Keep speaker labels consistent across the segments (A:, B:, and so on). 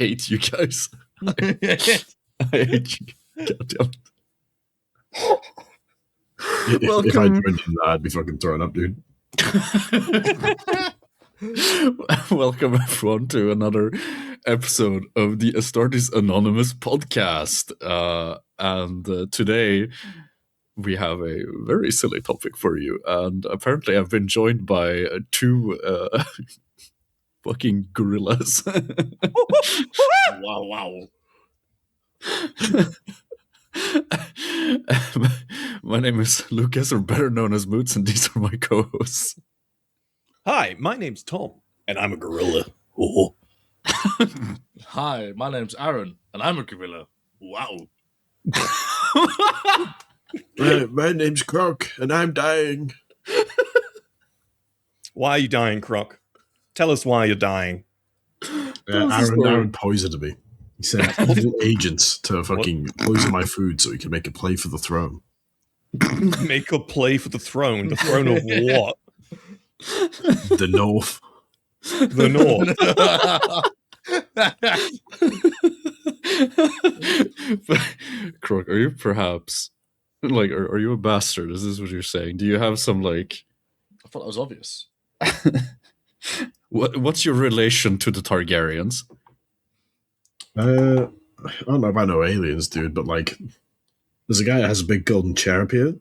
A: hate you guys. I hate you. Goddamn.
B: If I joined in, I'd be fucking throwing up, dude.
A: Welcome everyone to another episode of the Astartes Anonymous podcast. And today we have a very silly topic for you. And apparently I've been joined by two fucking gorillas.
C: Wow.
A: My name is Lucas, or better known as Moots, and these are my co-hosts.
C: Hi, my name's Tom, and I'm a gorilla. Oh.
D: Hi, my name's Aaron, and I'm a gorilla. Wow.
B: My name's Croc, and I'm dying.
C: Why are you dying, Croc? Tell us why you're dying.
B: Aaron poisoned me. He sent evil agents to fucking poison my food so he could make a play for the throne.
C: Make a play for the throne. The throne of what?
B: The North.
C: The North.
A: Croc, are you perhaps like, are you a bastard? Is this what you're saying? Do you have some like?
D: I thought that was obvious.
A: What's your relation to the Targaryens?
B: I don't know if I know aliens, dude, but like, there's a guy that has a big golden chair up here,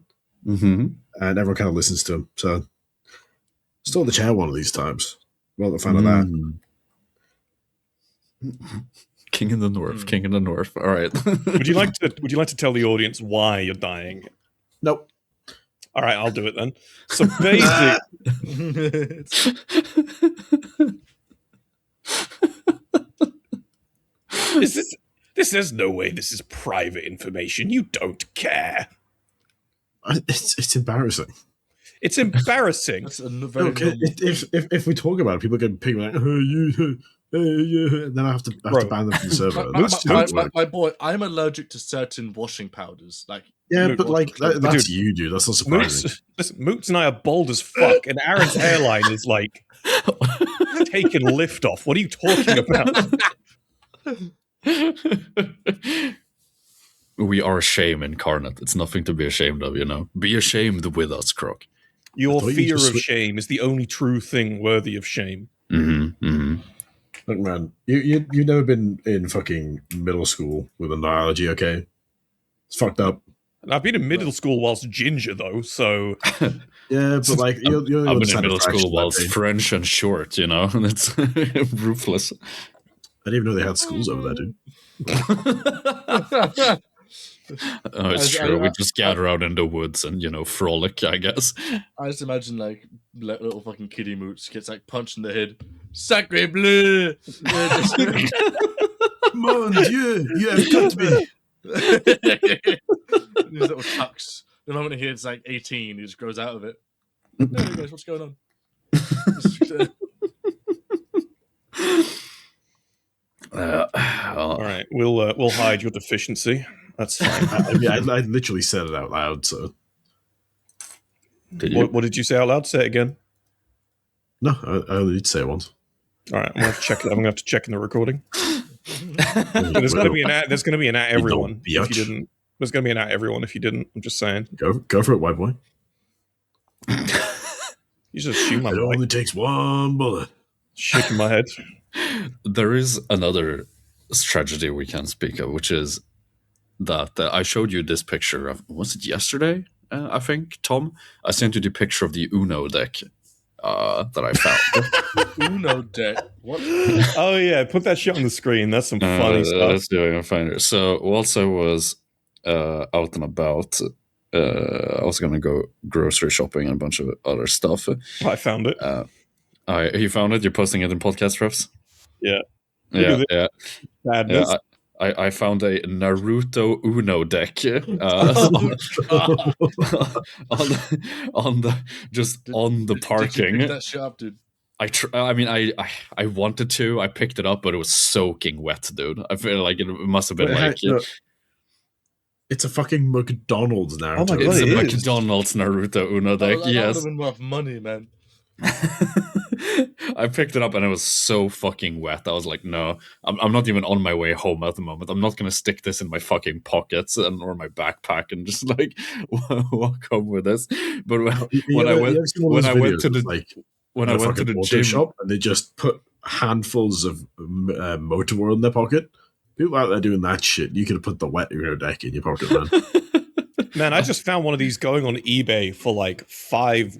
B: and everyone kind of listens to him. So, stole the chair one of these times. Well, a fan of that.
A: King in the North, King in the North. All right.
C: Would you like to tell the audience why you're dying?
B: Nope.
C: All right, I'll do it then. So basically, there's no way this is private information. You don't care.
B: It's embarrassing.
C: It's embarrassing.
D: That's a very
B: Okay, if we talk about it, people get ping like, oh, you, and then I have to ban them from the server.
D: my boy, I'm allergic to certain washing powders. Like,
B: yeah, but like that's you, dude. That's not surprising.
C: Moots and I are bald as fuck, and Aaron's hairline is like taking lift off. What are you talking about?
A: We are shame incarnate. It's nothing to be ashamed of, you know. Be ashamed with us, Croc.
C: Your fear of shame is the only true thing worthy of shame.
B: Look, man, you've never been in fucking middle school with analogy, okay? It's fucked up.
C: I've been in middle school whilst ginger, though, so...
B: Yeah, but like, you're
A: I've been in middle school whilst French and short, you know? And it's ruthless.
B: I didn't even know they had schools over there, dude.
A: Oh, it's true. We just gather out in the woods and, you know, frolic, I guess.
D: I just imagine like little fucking kiddie Moots gets like punched in the head. Sacre bleu!
B: Mon Dieu, you have cut me.
D: These little tucks. The moment he hits like 18, he just grows out of it. Hey guys, what's going on?
C: All right, we'll hide your deficiency. That's fine.
B: I literally said it out loud. So,
C: what did you say out loud? Say it again.
B: No, I only did say it once.
C: All right, I'm gonna have to check. I'm gonna have to check in the recording. There's gonna be an at. There's gonna be an at everyone if you didn't. There's gonna be an at everyone if you didn't. I'm just saying.
B: Go for it, white boy.
C: You just shoot my.
B: It only takes one bullet.
C: Shaking my head.
A: There is another tragedy we can speak of, which is that I showed you this picture of, was it yesterday? I think, Tom? I sent you the picture of the Uno deck that I found.
D: Uno deck? What?
C: Oh, yeah, put that shit on the screen. That's some funny stuff.
A: Let's do it. I'll find it. So, whilst I was out and about, I was going to go grocery shopping and a bunch of other stuff.
C: I found it.
A: You found it? You're posting it in podcast refs?
C: Yeah.
A: Yeah.
C: Madness.
A: Yeah, I found a Naruto Uno deck on the parking.
D: Did you pick that shit up, dude?
A: I wanted to. I picked it up, but it was soaking wet, dude. I feel like it must have been
B: it's a fucking McDonald's Naruto.
C: Oh my God,
A: it's a McDonald's Naruto Uno deck.
D: That
A: yes,
D: would have been worth money, man.
A: I picked it up and it was so fucking wet. I was like, no, I'm not even on my way home at the moment. I'm not gonna stick this in my fucking pockets or my backpack and just like walk home with this. But when I went to the gym
B: shop and they just put handfuls of motorwear in their pocket. People out there doing that shit. You could have put the wet deck in your pocket, man.
C: Man, I just found one of these going on eBay for like $5.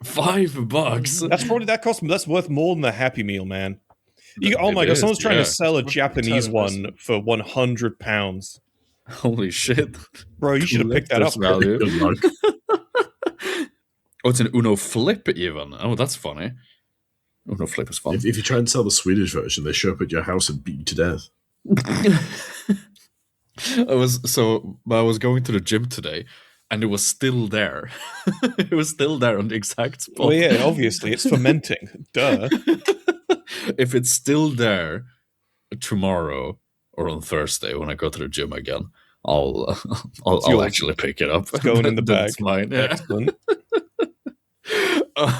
A: $5?
C: That's worth more than a Happy Meal, man. Oh my god, someone's trying to sell a Japanese one for £100.
A: Holy shit.
C: Bro, you should have picked that up.
A: Value. Good luck. Oh, it's an Uno Flip even. Oh, that's funny. Uno Flip is fun.
B: If you try and sell the Swedish version, they show up at your house and beat you to death.
A: I was going to the gym today, and it was still there. It was still there on the exact spot.
C: Well, yeah, obviously it's fermenting. Duh.
A: If it's still there tomorrow or on Thursday when I go to the gym again, I'll actually pick it up.
C: It's going in the bag.
A: That's mine. Yeah.
C: Excellent.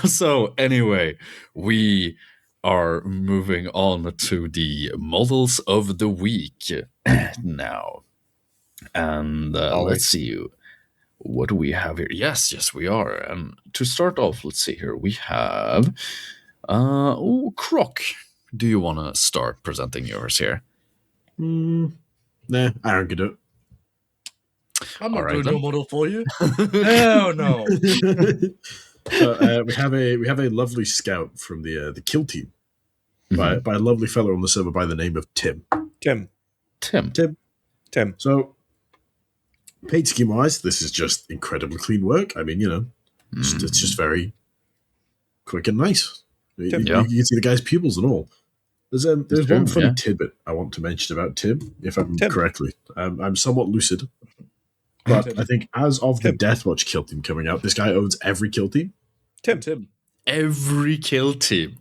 A: So anyway, we are moving on to the models of the week now. And let's see. What do we have here? Yes, we are. And to start off, let's see here. We have Croc. Do you want to start presenting yours here?
B: Nah, Aaron can do it.
D: I'm not doing your model for you. Hell no.
B: We have a lovely scout from the kill team by a lovely fellow on the server by the name of Tim.
C: Tim.
B: So, paint scheme wise, this is just incredibly clean work. I mean, it's just very quick and nice. You can see the guy's pupils and all. There's one funny tidbit I want to mention about Tim, if I remember correctly. I'm somewhat lucid. But I think as of the Deathwatch kill team coming out, this guy owns every kill team.
C: Tim.
A: Every kill team.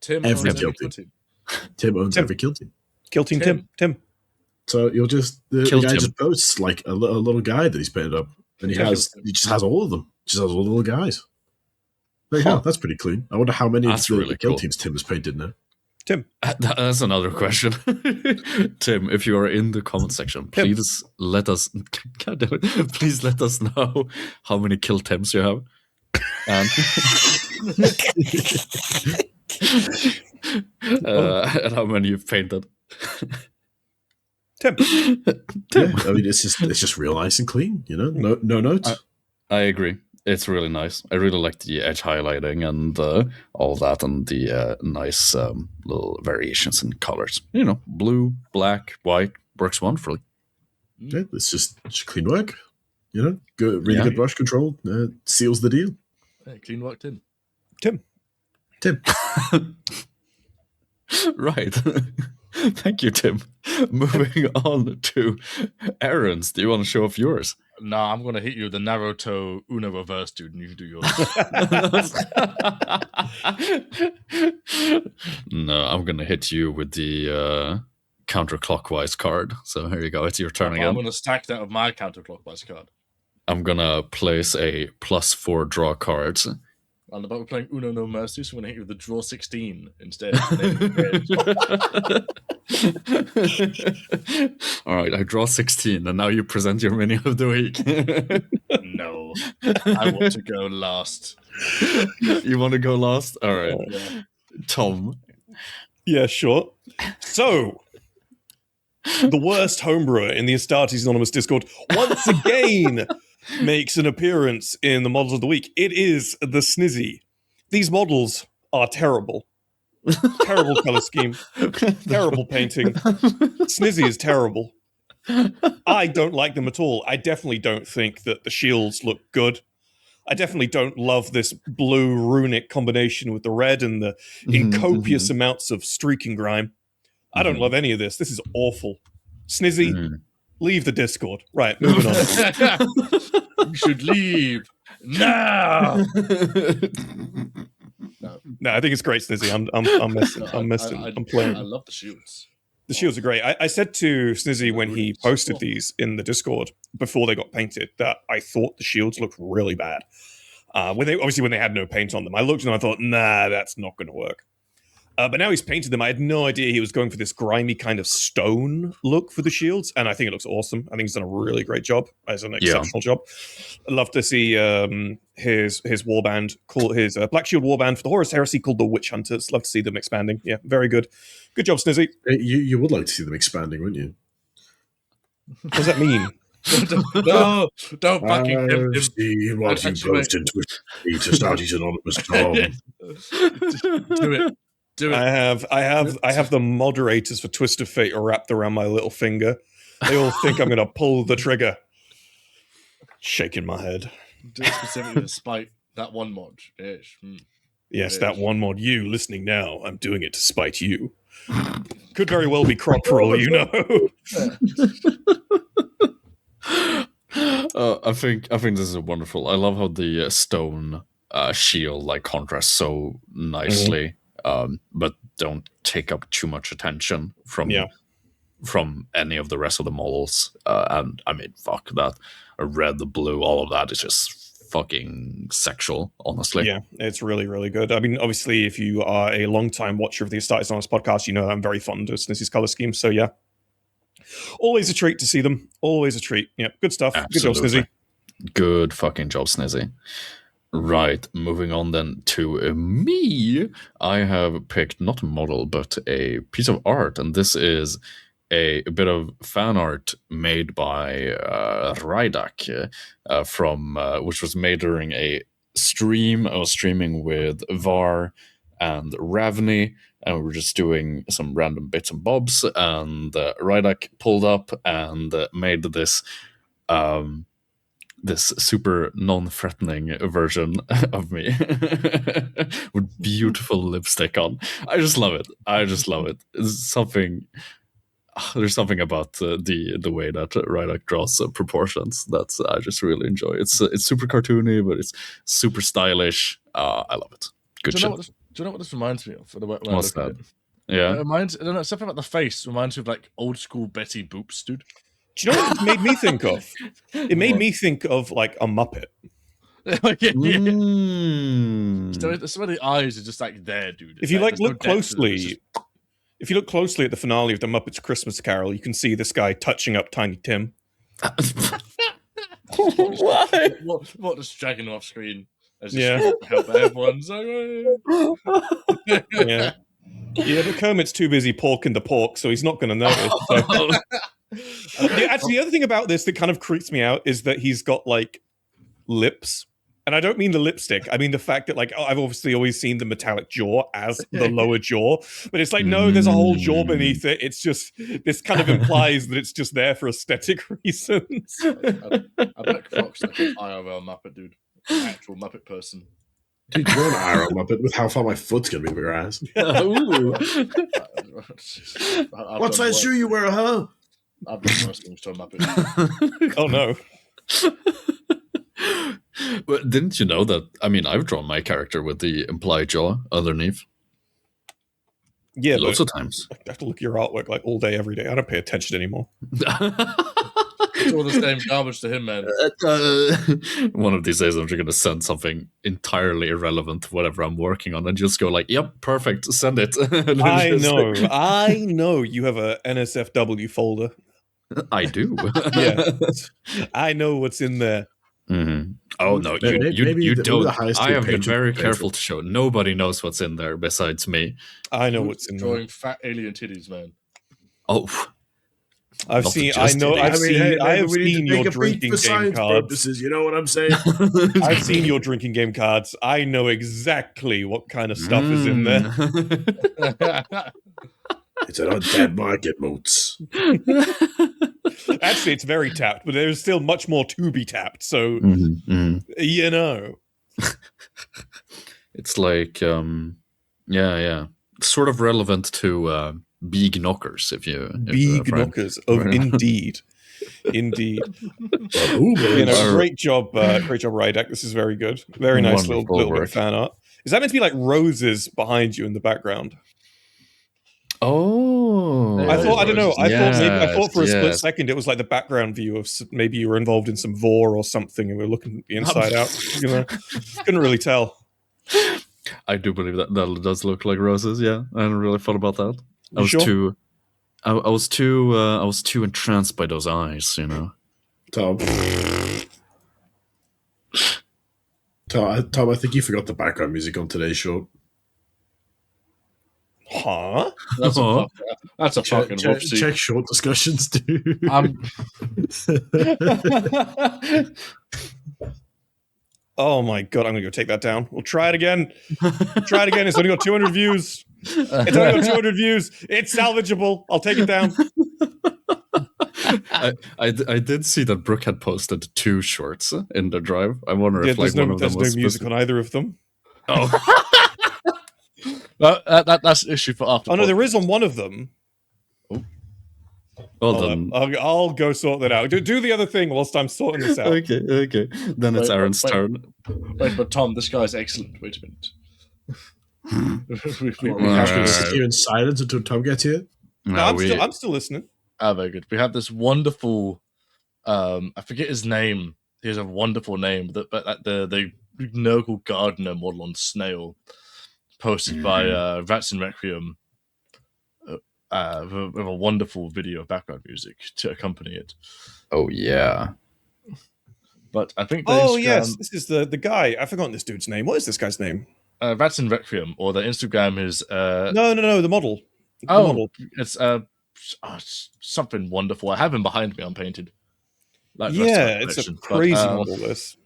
B: Every kill team. Tim owns every kill team.
C: Kill team Tim.
B: So you'll just the guy just posts like a little guy that he's painted up, and he just has all of them. Just has all the little guys. There you go. That's pretty clean. I wonder how many of the kill teams Tim has painted now.
C: Tim.
A: That's another question. Tim, if you are in the comment section, please let us please let us know how many kill Tims you have. And and how many you've painted.
C: Tim.
B: Yeah, I mean it's just real nice and clean, No notes.
A: I agree. It's really nice. I really like the edge highlighting and all that, and the nice little variations in colors. Blue, black, white works wonderfully.
B: Yeah, it's just clean work. Good, really good brush control. Seals the deal.
D: Hey, clean work, Tim.
A: Right. Thank you, Tim. Moving on to Aaron's. Do you want to show off yours?
D: Nah, I'm going to hit you with the Naruto Uno reverse, dude, and you do yours.
A: No, I'm going to hit you with the counterclockwise card. So here you go. It's your turn again.
D: I'm going to stack that with my counterclockwise card.
A: I'm going to place a +4 draw cards.
D: And about we're playing Uno No Mercy, so I'm going to hit you with the draw 16 instead.
A: All right, I draw 16, and now you present your minion of the week.
D: No, I want to go last.
A: You want to go last? All right.
D: Yeah.
A: Tom.
C: Yeah, sure. So, the worst homebrewer in the Astartes Anonymous Discord once again makes an appearance in the models of the week. It is the Snizzy. These models are terrible. Terrible color scheme. Terrible painting. Snizzy is terrible. I don't like them at all. I definitely don't think that the shields look good. I definitely don't love this blue runic combination with the red and the in copious amounts of streaking grime. I don't love any of this. This is awful. Snizzy, leave the Discord. Right, moving on.
D: You should leave now.
C: No, I think it's great, Snizzy. I'm messing. I'm playing.
D: I love the shields.
C: The shields are great. I said to Snizzy when he posted these in the Discord before they got painted that I thought the shields looked really bad. When they had no paint on them. I looked and I thought, nah, that's not going to work. But now he's painted them. I had no idea he was going for this grimy kind of stone look for the shields, and I think it looks awesome. I think he's done a really great job. He's done an exceptional job. I'd love to see his warband, his Black Shield warband for the Horus Heresy called the Witch Hunters. Love to see them expanding. Yeah, very good. Good job, Snizzy.
B: You would like to see them expanding, wouldn't you?
C: What does that mean?
D: No, don't fucking give him.
B: See what you posted to Astartes Anonymous, Tom.
D: Do it. Do it.
C: I have the moderators for Twist of Fate wrapped around my little finger. They all think I'm going to pull the trigger. Shaking my head.
D: Do it specifically to spite that one mod.
C: Yes, that one mod. You listening now, I'm doing it to spite you. Could very well be Croc for all you know.
A: I think this is wonderful. I love how the stone shield like contrasts so nicely, but don't take up too much attention from any of the rest of the models. And I mean, fuck that. Red, the blue, all of that is just fucking sexual, honestly.
C: Yeah, it's really, really good. I mean, obviously, if you are a long-time watcher of the Astartes Anonymous podcast, you know I'm very fond of Snizzy's color scheme. So yeah, always a treat to see them. Always a treat. Yeah, good stuff.
A: Absolutely.
C: Good job, Snizzy.
A: Good fucking job, Snizzy. Right, moving on then to me. I have picked not a model, but a piece of art, and this is a bit of fan art made by Rydak from which was made during a stream. I was streaming with Var and Ravni, and we were just doing some random bits and bobs, and Rydak pulled up and made this this super non-threatening version of me with beautiful lipstick on. I just love it. There's something about the way that Rydak draws proportions that I just really enjoy. It's super cartoony, but it's super stylish. I love it. Good shit.
D: Do you know what this reminds me of?
A: What's that? Yeah.
D: It reminds, I don't know, something about the face reminds me of like old school Betty Boops, dude.
C: Do you know what it made me think of? It made me think of like a Muppet.
D: So some of the eyes are just like there, dude.
C: If you like look closely, if you look closely at the finale of the Muppets Christmas Carol, you can see this guy touching up Tiny Tim.
D: What just dragging off screen? Help everyone.
C: Yeah, but Kermit's too busy porking the pork, so he's not going to notice. So. Actually, the other thing about this that kind of creeps me out is that he's got like lips. And I don't mean the lipstick. I mean the fact that, like, I've obviously always seen the metallic jaw as the lower jaw, but it's like, no, there's a whole jaw beneath it. It's just, this kind of implies that it's just there for aesthetic reasons.
D: I bet Croc's like an IRL Muppet, dude. An actual Muppet person.
B: Dude, you're an IRL Muppet with how far my foot's going to be up your ass. What size shoe you wear, huh?
D: I've done worse things to a Muppet.
C: Oh, no.
A: But didn't you know that? I mean, I've drawn my character with the implied jaw underneath.
C: Yeah,
A: lots of times.
C: I have to look at your artwork like all day, every day. I don't pay attention anymore.
D: It's all the same garbage to him, man.
A: One of these days, I'm just going to send something entirely irrelevant to whatever I'm working on, and just go like, "Yep, perfect, send it."
C: I know. You have a NSFW folder.
A: I do.
C: Yeah, I know what's in there.
A: Mm-hmm. Oh no, you don't. I have been very careful to show. Nobody knows what's in there besides me.
C: I know what's in there.
D: Drawing fat alien titties, man.
A: Oh,
C: I've seen your drinking game cards.
B: Purposes, you know what I'm saying?
C: I've seen your drinking game cards. I know exactly what kind of stuff is in there.
B: It's an untapped market, Moots.
C: Actually, it's very tapped, but there's still much more to be tapped. So, you know.
A: It's like, sort of relevant to big knockers, if you...
C: Big knockers, indeed. Indeed. Great job, Rydak. This is very good. Very nice little bit of fan art. Is that meant to be like roses behind you in the background?
A: Oh,
D: I thought-
C: I don't know. I thought for a split
A: yes.
C: second it was like the background view of maybe you were involved in some vor or something, and we were looking the inside out. You know, couldn't really tell.
A: I do believe that does look like roses. Yeah, I hadn't really thought about that. I was
C: sure?
A: too, I was too entranced by those eyes. You know.
B: Tom, I think you forgot the background music on today's show.
C: Huh?
D: That's a
A: Uh-huh.
D: fucking whoopsie.
B: Check short discussions, dude.
C: Oh my god, I'm gonna go take that down. We'll try it again. Try it again. It's only got 200 views. It's only got 200 views. It's salvageable. I'll take it down.
A: I did see that Brooke had posted 2 shorts in the drive. I wonder
C: Yeah,
A: if like one of them
C: there's
A: was
C: no music on either of them.
A: Oh,
D: That's an issue for after.
C: Oh no, there is on one of them.
A: well
C: Hold
A: then.
C: up. I'll go sort that out. Do the other thing whilst I'm sorting this out.
A: Okay. Then it's
D: Wait,
A: Aaron's
D: wait.
A: turn.
D: Wait, but Tom, this guy's excellent. Wait a minute. we
B: We have to
A: Alright.
B: sit here in silence until Tom gets here.
C: No, I'm still listening.
D: very good. We have this wonderful. I forget his name. He has a wonderful name. But the Nurgle Gardener model on Snail, posted by Rats in Requiem, with a wonderful video of background music to accompany it.
A: Oh yeah.
D: But I think the
C: Oh
D: Instagram,
C: yes, this is the guy. I've forgotten this dude's name. What is this guy's name?
D: Rats in Requiem, or the Instagram is
C: No, the model. The
D: oh,
C: model.
D: it's something wonderful. I have him behind me unpainted. Like
C: Yeah, it's a
D: collection.
C: crazy
D: but,
C: model. This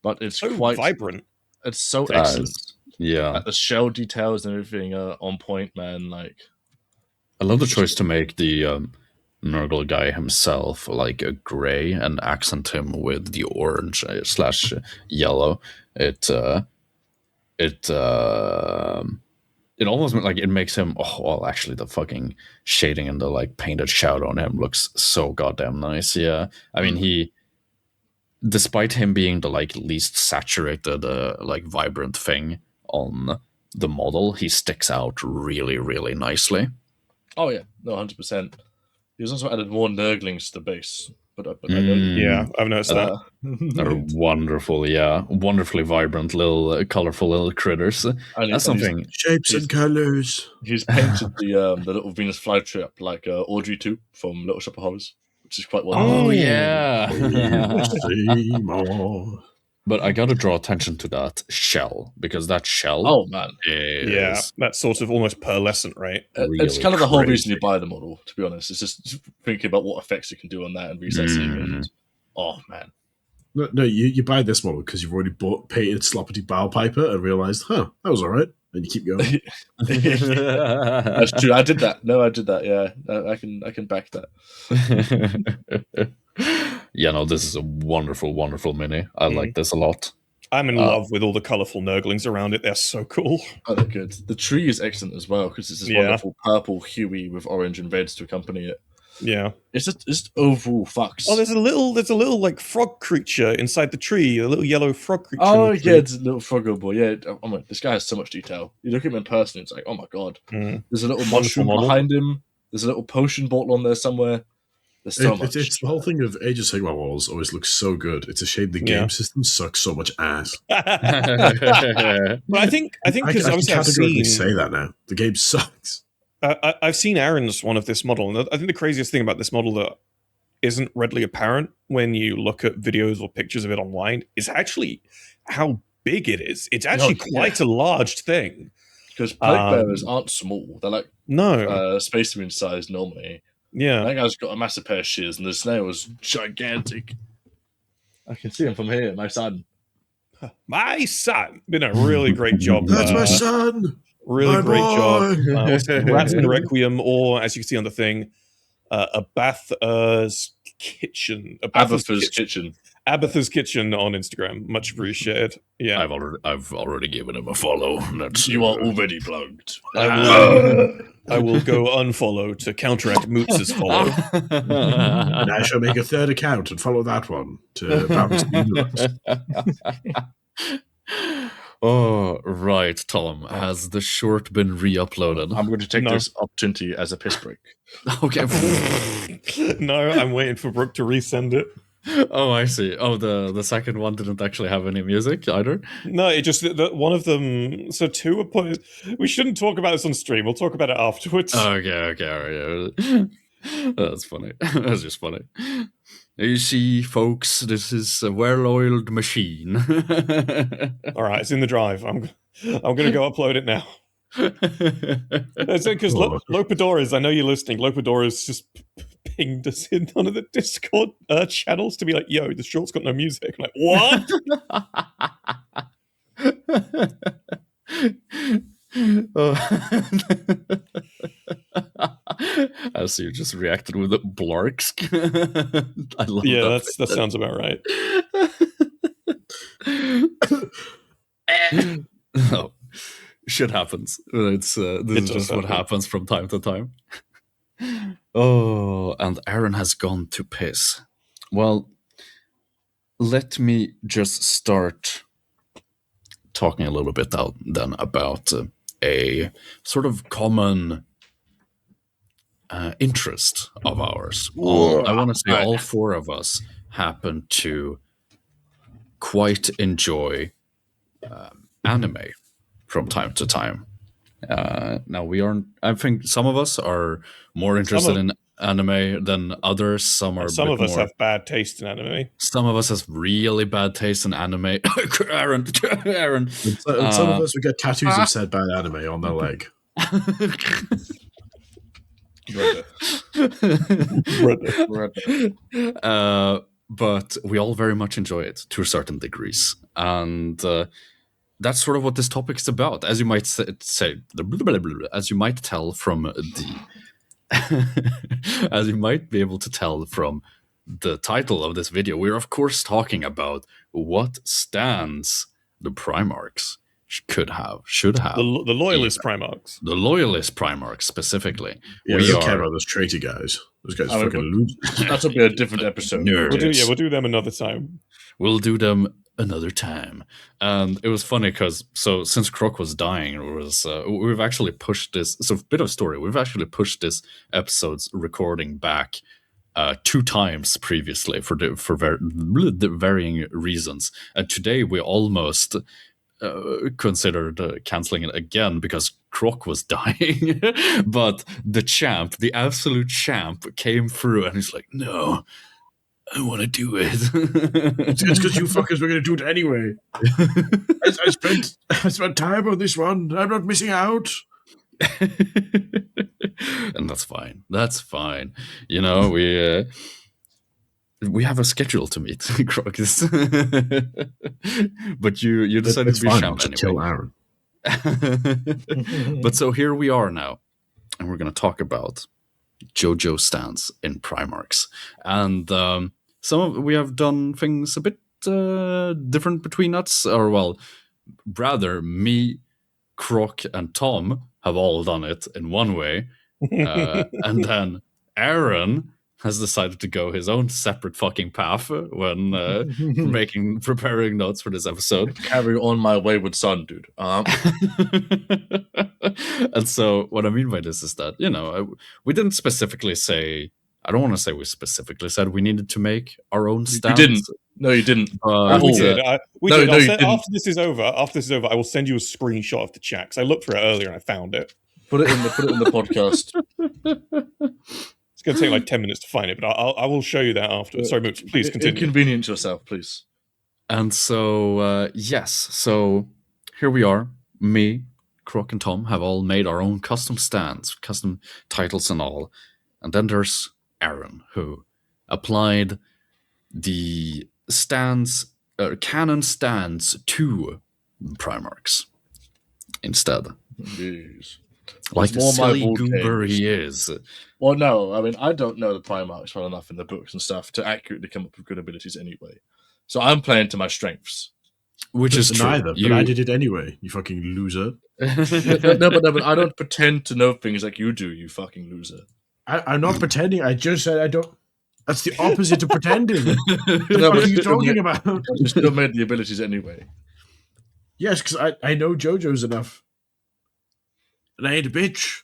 D: but it's
C: so
D: quite
C: vibrant.
D: It's so
A: That
D: excellent.
A: is- Yeah.
D: Like, the shell details and everything are on point, man. Like,
A: I love the choice to make the Nurgle guy himself like a gray and accent him with the orange slash yellow. It almost like it makes him. Oh, well, actually, the fucking shading and the like painted shadow on him looks so goddamn nice. Yeah, I mean he, despite him being the like least saturated, like vibrant thing on the model, he sticks out really, really nicely.
D: oh yeah, no, 100%. He's also added more Nurglings to the base, but I
A: Mm.
C: Yeah, I've noticed that.
A: They're wonderful, yeah, wonderfully vibrant little, colorful little critters. That's something.
B: Shapes and colors.
D: He's painted the little Venus flytrap like Audrey 2 from Little Shop of Horrors, which is quite wonderful.
A: Oh
C: Mm.
A: yeah.
B: See more.
A: But I gotta draw attention to that shell because that shell
D: Oh man,
A: is
C: Yeah, that's sort of almost pearlescent, right?
D: it's
A: really
D: kind of the whole
A: crazy.
D: reason you buy the model. To be honest, it's just thinking about what effects you can do on that and resensing and oh man.
B: No, you buy this model because you've already bought painted Sloppity Bow Piper and realized, that was all right. And you keep going.
D: That's true. I did that. No, I did that. Yeah, I can back that.
A: Yeah, no, this is a wonderful, wonderful mini. I like this a lot.
C: I'm in love with all the colorful Nurglings around it. They're so cool.
D: Oh, they're good. The tree is excellent as well because it's this
C: Yeah.
D: wonderful purple huey with orange and reds to accompany it.
C: Yeah.
D: It's just overall fucks.
C: Oh, there's a little like frog creature inside the tree. A little yellow frog creature.
D: Oh
C: in the tree.
D: yeah, it's a little froggo boy. Yeah, oh my, this guy has so much detail. You look at him in person, it's like, oh my god.
C: Mm.
D: There's a little
C: Wonderful
D: mushroom
C: model.
D: behind him. There's a little potion bottle on there somewhere. There's so much.
B: It's the whole thing of Age of Sigmar models always looks so good. It's a shame the
C: Yeah.
B: game system sucks so much ass.
C: But I think
B: I
C: because
B: can
C: obviously I've
B: categorically
C: seen
B: say that now. The game sucks.
C: I've seen Aaron's one of this model, and I think the craziest thing about this model that isn't readily apparent when you look at videos or pictures of it online is actually how big it is. It's actually quite a large thing.
D: Because plague bearers aren't small. They're like
C: No,
D: Space Marine size normally.
C: yeah.
D: That guy's got a massive pair of shears, and the snail is gigantic. I can see him from here, my son.
C: My son been a really great job.
B: That's my son.
C: Really
B: my
C: great
B: boy.
C: job. Rats in Requiem, or as you can see on the thing, a Batha's Kitchen.
D: Abatha's Kitchen.
C: Abatha's Kitchen on Instagram. Much appreciated. Yeah.
A: I've already given him a follow. That's
D: You are already plugged.
C: I will go unfollow to counteract Moots' follow.
B: And I shall make a third account and follow that one to balance the universe.
A: Oh, right, Tom. Has the short been re-uploaded?
D: I'm going to take
C: No.
D: this opportunity as a piss break.
A: Okay.
C: No, I'm waiting for Brooke to resend it.
A: Oh, I see. Oh, the second one didn't actually have any music either?
C: No, it just one of them. So two are put. We shouldn't talk about this on stream. We'll talk about it afterwards.
A: Okay, all right. That's funny. That's just funny. You see, folks, this is a well-oiled machine.
C: All right, it's in the drive. I'm going to go upload it now. That's it, because Lopadores, I know you're listening. Lopadores just pinged us in one of the Discord channels to be like, "Yo, the short's got no music." I'm like, what?
A: As you just reacted with the blarks. I love
C: that sounds about right.
A: No, shit happens. This is just what happens from time to time. Oh, and Aaron has gone to piss. Well, let me just start talking a little bit then about a sort of common interest of ours. I want to say all four of us happen to quite enjoy anime from time to time. Now we aren't. I think some of us are more interested in anime than others. Some are.
C: Some of us have bad taste in anime.
A: Some of us has really bad taste in anime. Aaron.
B: And some of us we get tattoos of said bad anime on their leg.
A: But we all very much enjoy it to certain degrees, and that's sort of what this topic is about. As you might say, as you might tell from the, as you might be able to tell from the title of this video, we're of course talking about what stands the Primarchs should have.
C: The Loyalist Primarchs.
A: The Loyalist Primarchs specifically.
B: Yeah, we don't care about those traitor guys. Those guys fucking lose.
D: That'll be a different episode.
C: We'll do them another time.
A: We'll do them another time. And it was funny because since Croc was dying, it was we've actually pushed this. So a bit of story. We've actually pushed this episode's recording back 2 times previously for varying reasons. And today we almost considered canceling it again because Croc was dying. But the absolute champ, came through and he's like, no, I want to do it.
B: It's because you fuckers were going to do it anyway. I spent time on this one. I'm not missing out.
A: And that's fine. That's fine. You know, we have a schedule to meet, Croc. But you decided to be champ anyway.
B: Kill Aaron.
A: But so here we are now, and we're going to talk about JoJo stands in Primarchs. And we have done things a bit different between us, or well, rather me, Croc, and Tom have all done it in one way. And then Aaron has decided to go his own separate fucking path when preparing notes for this episode.
D: Carry on my wayward son, dude.
A: And so what I mean by this is that, you know, we didn't specifically say, I don't want to say we specifically said we needed to make our own stance.
D: You didn't. No, you didn't.
C: We did. We did.
D: No, you didn't.
C: After this is over, I will send you a screenshot of the chat because I looked for it earlier and I found it.
D: Put it in the podcast.
C: It's going to take like 10 minutes to find it, but I will show you that afterwards. Sorry, Mooks, please continue.
D: Inconvenience yourself, please.
A: And so, yes. So here we are. Me, Croc, and Tom have all made our own custom stands, custom titles and all. And then there's Aaron, who applied the stands, canon stands to Primarchs instead.
D: Jeez.
A: Like the silly goober he is.
D: Well, no, I mean, I don't know the Primarchs well enough in the books and stuff to accurately come up with good abilities anyway. So I'm playing to my strengths.
B: Which is true. Neither, but I did it anyway, you fucking loser.
D: No, but I don't pretend to know things like you do, you fucking loser.
B: I'm not pretending, I just said I don't... That's the opposite of pretending. What are you talking about?
D: You still made the abilities anyway.
B: Yes, because I know JoJo's enough. And I ain't a bitch.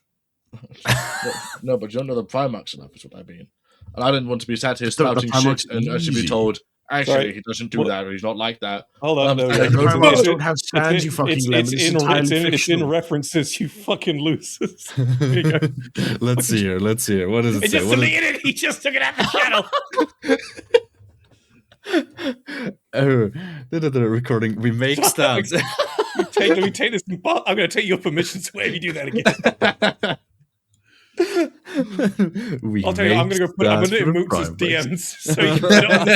D: No, but you don't know the Primarchs enough, is what I mean. And I didn't want to be sat here
B: The
D: spouting
B: Primarch's
D: shit and actually be
B: easy.
D: told, actually,
C: Sorry.
D: he doesn't do
C: What?
D: that, or he's not like that.
C: Hold on, no,
B: The
C: no.
B: Primarchs don't have stands, you fucking lemon. It's entirely
C: it's in
B: fictional.
C: references, you fucking losers. Here you go.
A: Let's see here. Let's see here. What does it
C: It
A: say?
C: just deleted it. He just took it out the channel.
A: The recording. We make stands.
C: Let me take this. I'm going to take your permissions away if you do that again. I'll tell you, I'm going to put it in Moots' DMs so you can put it on the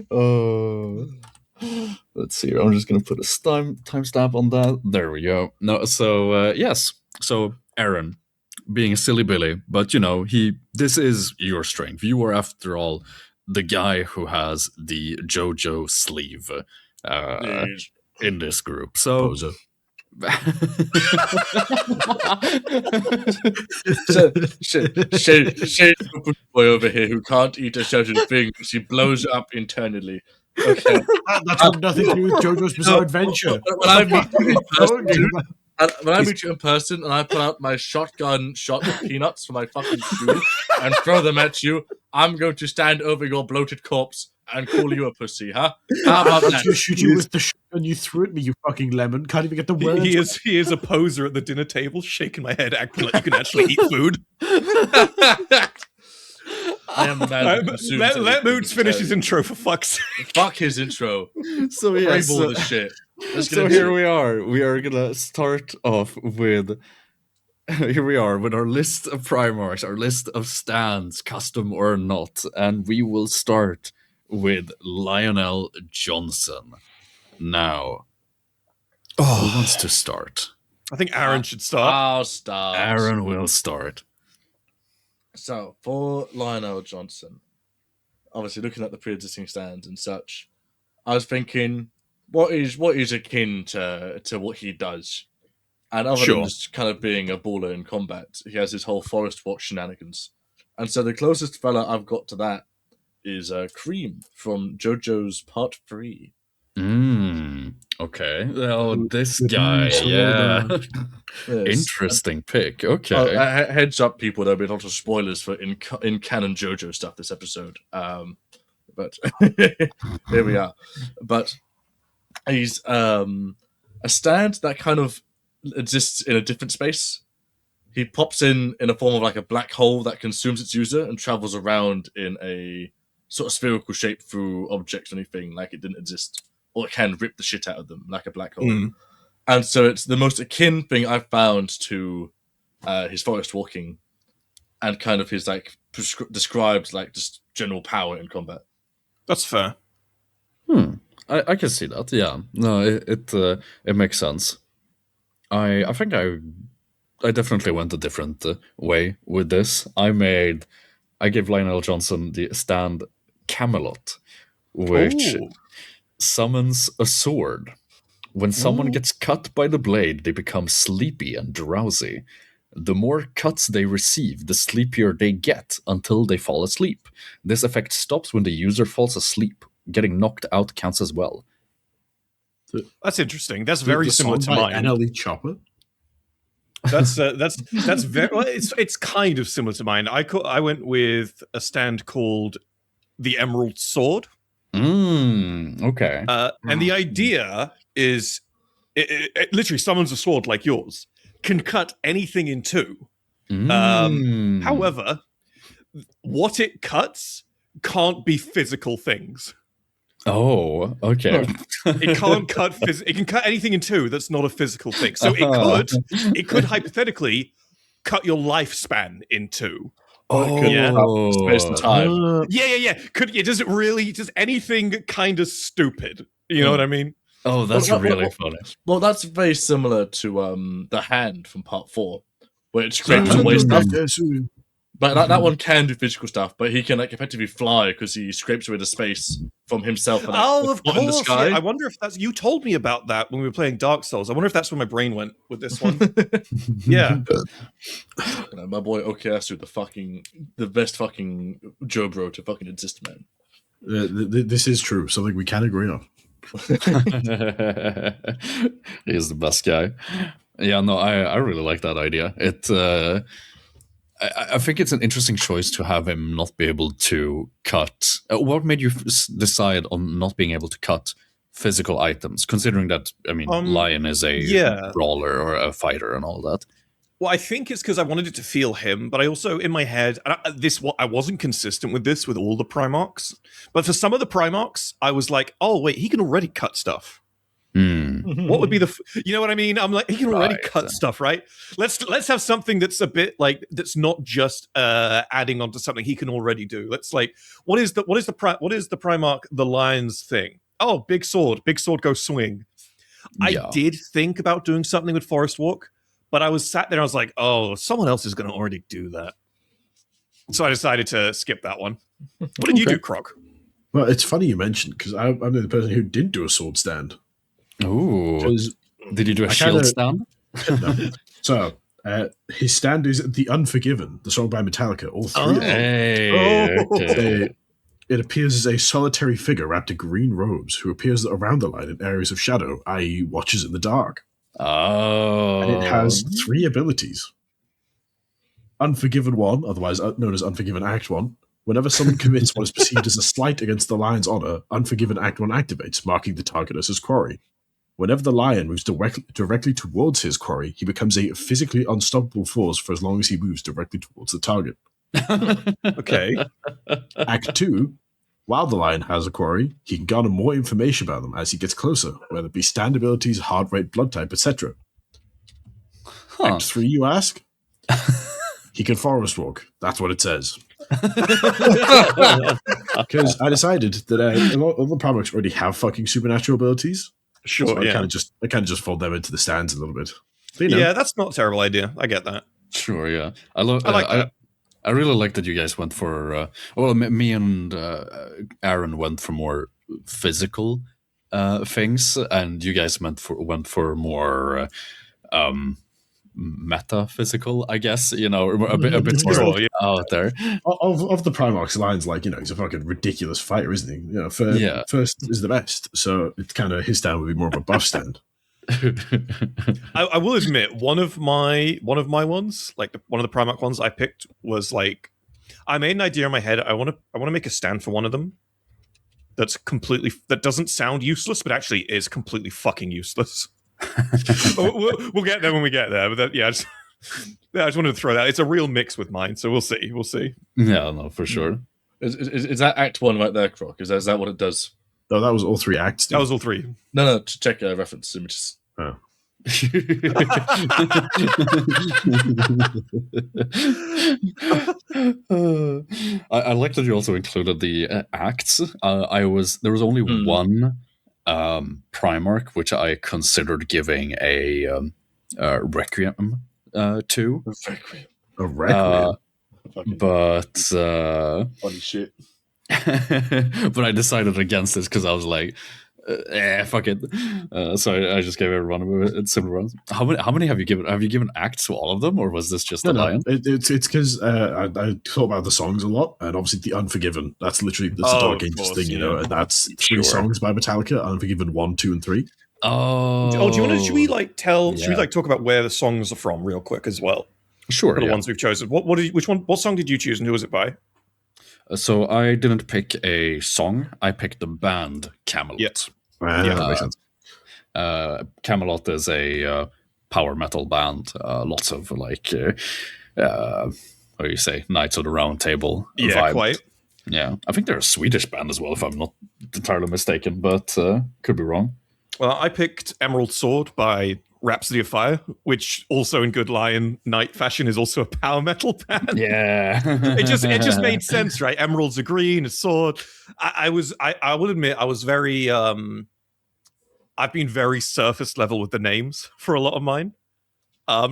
C: screen.
A: Let's see. I'm just going to put a timestamp on that. There we go. No, so yes. So Aaron, being a silly Billy, but this is your strength. You are, after all, the guy who has the JoJo sleeve in this group. So.
B: Poser.
D: Shade boy over here who can't eat a certain thing because he blows up internally. Okay,
B: That's got nothing to do with JoJo's Bizarre Adventure.
D: When I meet you in person and I pull out my shotgun shot of peanuts from my fucking shoe and throw them at you, I'm going to stand over your bloated corpse and call you a pussy, huh? How about that?
B: You shoot you with the shotgun you threw at me, you fucking lemon. Can't even get the words.
C: He is a poser at the dinner table, shaking my head, acting like you can actually eat food.
D: I am the man.
C: Let Moots finish his intro, for fuck's sake.
D: Fuck his intro.
A: So yeah,
D: all this shit.
A: So here we are. We are gonna start off with. Here we are with our list of Primarchs, our list of stands, custom or not, and we will start with Lionel Johnson. Now, who wants to start?
C: I think Aaron should start.
D: I'll start.
A: Aaron will start.
D: So, for Lionel Johnson, obviously looking at the pre-existing stands and such, I was thinking, what is akin to what he does? And other than just kind of being a baller in combat, he has his whole Forest Walk shenanigans. And so the closest fella I've got to that is Cream from JoJo's Part 3.
A: Okay. Oh, this guy, yeah. Yes. Interesting pick. Okay.
D: Heads up, people, there'll be a lot of spoilers for in canon JoJo stuff this episode. But here we are. But he's a stand that kind of exists in a different space. He pops in a form of like a black hole that consumes its user and travels around in a sort of spherical shape through objects or anything like it didn't exist. Or it can rip the shit out of them like a black hole. And so it's the most akin thing I've found to his forest walking and kind of his like described like just general power in combat.
C: That's fair.
A: I can see that. Yeah. No, it makes sense. I think I definitely went a different way with this. I gave Lionel Johnson the stand Camelot, which summons a sword. When someone gets cut by the blade, they become sleepy and drowsy. The more cuts they receive, the sleepier they get until they fall asleep. This effect stops when the user falls asleep. Getting knocked out counts as well.
C: That's interesting. That's very similar to mine.
B: NLE Chopper.
C: That's very. Well, it's kind of similar to mine. I went with a stand called the Emerald Sword.
A: Okay.
C: And the idea is, it literally summons a sword like yours, can cut anything in two. However, what it cuts can't be physical things.
A: Oh, okay.
C: It can't cut. It can cut anything in two that's not a physical thing. So it could hypothetically cut your lifespan in two.
D: Space and time.
C: Yeah. Does anything kind of stupid? You know what I mean?
A: Oh, that's really funny.
D: Well, that's very similar to the Hand from Part 4, where it scrapes away stuff. But that one can do physical stuff, but he can like effectively fly because he scrapes away the space from himself. And,
C: of
D: in the
C: course.
D: sky.
C: Yeah, I wonder if that's. You told me about that when we were playing Dark Souls. I wonder if that's where my brain went with this one. Yeah.
D: My boy Okuyasu, the best fucking JoJo to fucking exist, man.
B: This is true. Something we can agree on.
A: He's the best guy. Yeah, no, I really like that idea. I think it's an interesting choice to have him not be able to cut. What made you decide on not being able to cut physical items? Considering that, I mean, Lion is a brawler or a fighter and all that.
C: Well, I think it's because I wanted it to feel him, but I also, in my head, I wasn't consistent with this with all the Primarchs. But for some of the Primarchs, I was like, oh, wait, he can already cut stuff. What would be you know what I mean? I'm like, he can already cut stuff, right? Let's have something that's a bit like, that's not just adding on to something he can already do. Let's like, what is the Primarch, the Lion's thing? Oh, big sword goes swinging. I did think about doing something with Forest Walk, but I was sat there and I was like, oh, someone else is going to already do that. So I decided to skip that one. What did you do, Croc?
B: Well, it's funny you mentioned, because I'm the person who didn't do a sword stand.
A: Ooh. Did you do a shield stand?
B: No. So, his stand is The Unforgiven, the song by Metallica, all three. It appears as a solitary figure wrapped in green robes who appears around the line in areas of shadow, i.e. watches in the dark.
A: Oh.
B: And it has 3 abilities. Unforgiven 1, otherwise known as Unforgiven Act 1. Whenever someone commits what is perceived as a slight against the lion's honor, Unforgiven Act 1 activates, marking the target as his quarry. Whenever the lion moves directly towards his quarry, he becomes a physically unstoppable force for as long as he moves directly towards the target.
C: Okay.
B: Act 2, while the lion has a quarry, he can garner more information about them as he gets closer, whether it be stand abilities, heart rate, blood type, etc. Act 3, you ask? He can forest walk. That's what it says. Because I decided that a lot of the Primarchs already have fucking supernatural abilities.
C: Sure,
B: so I kind of just fold them into the stands a little bit. But,
C: yeah, that's not a terrible idea. I get that.
A: Sure, yeah. I like
C: that.
A: I really like that you guys went for me and Aaron went for more physical things, and you guys went for more metaphysical, I guess. You know, a bit more out there.
B: Of the Primarchs, Lion's like, he's a fucking ridiculous fighter, isn't he? First is the best, so it's kind of his stand would be more of a buff stand.
C: I will admit, one of my ones, like one of the Primarch ones I picked, was like, I made an idea in my head. I want to make a stand for one of them that doesn't sound useless, but actually is completely fucking useless. we'll get there when we get there. But I just wanted to throw that. It's a real mix with mine, so we'll see.
A: Yeah, no, for sure.
D: Is that Act 1 right there, Croc? Is that what it does?
B: No, that was all 3 acts. Dude.
C: That was all 3.
D: No, to check reference images.
B: Oh.
A: I like that you also included the acts. There was only one Primarch which I considered giving a Requiem to.
B: A Requiem?
A: But
D: funny shit.
A: but I decided against this because I was like, fuck it. So I just gave everyone a similar ones. How many have you given? Have you given acts to all of them, or was this just the lion?
B: It's because I thought about the songs a lot, and obviously the Unforgiven. That's literally the Dark Ages thing, and that's 3 songs by Metallica: Unforgiven 1, 2, and 3.
C: Oh, do you want to? Should we talk about where the songs are from real quick as well?
A: Sure.
C: For the ones we've chosen. What song did you choose, and who was it by?
A: So I didn't pick a song. I picked the band Camelot.
B: Yes. That makes sense.
A: Camelot is a power metal band. Lots of like, what do you say, Knights of the Round Table.
C: Yeah,
A: vibe.
C: quite.
A: Yeah, I think they're a Swedish band as well, if I'm not entirely mistaken, but could be wrong.
C: Well, I picked Emerald Sword by Rhapsody of Fire, which also in good Lion Knight fashion is also a power metal band.
A: Yeah.
C: it just made sense, right? Emeralds are green, a sword. I will admit I was very I've been very surface level with the names for a lot of mine.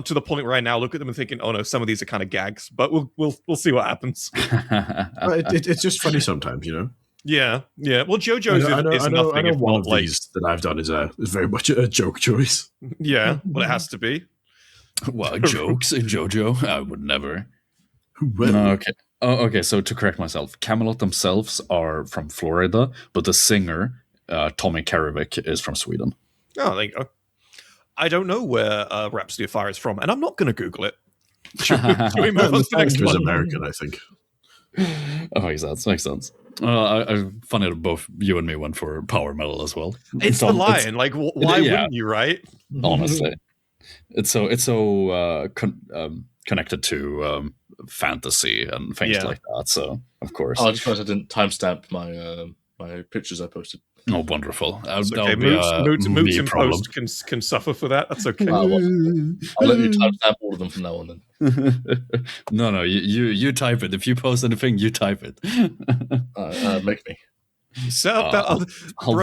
C: To the point where I now look at them and thinking, oh no, some of these are kind of gags, but we'll see what happens.
B: It's just funny sometimes, you know.
C: Yeah. Well, JoJo's is nothing if
B: one
C: not
B: of
C: like
B: these that I've done is very much a joke choice.
C: yeah. Well, it has to be.
A: Well, jokes in JoJo, I would never.
B: Well,
A: No, okay. Oh, okay. So to correct myself, Camelot themselves are from Florida, but the singer Tommy Karevik is from Sweden.
C: Oh, there you go. I don't know where Rhapsody of Fire is from, and I'm not going to Google it. Should we move on to the next
B: was
C: one?
B: American, I think.
A: Oh, makes sense. Makes sense. I funny that both you and me went for power metal as well.
C: It's the lion. Like, why wouldn't you, right?
A: Honestly, it's so connected to fantasy and things like that. So of course.
D: Oh, I just realized I didn't timestamp my pictures I posted.
A: Oh, wonderful.
C: It's okay. Moots in post can suffer for that. That's okay.
D: I'll let you timestamp all of them from now on then.
A: No, you type it. If you post anything, you type it.
D: Make me.
C: Set up that other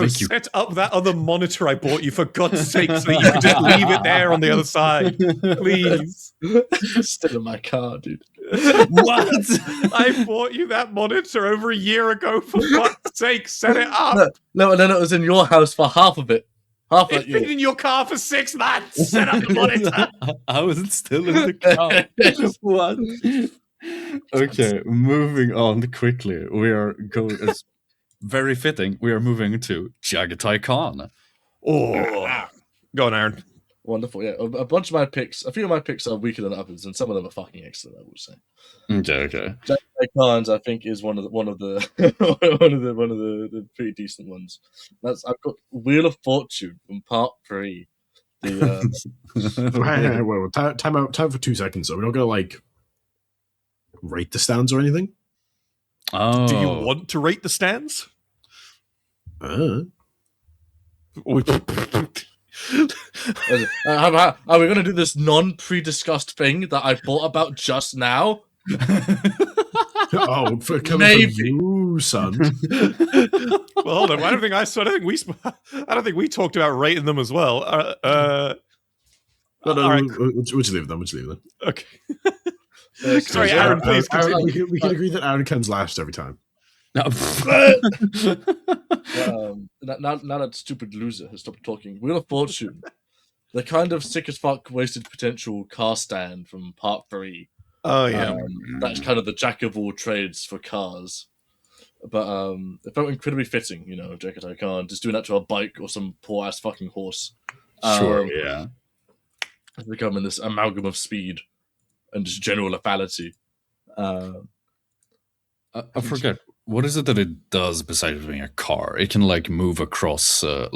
C: set up that other monitor I bought you, for God's sake, so that you can just leave it there on the other side. Please.
D: Still in my car, dude.
A: What?
C: I bought you that monitor over a year ago, for fuck's sake, set it up.
D: No, and then it was in your house for half of it.
C: It's been in your car for 6 months. Set up the monitor.
A: I wasn't still in the car. What? Okay, moving on quickly. We are going. It's very fitting. We are moving to Jagatai Khan.
C: Oh, go on, Aaron.
D: Wonderful, yeah. A bunch of my picks. A few of my picks are weaker than others, and some of them are fucking excellent. I would say.
A: Okay.
D: Jagatai Khan's, I think, is one of the one of the pretty decent ones. I've got Wheel of Fortune from Part 3.
B: Well, time for 2 seconds. So we're not gonna like rate the stands or anything.
A: Oh.
C: Do you want to rate the stands?
D: Are we going to do this non-pre-discussed thing that I thought about just now?
B: Oh, for coming from you, son.
C: Well, hold on. I don't think we talked about rating them as well.
B: No,
C: right.
B: we'll just leave them.
C: Okay. Sorry, Aaron, please continue.
B: We can agree that Aaron comes last every time.
A: No.
D: Now that stupid loser has stopped talking. Wheel of Fortune, the kind of sick as fuck wasted potential car stand from Part 3.
C: Oh yeah,
D: that's kind of the jack of all trades for cars. But it felt incredibly fitting, you know, Jagatai Khan just doing that to a bike or some poor ass fucking horse.
A: Sure, yeah.
D: It's becoming this amalgam of speed and just general lethality.
A: I forget, what is it that it does besides being a car? It can like move across on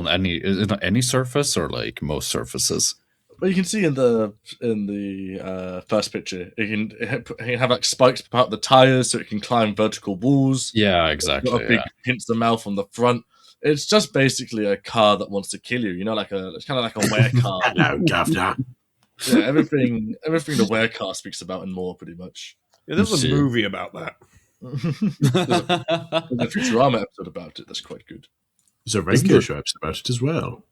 A: any surface or like most surfaces.
D: Well, you can see in the first picture, it can have like spikes pop out the tires, so it can climb vertical walls.
A: Yeah, exactly.
D: It's got a big pincer mouth on the front. It's just basically a car that wants to kill you. You know, it's kind of like a were car.
B: Hello, governor.
D: Yeah, everything the were car speaks about and more, pretty much.
C: Yeah, there's a movie about that.
D: There's a Futurama episode about it that's quite good.
B: There's a radio show episode about it as well.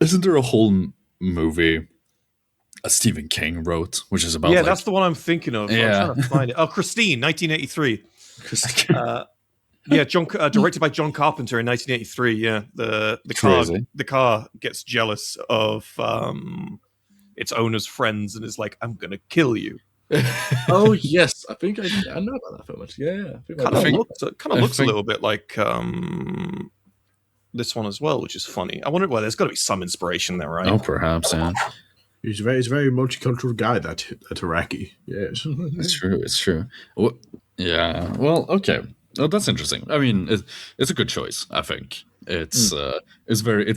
A: Isn't there a whole movie Stephen King wrote, which is about?
C: Yeah, that's the one I'm thinking of.
A: Yeah.
C: I'm trying to find it. Oh, Christine, 1983. Yeah, directed by John Carpenter in 1983. Yeah, the car gets jealous of its owner's friends and is like, "I'm gonna kill you."
D: Oh yes, I think I know about that film. Yeah,
C: kind of looks a little bit like this one as well, which is funny. I wonder, well, there's got to be some inspiration there, right?
A: Oh, perhaps, yeah.
B: He's a very multicultural guy, that Iraqi. Yes.
A: It's true. Well, yeah, well, okay. Oh, that's interesting. I mean, it's a good choice, I think. It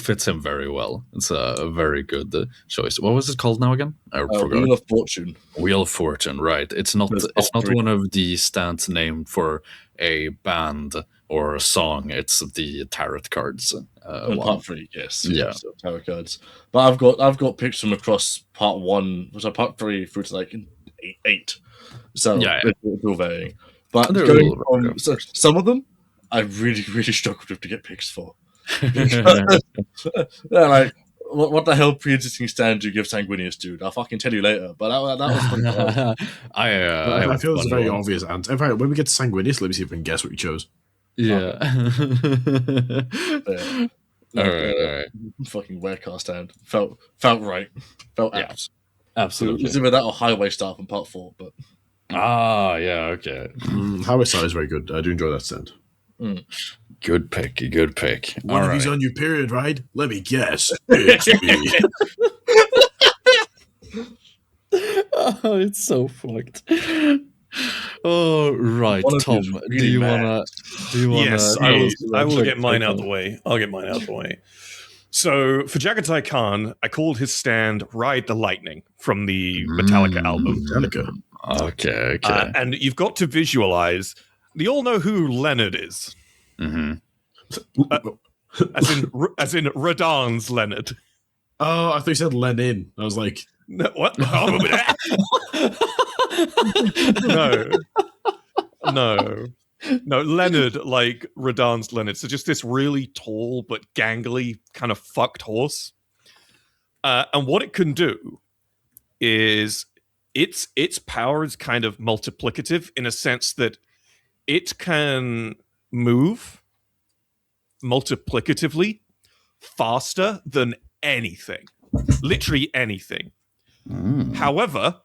A: fits him very well. It's a very good choice. What was it called now again? I forgot.
D: Wheel of Fortune.
A: Wheel of Fortune, right. It's not one of the stands named for a band or a song. It's the tarot cards.
D: Part 3, yes.
A: Yeah.
D: So tarot cards. But I've got picks from across Part 1, which are Part 3 through to like 8. So it's all varying. But some of them I really, really struggled with to get picks for. They're like what the hell pre-existing stand do you give Sanguinius, dude? I'll fucking tell you later. But that was fun.
B: I feel it's a very obvious answer. In fact, when we get to Sanguinius, let me see if we can guess what you chose.
A: Yeah.
D: All
A: right.
D: Fucking Werecar stand. Felt right. Felt apt.
A: Absolutely.
D: It's either that or Highway Star from part 4, but
A: yeah, okay.
B: Highway Star is very good. I do enjoy that stand.
A: Good pick.
B: One of these on your period, right? Let me guess. It's me.
A: Oh, it's so fucked. Oh, right, Tom. Do you wanna?
C: Yes, I will get mine out the way. I'll get mine out the way. So for Jagatai Khan, I called his stand "Ride the Lightning" from the Metallica album.
B: Metallica.
A: Okay.
C: And you've got to visualize. You all know who Leonard is. As in Radon's Leonard.
B: Oh, I thought you said Lenin. I was like,
C: No, what? No, Leonard, like Radon's Leonard. So just this really tall but gangly kind of fucked horse. And what it can do is its power is kind of multiplicative in a sense that it can move multiplicatively faster than anything. Literally anything. However,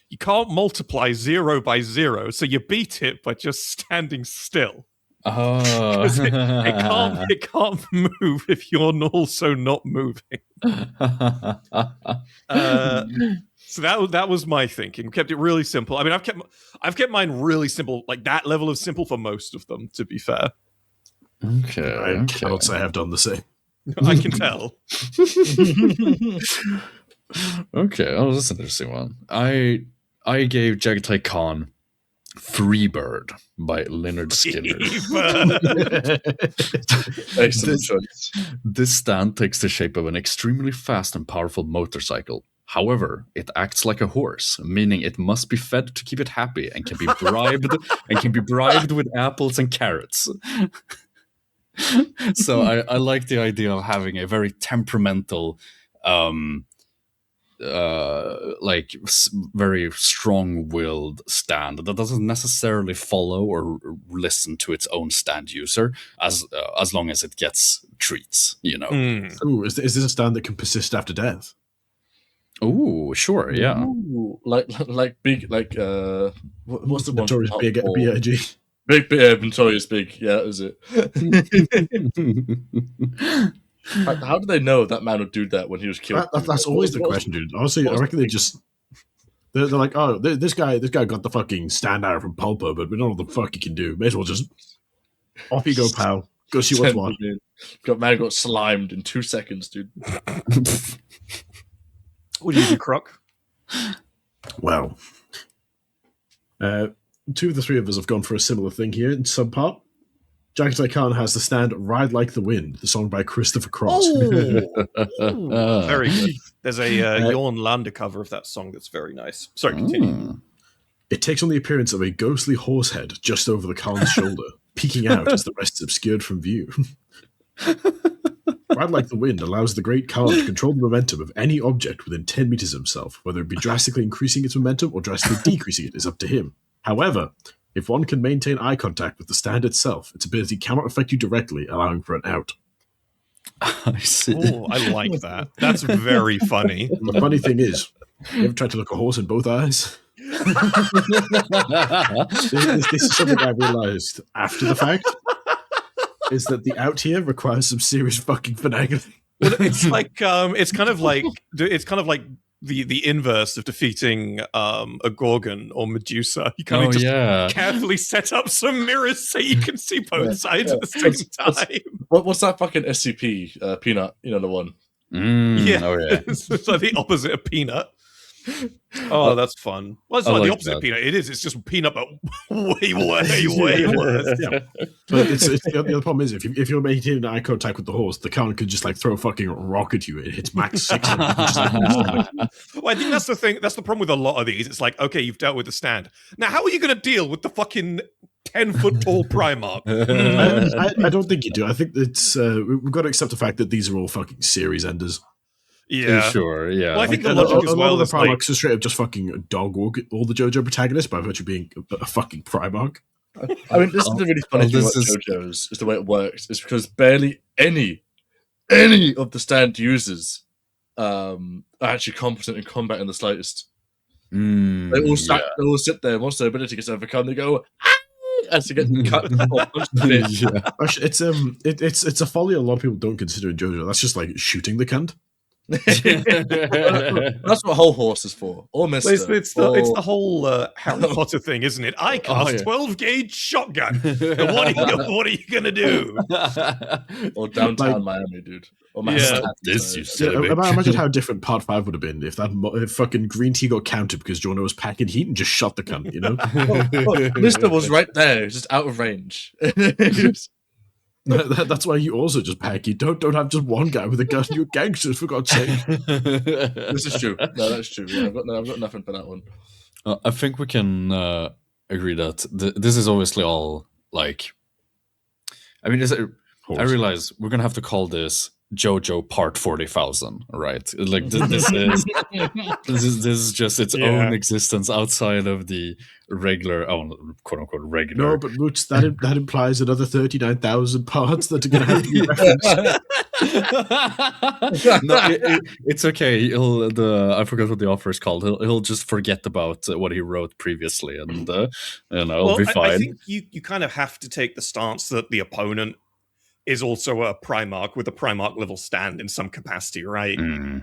C: you can't multiply 0 by 0, so you beat it by just standing still.
A: Oh,
C: it can't move if you're also not moving. So that was my thinking. Kept it really simple. I mean, I've kept mine really simple, like that level of simple for most of them. To be fair,
B: I cannot say I've done the same.
C: I can tell.
A: Okay, oh, that's an interesting one. I gave Jagatai Khan Freebird by Leonard Skinner.
D: Excellent choice.
A: This stand takes the shape of an extremely fast and powerful motorcycle. However, it acts like a horse, meaning it must be fed to keep it happy and can be bribed with apples and carrots. So I like the idea of having a very temperamental, very strong-willed stand that doesn't necessarily follow or listen to its own stand user as long as it gets treats, you know.
B: Ooh, is this a stand that can persist after death?
A: Oh, sure, yeah.
D: Ooh, like big, like what's the
B: Notorious
D: one?
B: Big B.I.G.
D: Big, Notorious Big. Yeah, is it? How do they know that man would do that when he was killed?
B: That's always the question, dude. Honestly, I reckon they're like, oh, this guy got the fucking stand out from Pulpa, but we don't know what the fuck he can do. May as well just off you go, pal. Go see what's what.
C: Got
D: slimed in 2 seconds, dude.
C: What do you do, Croc?
B: Well, two of the three of us have gone for a similar thing here in some part. Jagatai Khan has the stand "Ride Like the Wind," the song by Christopher Cross.
C: Very good. There's a Jorn Lander cover of that song that's very nice. Sorry, continue.
B: It takes on the appearance of a ghostly horse head just over the Khan's shoulder, peeking out as the rest is obscured from view. Ride Like the Wind allows the Great Khan to control the momentum of any object within 10 meters of himself. Whether it be drastically increasing its momentum or drastically decreasing it is up to him. However, if one can maintain eye contact with the stand itself, its ability cannot affect you directly, allowing for an out.
A: I see.
C: Oh, I like that. That's very funny.
B: The funny thing is, you ever tried to look a horse in both eyes? This is something I realized after the fact. Is that the out here requires some serious fucking finagling.
C: Well, it's kind of like the inverse of defeating a Gorgon or Medusa. You kind of just carefully set up some mirrors so you can see both sides at the same time.
D: What's that fucking SCP Peanut? You know the one.
C: It's like the opposite of Peanut. Oh, that's fun. Well, it's not the opposite of Peanut. It is. It's just Peanut, but way worse.
B: Yeah. But the other problem is if you're maintaining eye contact with the horse, the Khan could just like throw a fucking rock at you. It hits max 6.
C: Well, I think that's the thing. That's the problem with a lot of these. It's like, okay, you've dealt with the stand. Now, how are you going to deal with the fucking 10-foot tall Primarch?
B: I don't think you do. I think it's we've got to accept the fact that these are all fucking series enders.
C: Yeah.
A: Sure, yeah.
C: Well, I think the
B: And
C: logic as
B: a lot
C: well
B: of the
C: is like,
B: Primarchs are straight up just fucking dog walk all the JoJo protagonists by virtue of being a fucking Primarch.
D: I mean, this is the really funny thing about JoJo's is the way it works. Is because barely any of the stand users are actually competent in combat in the slightest. They all sit there, and once their ability gets overcome, they go as they get cut or punched a bit.
A: Yeah.
B: Actually, it's a folly a lot of people don't consider in JoJo. That's just like shooting the cunt.
D: That's what whole horse is for, or Mister.
C: it's the whole Harry Potter thing, isn't it? I cast 12-gauge shotgun. And what are you gonna do?
D: Or downtown Miami, dude. Or
A: This you
B: Imagine how different Part 5 would have been if if fucking green tea got countered because Jono was packing heat and just shot the cunt, you know?
D: Mister was right there, just out of range.
B: That's why you also just pack. You don't have just one guy with a gun. You're gangsters, for God's sake.
D: This is true. No, that's true. Yeah, I've got nothing for that one.
A: I think we can agree that this is obviously all like. I mean, I realize we're gonna have to call this JoJo Part 40,000, right? Like this is just its own existence outside of the regular, quote unquote regular.
B: No, but Moots, that implies another 39,000 parts that are going to have to be referenced.
A: No, it's okay. I forgot what the offer is called. He'll just forget about what he wrote previously, and it'll be fine.
C: I think you kind of have to take the stance that the opponent is also a Primarch with a Primarch level stand in some capacity, right?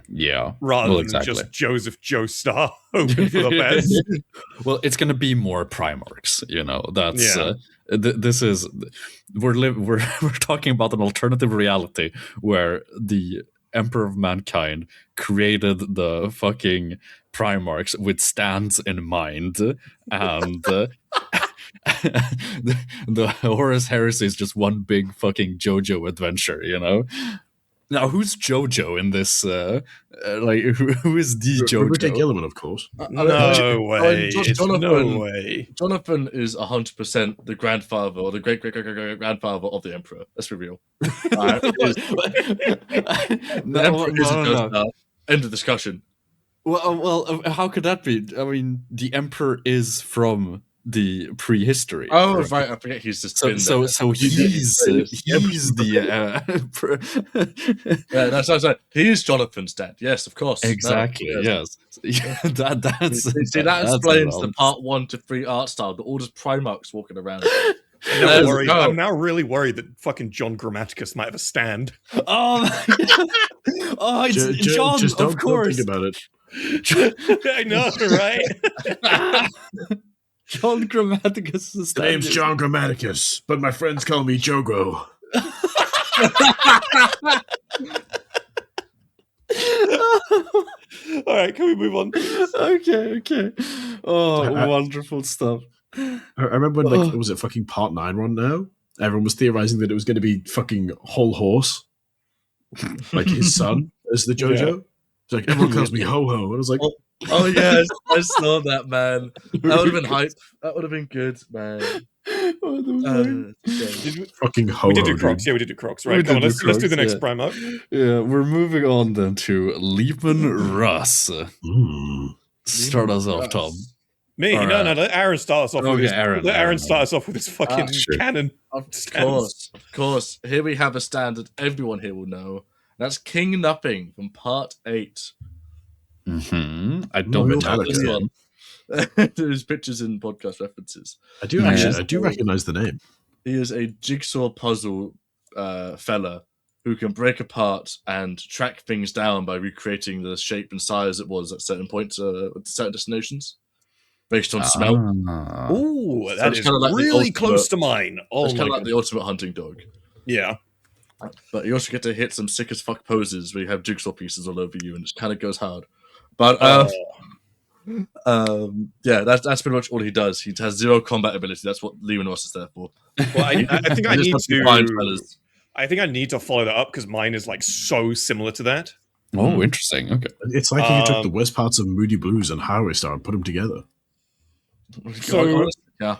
A: Yeah.
C: Rather than just Joseph Joestar hoping for the best.
A: Well, it's going to be more Primarchs, you know. That's this is we're talking about an alternative reality where the Emperor of Mankind created the fucking Primarchs with stands in mind, and the Horus Heresy is just one big fucking JoJo adventure, you know. Now, who's JoJo in this? Like, who is the JoJo?
B: Rubric Gilliman, of course.
C: No way. No way.
D: Jonathan is 100% the grandfather or the great-great-great-great-grandfather of the Emperor. Let's be real. The Emperor is a Joestar. End of discussion.
A: Well, how could that be? I mean, the Emperor is from the prehistory.
D: Oh, right. I forget he's just
A: so he's the
D: yeah, that's right. He's Jonathan's dad. Yes, of course.
A: Exactly.
D: No,
A: yes. That
D: explains the Part 1 to 3 art style. But all just Primarchs walking around.
C: I'm now really worried that fucking John Grammaticus might have a stand.
A: It's John,
B: just
A: of course.
B: Don't think about it.
C: I know, right?
A: John Grammaticus is
B: The name's John Grammaticus, but my friends call me Jogo.
C: All right, can we move on?
A: Okay. Oh, wonderful stuff.
B: I remember when, was it fucking Part 9 run now? Everyone was theorizing that it was going to be fucking Whole Horse, like his son, as the JoJo.
C: Yeah.
B: It's like, everyone calls me Ho-Ho. And I was like,
D: oh yeah, I saw that, man. That would have been hype. That would have been good, man.
B: Fucking Ho-Ho.
C: We did do Crocs. Dude. Yeah, we did do Crocs. Right, come on, let's do the next Primarch.
A: Yeah, we're moving on then to Liebman Russ. Start us off, Tom.
C: Me?
A: All
C: no,
A: right.
C: Let Aaron start us off with his. Let Aaron start us off with his fucking cannon.
D: Of course. Here we have a stand that everyone here will know. That's King Nothing from Part 8.
A: I don't know this one.
D: There's pictures and podcast references.
B: I do recognize the name.
D: He is a jigsaw puzzle fella who can break apart and track things down by recreating the shape and size it was at certain points, at certain destinations, based on smell.
C: Ooh, that is really close to mine.
D: It's kind of like the ultimate hunting dog.
C: Yeah.
D: But you also get to hit some sick as fuck poses where you have jigsaw pieces all over you and it kind of goes hard. But yeah, that's pretty much all he does. He has zero combat ability. That's what Liebman Russ is there for.
C: Well, I think I need to. I think I need to follow that up because mine is like so similar to that.
A: Oh, interesting. Okay,
B: it's like you took the worst parts of Moody Blues and Highway Star and put them together.
C: So
D: yeah.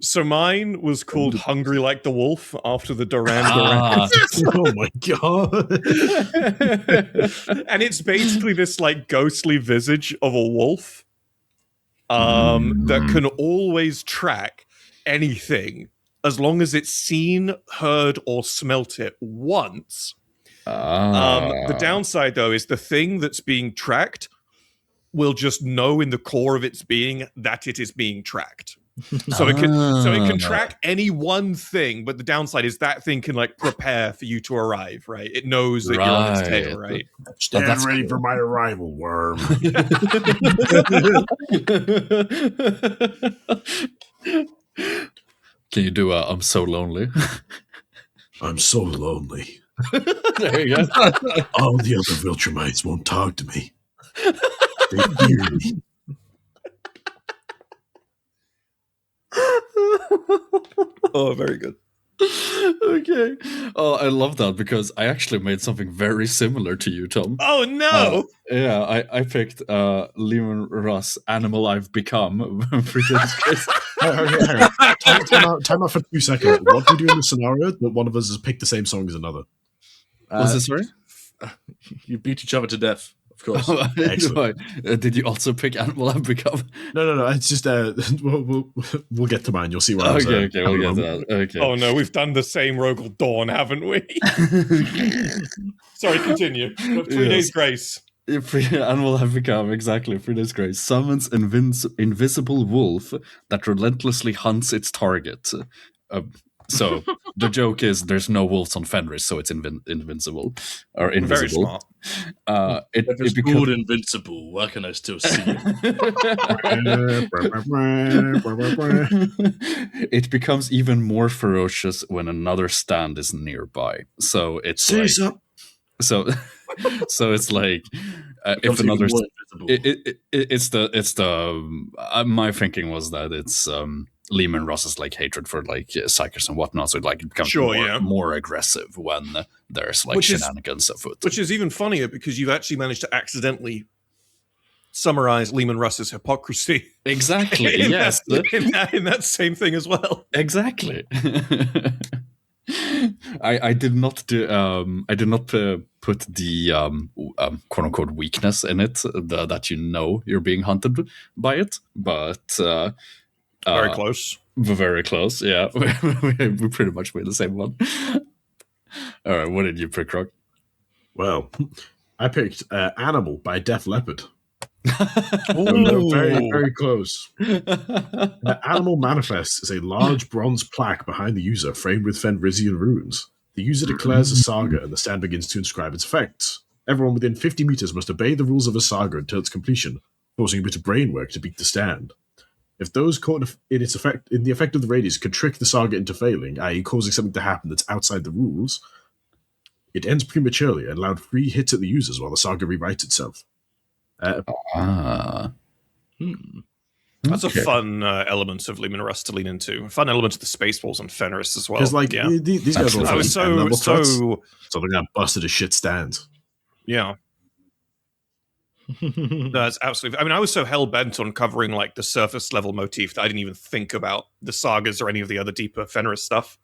C: So mine was called Hungry Like the Wolf after the Duran Duran.
A: Ah,
B: Oh my god.
C: And it's basically this like ghostly visage of a wolf that can always track anything as long as it's seen, heard, or smelt it once. The downside, though, is the thing that's being tracked will just know in the core of its being that it is being tracked. So it can track any one thing, but the downside is that thing can like prepare for you to arrive, right? It knows that you're on its tail, right?
B: Stand ready for my arrival, worm.
A: Can you do I'm so lonely?
B: I'm so lonely.
A: There you go.
B: All the other Viltrumites won't talk to me. They fear me.
C: Oh, very good.
A: Okay. Oh, I love that because I actually made something very similar to you, Tom.
C: Oh no!
A: Yeah, I picked Lehman Russ, Animal I've Become.
B: Time out for 2 seconds. What do we do in the scenario that one of us has picked the same song as another?
A: Was this right?
D: You beat each other to death, of course.
B: Excellent.
A: Did you also pick Animal I've Become?
B: No. It's just we'll get to mine. You'll see where I was.
A: Okay, we'll get to that. Okay.
C: Oh no, we've done the same Rogel Dawn, haven't we? Sorry, continue. 3 days grace.
A: Animal I've Become, exactly. 3 days grace. Summons invisible wolf that relentlessly hunts its target. So the joke is there's no wolves on Fenris, so it's invincible or invisible.
C: Very smart.
A: It
D: becomes invincible. Why can I still see it?
A: It becomes even more ferocious when another stand is nearby. So it's
B: Say
A: like,
B: something.
A: so it's like if another it's the my thinking was that it's Lehman Russ's like hatred for like psychers and whatnot, so like it becomes more aggressive when there's like shenanigans afoot.
C: Which is even funnier because you've actually managed to accidentally summarize Lehman Russ's hypocrisy.
A: Exactly. Yes.
C: In that same thing as well.
A: Exactly. I did not do put the quote unquote weakness in it, that you're being hunted by it, but
C: very close.
A: Very close, yeah. We pretty much made the same one. All right, what did you pick, Rock?
B: Well, I picked Animal by Def Leppard. Very, very close. Animal Manifest is a large bronze plaque behind the user framed with Fenrisian runes. The user declares a saga and the stand begins to inscribe its effects. Everyone within 50 meters must obey the rules of a saga until its completion, forcing a bit of brainwork to beat the stand. If those caught in the effect of the radius could trick the saga into failing, i.e. causing something to happen that's outside the rules, it ends prematurely and allowed free hits at the users while the saga rewrites itself.
C: That's a fun element of Lehman Russ to lean into. A fun element of the Spaceballs and Fenris as well.
B: Because these guys are all so they're gonna busted a shit stand.
C: Yeah. That's absolutely. I mean, I was so hell bent on covering like the surface level motif that I didn't even think about the sagas or any of the other deeper Fenris stuff.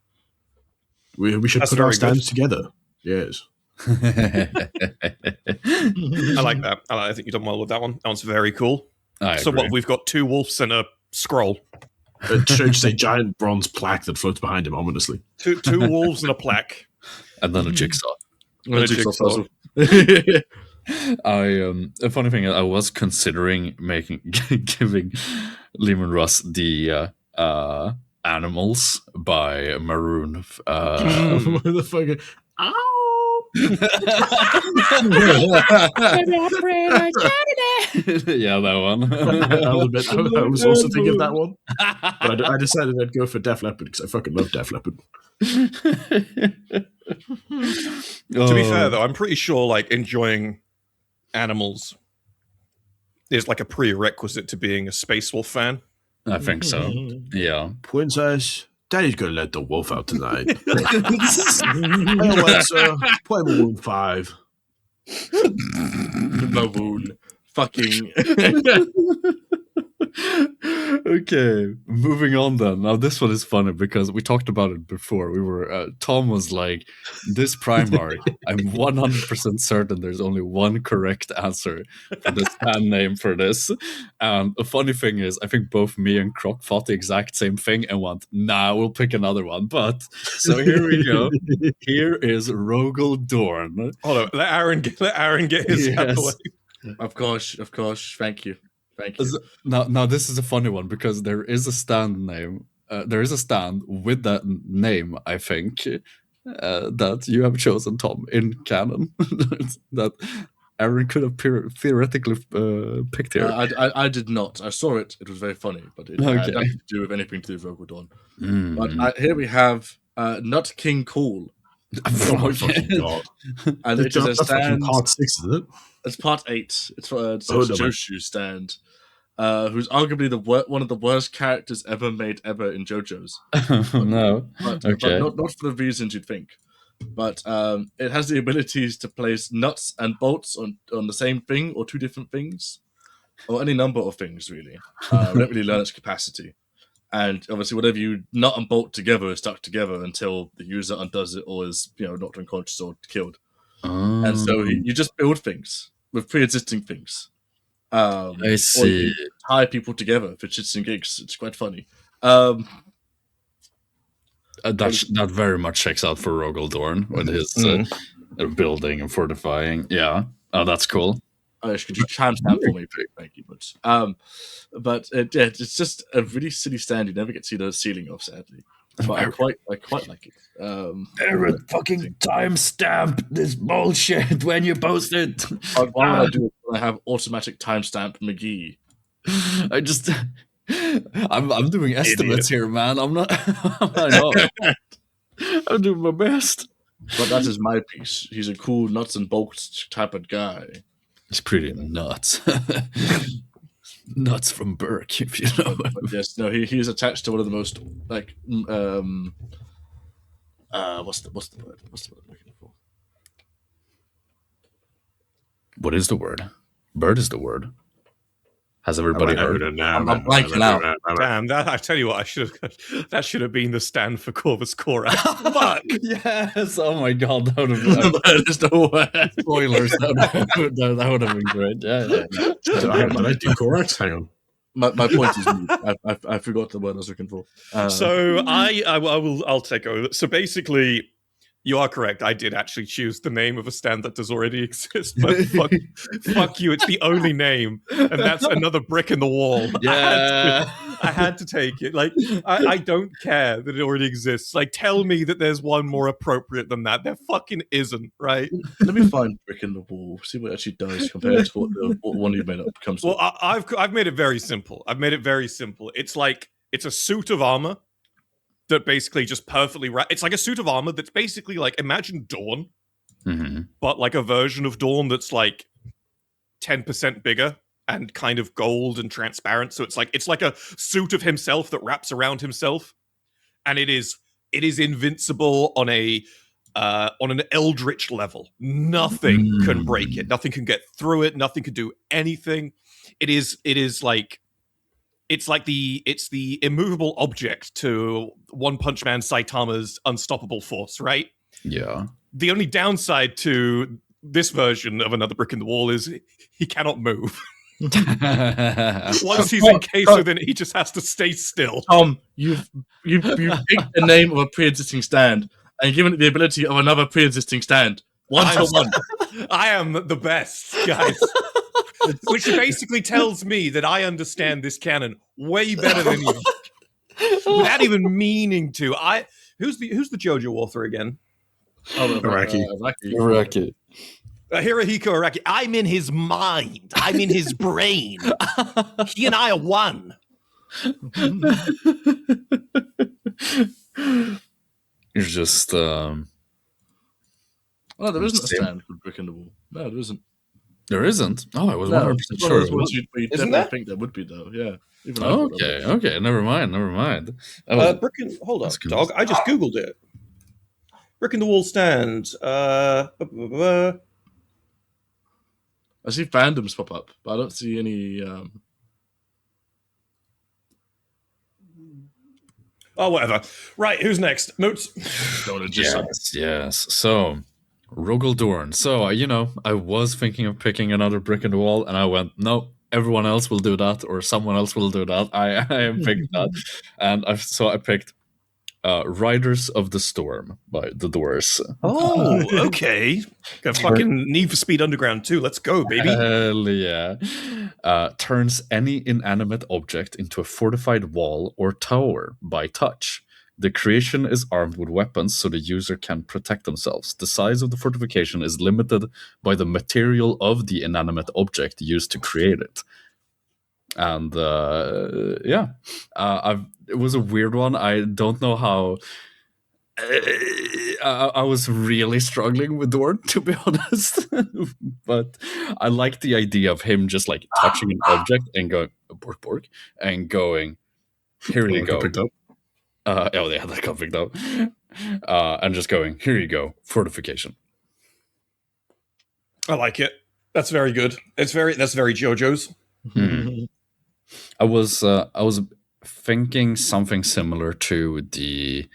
B: We should put our stands together. Yes.
C: I like that. I think you've done well with that one. That one's very cool. So what? We've got 2 wolves and a scroll.
B: Just a giant bronze plaque that floats behind him ominously.
C: Two wolves and a plaque,
A: and then a jigsaw.
C: And a jigsaw.
A: A funny thing, I was considering giving Lehman Russ the Animals by Maroon.
B: Motherfucker. Ow!
A: Yeah, that one.
B: I was also thinking of that one, but I decided I'd go for Def Leppard because I fucking love Def Leppard.
C: To be fair, though, I'm pretty sure like enjoying animals is like a prerequisite to being a Space Wolf fan.
A: I think so. Yeah.
B: Princess, Daddy's gonna let the wolf out tonight. Hey Alexa, play Maroon 5.
D: Maroon. Fucking.
A: Okay, moving on then. Now this one is funny because we talked about it before. We were Tom was like, "This Primarch, I'm 100% certain there's only one correct answer for the stand name for this." And the funny thing is, I think both me and Croc thought the exact same thing and went, "Nah, we'll pick another one." But so here we go. Here is Rogel Dorn.
C: Hold on, let Aaron get his out of the
A: Yes.
C: way.
D: Of course. Thank you.
A: Now this is a funny one because there is a stand name. There is a stand with that name, I think, that you have chosen, Tom, in canon. That Aaron could have theoretically picked here.
D: I did not. I saw it. It was very funny, but it had nothing to do with anything to do with Rogel Dawn. But here we have not King Karl.
B: Oh my fucking god!
D: And it is a stand.
B: Part 6, isn't it?
D: It's part 8. It's for Joshu's stand, who's arguably one of the worst characters ever made in JoJo's.
A: No,
D: but
A: okay.
D: not for the reasons you'd think. But it has the abilities to place nuts and bolts on the same thing or two different things, or any number of things really. We don't really learn its capacity. And obviously, whatever you nut and bolt together is stuck together until the user undoes it or is knocked unconscious or killed. And so you just build things with pre-existing things.
A: I see.
D: Or you tie people together for shits and gigs. It's quite funny.
A: That very much checks out for Rogel Dorn with his building and fortifying. Yeah, that's cool.
D: Could you timestamp for me, thank you. But it's just a really silly stand. You never get to see the ceiling of, sadly. But I quite like it.
A: Aaron, fucking timestamp this bullshit when you post it.
D: Why would I do it when I have automatic timestamp McGee?
A: I'm doing estimates here, man. I'm not. I know. I'm doing my best.
D: But that is my piece. He's a cool nuts and bolts type of guy.
A: He's pretty nuts. Nuts from Burke, if you know.
D: But yes, no, he's attached to one of the most like what's the word? What's the word I'm looking for?
A: What is the word? Bird is the word. Has everybody heard?
D: I'm blanking out.
C: Damn, that I tell you what, that should have been the stand for Corvus Corax. Fuck.
A: Yes. Oh my god, that would have been
D: There's no way.
A: spoilers. That would have been great. Yeah.
B: Did I do Corax? Hang on.
D: My point is, I forgot the word I was looking for.
C: So I'll take over. So basically, you are correct. I did actually choose the name of a stand that does already exist, but fuck you. It's the only name, and that's another brick in the wall.
A: Yeah.
C: I had to take it. Like, I don't care that it already exists. Like, tell me that there's one more appropriate than that. There fucking isn't, right?
D: Let me find brick in the wall. See what it actually does compared to what one you made up comes to.
C: Well, I've made it very simple. It's like it's a suit of armor that basically just perfectly it's like a suit of armor that's basically like, imagine Dawn, but like a version of Dawn that's like 10% bigger and kind of gold and transparent. So it's like a suit of himself that wraps around himself, and it is invincible on an eldritch level. Nothing can break it. Nothing can get through it. Nothing can do anything. It is like it's the immovable object to One Punch Man Saitama's unstoppable force, right?
A: Yeah.
C: The only downside to this version of another brick in the wall is he cannot move. Once he's encased within it, he just has to stay still.
D: Tom, you've picked the name of a pre-existing stand and given it the ability of another pre-existing stand. One to one.
C: I am the best, guys. Which basically tells me that I understand this canon way better than you, without even meaning to. Who's the JoJo author again?
B: Araki.
C: Hirohiko Araki. I'm in his mind. I'm in his brain. He and I are one.
A: You're just.
D: Oh, there isn't a stand for brick in the wall. No, there isn't.
A: There isn't. Oh, I was 100% sure.
D: Isn't there? I think there would be though. Yeah.
A: Okay. Never mind.
C: Hold on, dog. I just googled it. Brick in the wall stand.
D: I see fandoms pop up, but I don't see any.
C: Oh, whatever. Right, who's next? Moots.
A: Yes. So, Rogel Dorn. So, I was thinking of picking another brick in the wall, and I went, no, everyone else will do that, or someone else will do that. I picked that. And I picked Riders of the Storm by The Doors.
C: Oh, okay. Got fucking Need for Speed Underground 2. Let's go, baby.
A: Hell yeah. Turns any inanimate object into a fortified wall or tower by touch. The creation is armed with weapons so the user can protect themselves. The size of the fortification is limited by the material of the inanimate object used to create it. And it was a weird one. I don't know how. I was really struggling with Dorn, to be honest. But I like the idea of him just like touching an object and going bork bork and going, here you go.
B: Picked up.
A: That got picked up. And just going, here you go, fortification.
C: I like it. That's very good. That's very JoJo's.
A: I was thinking something similar to the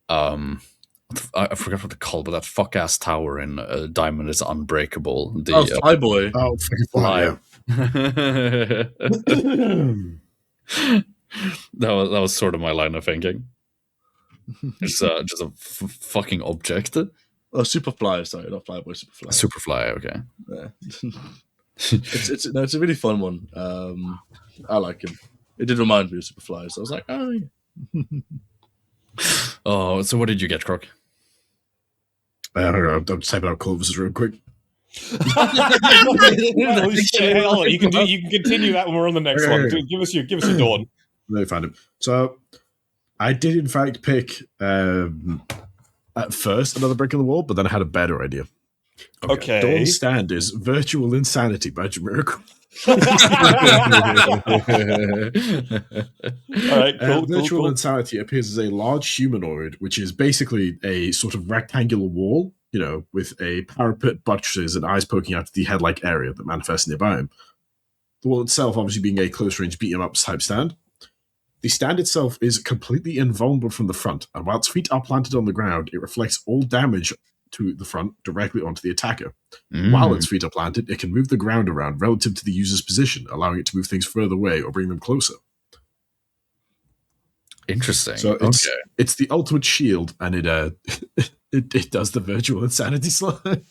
A: I forgot what they call, but that fuck ass tower in Diamond is Unbreakable. The
D: Flyboy.
B: Oh, fucking fly!
A: That was sort of my line of thinking. Just a fucking object.
D: Oh, Superfly. Sorry, not Flyboy. Superfly.
A: Superfly. Okay.
D: Yeah. It's a really fun one. I like him. It did remind me of Superfly, so I was like, oh yeah.
A: Oh, so what did you get, Croc?
B: I don't know. I'm just typing out Clovis real quick.
C: Oh, shit. Hold on. You can continue that when we're on the next one. Give us your dawn.
B: Let me find him. So, I did in fact pick at first another brick in the wall, but then I had a better idea.
C: Okay.
B: Dawn's stand is Virtual Insanity by Jamiroquai.
C: All right, cool.
B: Virtual Insanity appears as a large humanoid, which is basically a sort of rectangular wall, with a parapet, buttresses, and eyes poking out of the head-like area that manifests nearby him. The wall itself obviously being a close-range beat-em-up type stand. The stand itself is completely invulnerable from the front, and while its feet are planted on the ground, it reflects all damage to the front directly onto the attacker. While its feet are planted, it can move the ground around relative to the user's position, allowing it to move things further away or bring them closer.
A: Interesting.
B: So it's the ultimate shield, and it it does the virtual insanity slide.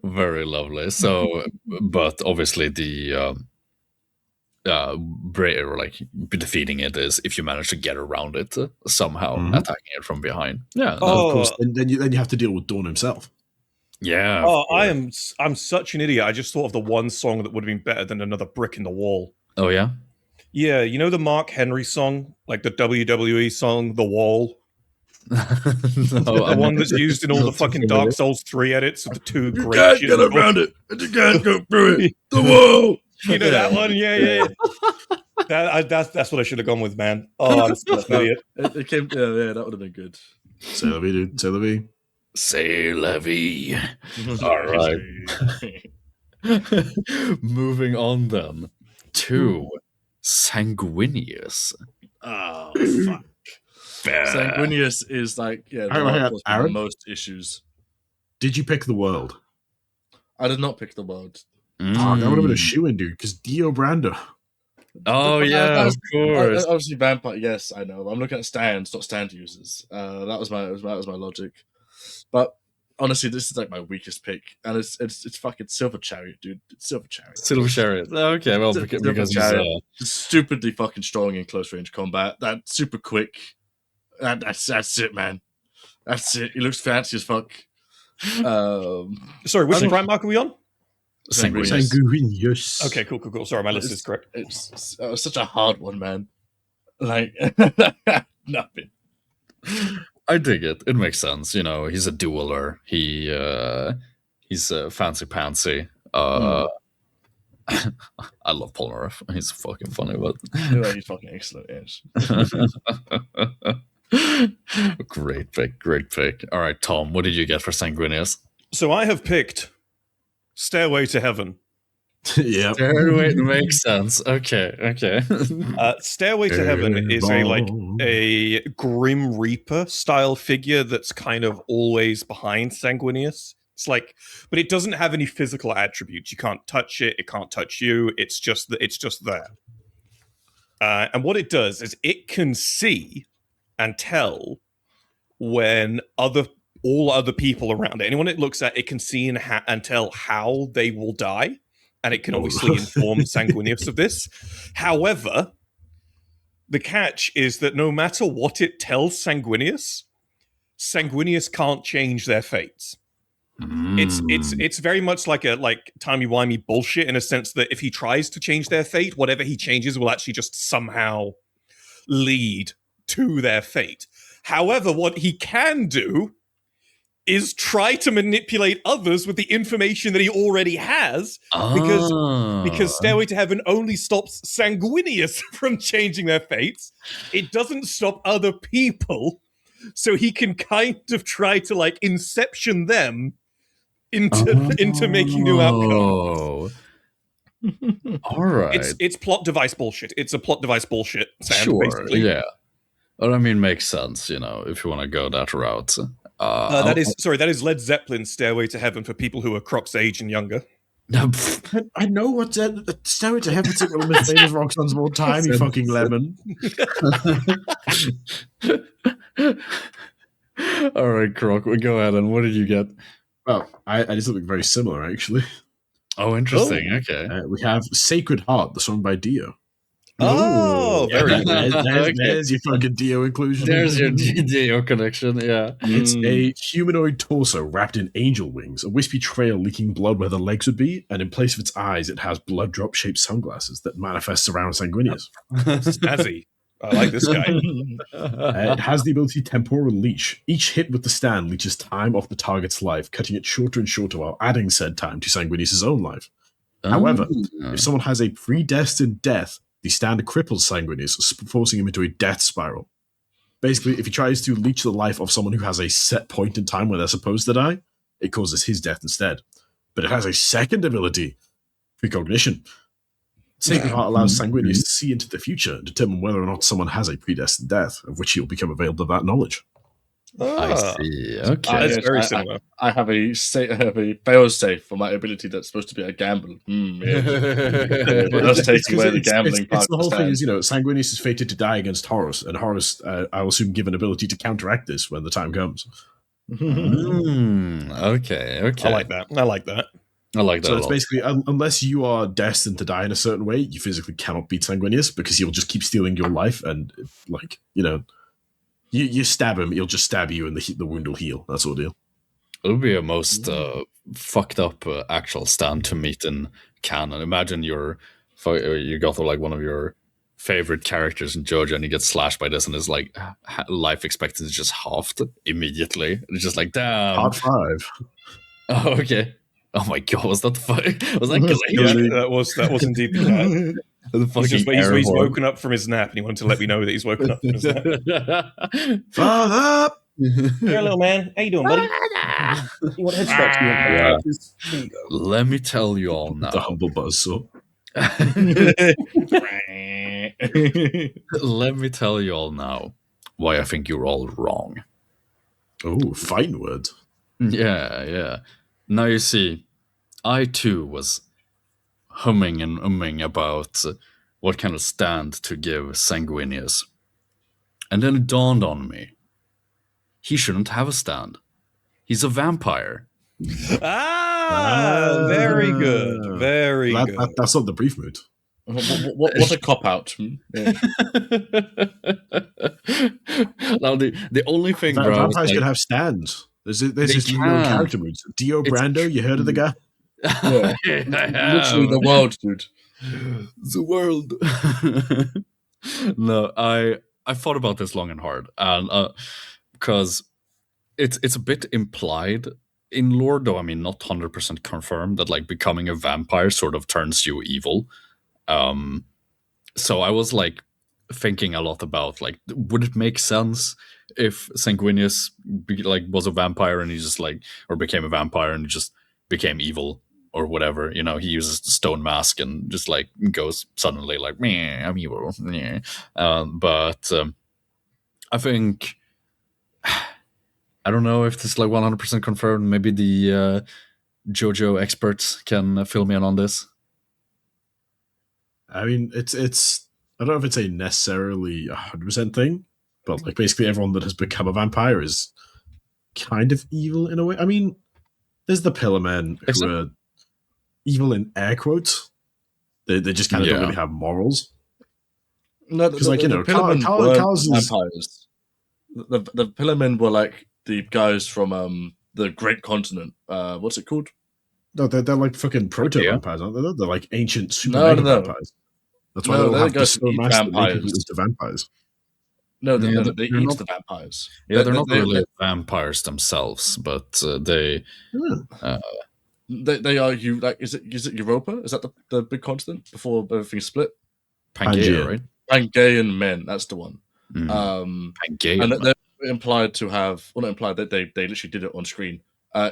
A: Very lovely. So, but obviously the defeating it is if you manage to get around it somehow, attacking it from behind. Yeah.
B: Of course. Then you have to deal with Dawn himself.
A: Yeah.
C: Oh, I'm such an idiot. I just thought of the one song that would have been better than another brick in the wall.
A: Oh yeah.
C: Yeah, you know the Mark Henry song, like the WWE song, "The Wall." The one that's used in all the fucking Dark Souls 3 edits of the two great.
A: You can't get around it, and you can't go through it. The wall.
C: You know that one? Yeah. That's what I should have gone with, man. Oh, I'm such an idiot.
D: It came. Yeah, that would have been good.
B: C'est la vie, dude. C'est la vie.
A: C'est la vie. All right. Moving on then to Sanguinius.
D: Oh fuck. Sanguinius is like the most issues.
B: Did you pick the world?
D: I did not pick the world.
B: Oh, that would have been a shoe-in, dude, because Dio Brando.
A: Oh yeah, of course.
D: Obviously, vampire. Yes, I know. I'm looking at stands, not stand users. That was my logic. But honestly, this is like my weakest pick, and it's fucking Silver Chariot, dude. It's Silver Chariot.
A: Silver Chariot. Okay, well, because
D: he's stupidly fucking strong in close range combat. That's super quick. That's it, man. That's it. He looks fancy as fuck.
C: Sorry, which Primarch are we on?
B: Sanguinius.
C: Okay, cool. Sorry, my list is correct.
D: It's such a hard one, man. Like nothing.
A: I dig it. It makes sense. He's a dueler. He's fancy pantsy. I love Polnareff. He's fucking funny, but
D: he's fucking excellent. Yes.
A: Great pick. All right, Tom, what did you get for Sanguinius?
C: So I have picked Stairway to Heaven.
B: Yeah.
A: Stairway makes sense. Okay.
C: Stairway to Heaven is a Grim Reaper style figure that's kind of always behind Sanguinius. It's like, but it doesn't have any physical attributes. You can't touch it. It can't touch you. It's just there. And what it does is it can see and tell when all other people around it, anyone it looks at, it can see and tell how they will die. And it can obviously inform Sanguinius of this. However, the catch is that no matter what it tells Sanguinius can't change their fates. It's very much like timey-wimey bullshit in a sense that if he tries to change their fate, whatever he changes will actually just somehow lead to their fate. However, what he can do is try to manipulate others with the information that he already has, because Stairway to Heaven only stops Sanguinius from changing their fates. It doesn't stop other people, so he can kind of try to like inception them into making new outcomes.
A: All right.
C: It's plot device bullshit. It's a plot device bullshit sand,
A: Sure,
C: basically.
A: yeah. Well, I mean, makes sense, you know, if you want to go that route.
C: That is Led Zeppelin's Stairway to Heaven for people who are Croc's age and younger.
B: I know what Stairway to Heaven's one of my famous rock songs of all time, you fucking lemon.
A: All right, Croc, we go ahead. And what did you get?
B: Well, I did something very similar, actually.
A: Oh, interesting. Okay.
B: We have Sacred Heart, the song by Dio.
C: Oh, very good.
B: There's your fucking Dio inclusion.
A: There's your Dio connection, yeah.
B: It's a humanoid torso wrapped in angel wings, a wispy trail leaking blood where the legs would be, and in place of its eyes, it has blood drop-shaped sunglasses that manifests around Sanguinius.
C: Snazzy. I like this guy.
B: It has the ability Temporal Leech. Each hit with the stand leeches time off the target's life, cutting it shorter and shorter while adding said time to Sanguinius' own life. However, if someone has a predestined death, the stand cripples Sanguinius, forcing him into a death spiral. Basically, if he tries to leech the life of someone who has a set point in time where they're supposed to die, it causes his death instead. But it has a second ability, precognition. Sacred Heart allows Sanguinius to see into the future and determine whether or not someone has a predestined death, of which he will become available to that knowledge.
A: I see. Okay.
C: That's very similar.
D: I have a fail safe for my ability that's supposed to be a gamble. That's taking away the gambling part.
B: The whole thing is, Sanguinius is fated to die against Horus, and Horus, I will assume, give an ability to counteract this when the time comes.
A: Okay.
C: I like that.
A: I like that.
B: So it's basically, unless you are destined to die in a certain way, you physically cannot beat Sanguinius because he'll just keep stealing your life, and you stab him, he'll just stab you, and the wound will heal. That sort of deal.
A: It would be a most fucked up actual stand to meet in canon. Imagine you got like one of your favorite characters in JoJo, and he gets slashed by this, and his like life expectancy is just halved immediately. It's just like, damn.
B: Part 5.
A: Oh, okay. Oh my god, was that Was that
C: yeah, that was indeed the he's woken up from his nap, and he wanted to let me know that he's woken up from his nap.
B: Father!
C: Hey, little man. How you doing, buddy? You want headshots?
A: Let me tell you all now.
B: The humble buzzsaw.
A: Let me tell you all now why I think you're all wrong.
B: Oh, fine word.
A: Yeah. Now you see, I too was humming and umming about what kind of stand to give Sanguinius. And then it dawned on me. He shouldn't have a stand. He's a vampire.
C: Very good. Very good.
B: That's not the brief mood.
D: What a cop-out. Yeah.
A: Now, the only thing...
B: Vampires can have stands. There's this new character moves. Dio Brando, you heard of the guy?
D: Yeah. Literally the world, dude.
A: The world. No, I thought about this long and hard, and because it's a bit implied in lore, though. I mean, not 100% confirmed that like becoming a vampire sort of turns you evil. So I was like thinking a lot about like, would it make sense if Sanguinius was a vampire and he just like, or became a vampire and just became evil or whatever. You know, he uses the stone mask and just like goes suddenly like, "Meh, I'm evil." Yeah. But I think I don't know if this is like 100% confirmed. Maybe the JoJo experts can fill me in on this.
B: I mean, it's. I don't know if it's a necessarily 100% thing, but like basically everyone that has become a vampire is kind of evil in a way. I mean, there's the pillar men who are evil in air quotes. They just kind of don't really have morals.
D: No,
B: Because like, you know,
D: Pillarmen
B: Carl's is
D: vampires. The Pillarmen were like the guys from the Great Continent. What's it called?
B: no, they're like fucking proto vampires, aren't they? They're like ancient super
D: No,
B: mega
D: no.
B: vampires. That's why
D: No,
B: they all
D: they're
B: have
D: the
B: the
D: guys who
B: stone
D: eat
B: mask that make people
D: vampires.
B: into vampires.
D: No,
A: Yeah,
D: they
A: they're
D: eat
A: not-
D: the vampires.
A: Yeah, they're not really vampires themselves, but they
D: They are you like is it Europa? Is that the big continent before everything split?
A: Pangea,
B: Pangea.
A: right?
D: Pangaean men, that's the one.
A: Pangea.
D: And they're implied to have, well, not implied, that they literally did it on screen.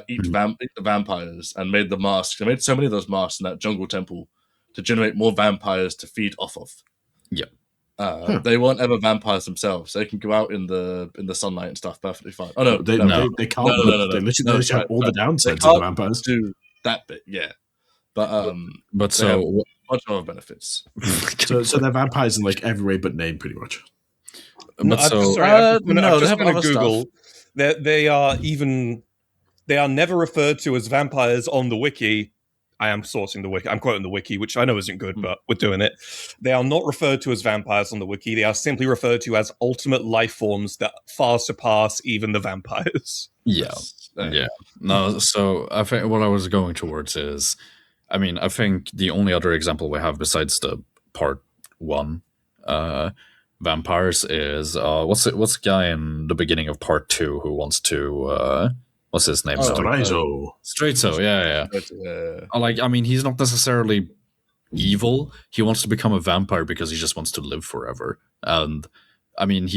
D: Eat the vampires and made the masks. They made so many of those masks in that jungle temple to generate more vampires to feed off of.
A: Yep.
D: They weren't ever vampires themselves. They can go out in the sunlight and stuff perfectly fine. Oh no,
B: They
D: no.
B: can't.
D: No.
B: They literally have all the downsides
D: They
B: of the
D: can't
B: vampires.
D: do that bit, yeah. But
A: But
D: they have
A: so
D: a bunch of other benefits.
B: So they're vampires in like every way but name, pretty much.
A: but so
C: sorry, I've
D: no,
C: just
D: they have
C: gonna
D: other
C: Google.
D: stuff.
C: They are never referred to as vampires on the wiki. I am sourcing the wiki. I'm quoting the wiki, which I know isn't good, but we're doing it. They are not referred to as vampires on the wiki. They are simply referred to as ultimate life forms that far surpass even the vampires.
A: yeah. No, so I think what I was going towards is, I mean, I think the only other example we have besides the part 1 vampires is what's the guy in the beginning of part 2 who wants to what's his name? Straizo, yeah. Like, I mean, he's not necessarily evil. He wants to become a vampire because he just wants to live forever. And I mean,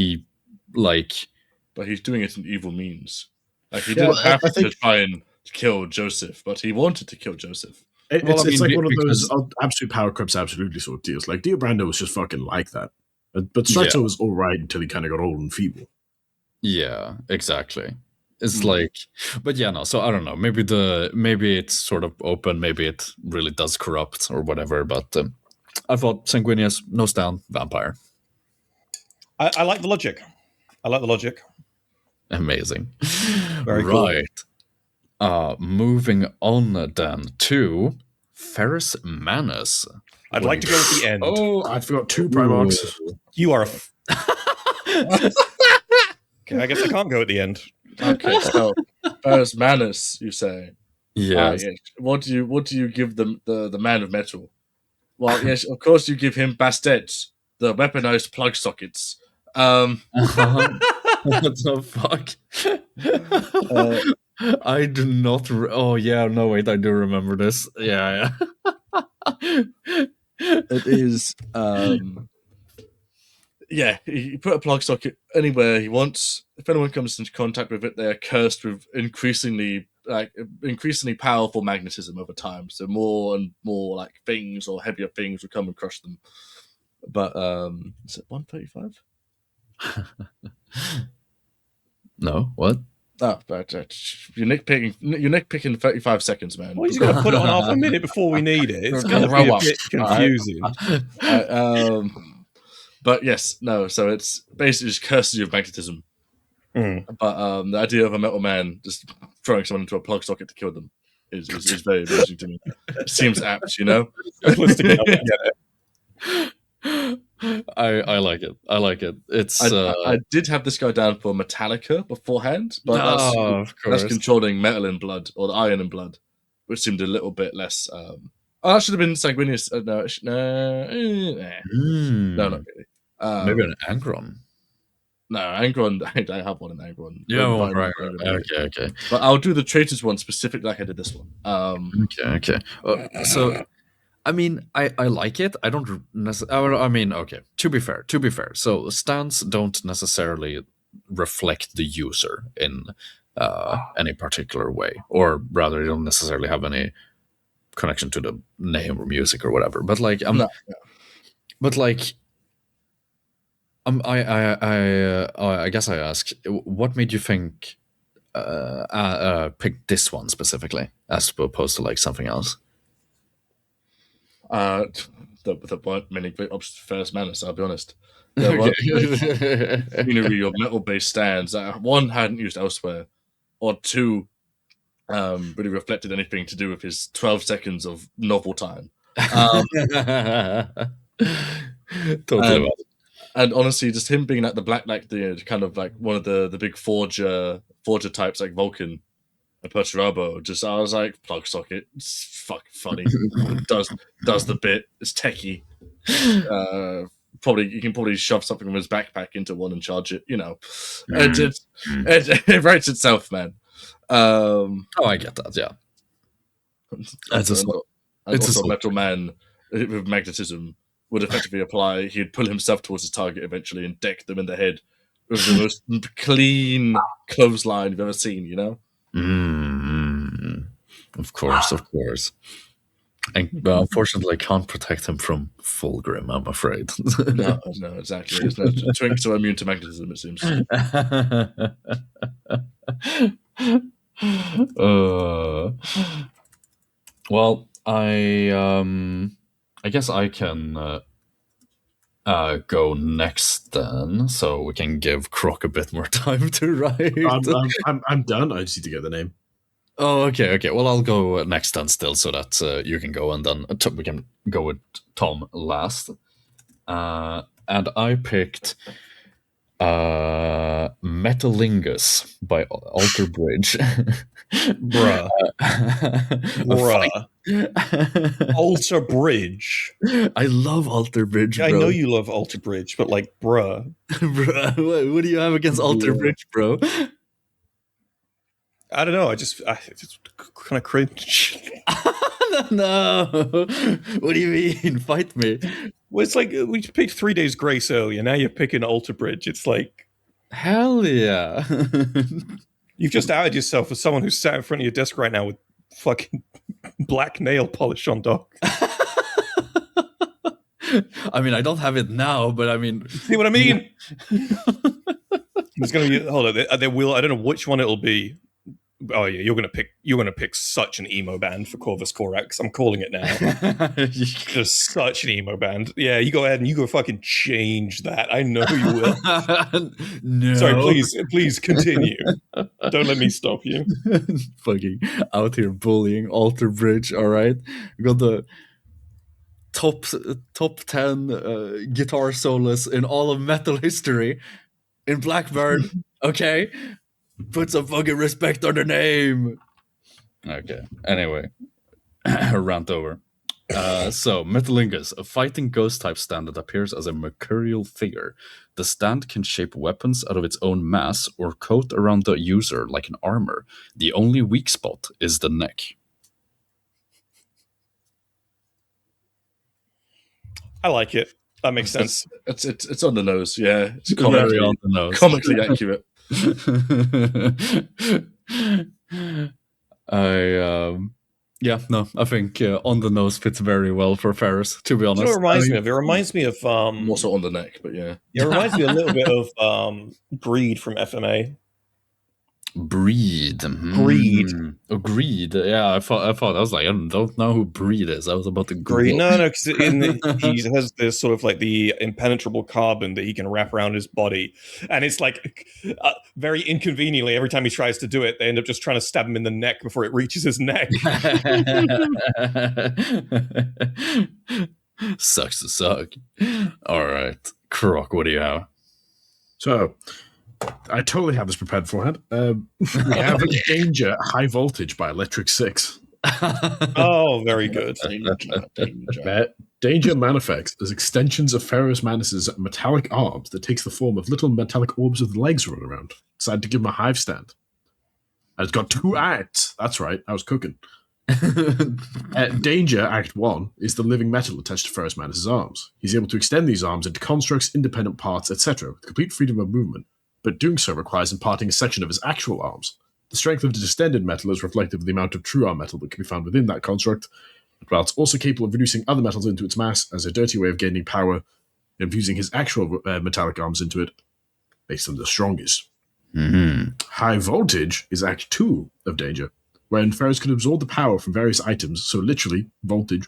D: but he's doing it in evil means. Like he didn't have to try and kill Joseph, but he wanted to kill Joseph.
B: It's like one of those absolute power creeps, absolutely sort of deals. Like Dio Brando was just fucking like that, but Strito was all right until he kind of got old and feeble.
A: Yeah, exactly. It's like, but yeah, no. So I don't know. Maybe it's sort of open. Maybe it really does corrupt or whatever. But I thought Sanguinius, nose down, vampire.
C: I like the logic.
A: Amazing.
C: Very cool.
A: Right. Moving on then to Ferris Manus.
C: I'd like to go at the end.
B: Oh, I forgot 2 Primarchs.
C: You are okay, I guess I can't go at the end.
D: Okay, so Ferris Manus, you say?
A: Yes.
D: Yes. What do you give the man of metal? Well, yes, of course you give him Bastet, the weaponized plug sockets.
A: What the fuck? I do not. Oh yeah, no wait, I do remember this. Yeah.
D: It is. Yeah, you put a plug socket anywhere he wants. If anyone comes into contact with it, they are cursed with increasingly powerful magnetism over time. So more and more like things or heavier things will come and crush them. But is it 135?
A: No, what?
D: Oh, but you're nitpicking 35 seconds, man.
C: Well, he's got to put it on half a minute before we need it. It's going to be a bit confusing.
D: But yes, no. So it's basically just curses you with magnetism. But the idea of a metal man just throwing someone into a plug socket to kill them is very amusing to me. It seems apt, you know.
A: I like it. I like it. It's.
D: I did have this guy down for Metallica beforehand, but that's controlling metal in blood or the iron in blood, which seemed a little bit less. Oh, that should have been Sanguinius. No, not really.
A: Maybe an Angron.
D: No, Angron. I have one in Angron.
A: Yeah, right. Okay.
D: But I'll do the traitors one specifically, like I did this one.
A: Okay. So, I mean, I like it. I don't necessarily. I mean, okay. To be fair. So stance don't necessarily reflect the user in any particular way, or rather, they don't necessarily have any connection to the name or music or whatever. But like,
D: No.
A: but like, I guess I ask, what made you think pick this one specifically as opposed to like something else?
D: The weren't many great options for Ferrous Manus, I'll be honest. There weren't scenery or metal-based stands that one hadn't used elsewhere, or two really reflected anything to do with his 12 seconds of novel time.
A: Totally.
D: And honestly, just him being like the black, like the kind of like one of the big forger types like Vulcan and Perturabo. Just I was like, plug socket, it's fucking funny. does the bit. It's techie. You can probably shove something from his backpack into one and charge it. You know, it writes itself, man.
A: I get that. Yeah,
D: it's also Metal Man with magnetism would effectively apply. He'd pull himself towards his target eventually and deck them in the head with the most clean clothesline you've ever seen. You know.
A: Of course. And, but unfortunately, I can't protect him from Fulgrim, I'm afraid.
D: No, exactly. Twinks are immune to magnetism, it seems.
A: Well, I guess I can go next then, so we can give Croc a bit more time to write.
B: I'm done. I just need to get the name.
A: Oh, okay. Well, I'll go next then still, so that you can go, and then we can go with Tom last. And I picked Metalingus by Alter Bridge.
C: Bruh. Alter Bridge.
A: I love Alter Bridge, bro.
C: I know you love Alter Bridge, but like, bruh.
A: Bruh, what do you have against Alter Bridge, bro?
C: I don't know. It's kind of cringe.
A: No. What do you mean? Fight me.
C: Well, it's like we picked 3 Days Grace earlier. Now you're picking Alter Bridge. It's like,
A: hell yeah.
C: You've just outed yourself as someone who's sat in front of your desk right now with fucking black nail polish on, dog.
A: I mean, I don't have it now, but I mean,
C: see what I mean? There's gonna be there will. I don't know which one it'll be. Oh yeah, you're gonna pick such an emo band for Corvus Corax. I'm calling it now. Just such an emo band. Yeah, you go ahead and you go fucking change that. I know you will.
A: No.
C: Sorry, please continue. Don't let me stop you.
A: Fucking out here bullying Alter Bridge. All right, we got the top 10 guitar solos in all of metal history in Blackbird. Okay. Put some fucking respect on the name. Okay. Anyway, rant over. So, Metalingus, a fighting ghost type stand that appears as a mercurial figure. The stand can shape weapons out of its own mass or coat around the user like an armor. The only weak spot is the neck. I
C: like it. That makes sense.
D: It's on the nose. Yeah, it's
A: very on the nose.
D: Comically accurate.
A: I think on the nose fits very well for Ferrous, to be honest.
C: You know what it reminds me of? It reminds me of
D: also on the neck, but yeah.
C: It reminds me a little bit of Breed from FMA.
A: Breed. Agreed. Yeah, I thought I was like, I don't know who Breed is. I was about to Google.
C: Breed. No, because he has this sort of like the impenetrable carbon that he can wrap around his body, and it's like very inconveniently every time he tries to do it, they end up just trying to stab him in the neck before it reaches his neck.
A: Sucks to suck. All right, Croc, what do you have?
B: So, I totally have this prepared beforehand. We have Danger High Voltage by Electric Six.
C: Oh, very good.
B: Danger manifests as extensions of Ferrous Manus's metallic arms that takes the form of little metallic orbs with legs running around. Decided to give him a hive stand. And it's got 2 acts. That's right, I was cooking. Danger, Act 1, is the living metal attached to Ferrous Manus's arms. He's able to extend these arms into constructs, independent parts, etc., with complete freedom of movement, but doing so requires imparting a section of his actual arms. The strength of the distended metal is reflective of the amount of true arm metal that can be found within that construct. while it's also capable of reducing other metals into its mass as a dirty way of gaining power, and fusing his actual metallic arms into it makes them the strongest. High voltage is Act 2 of Danger, wherein Ferris can absorb the power from various items, so literally, voltage,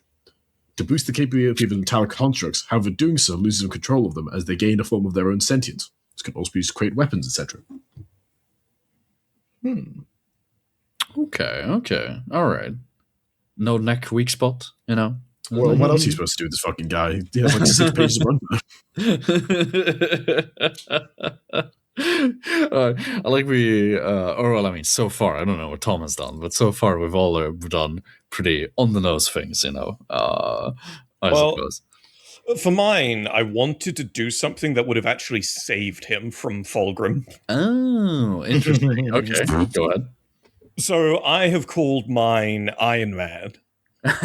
B: to boost the capability of the metallic constructs. However, doing so loses control of them as they gain a form of their own sentience. This can also be used to create weapons, etc.
A: Okay. All right. No neck weak spot, you know?
B: Well, what else are you supposed to do with this fucking guy? He has like 6 pages of run.
A: I like so far, I don't know what Tom has done, but so far we've all done pretty on the nose things, you know. I suppose.
C: For mine, I wanted to do something that would have actually saved him from Fulgrim.
A: Oh, interesting. Okay, go ahead.
C: So I have called mine Iron Man.
B: As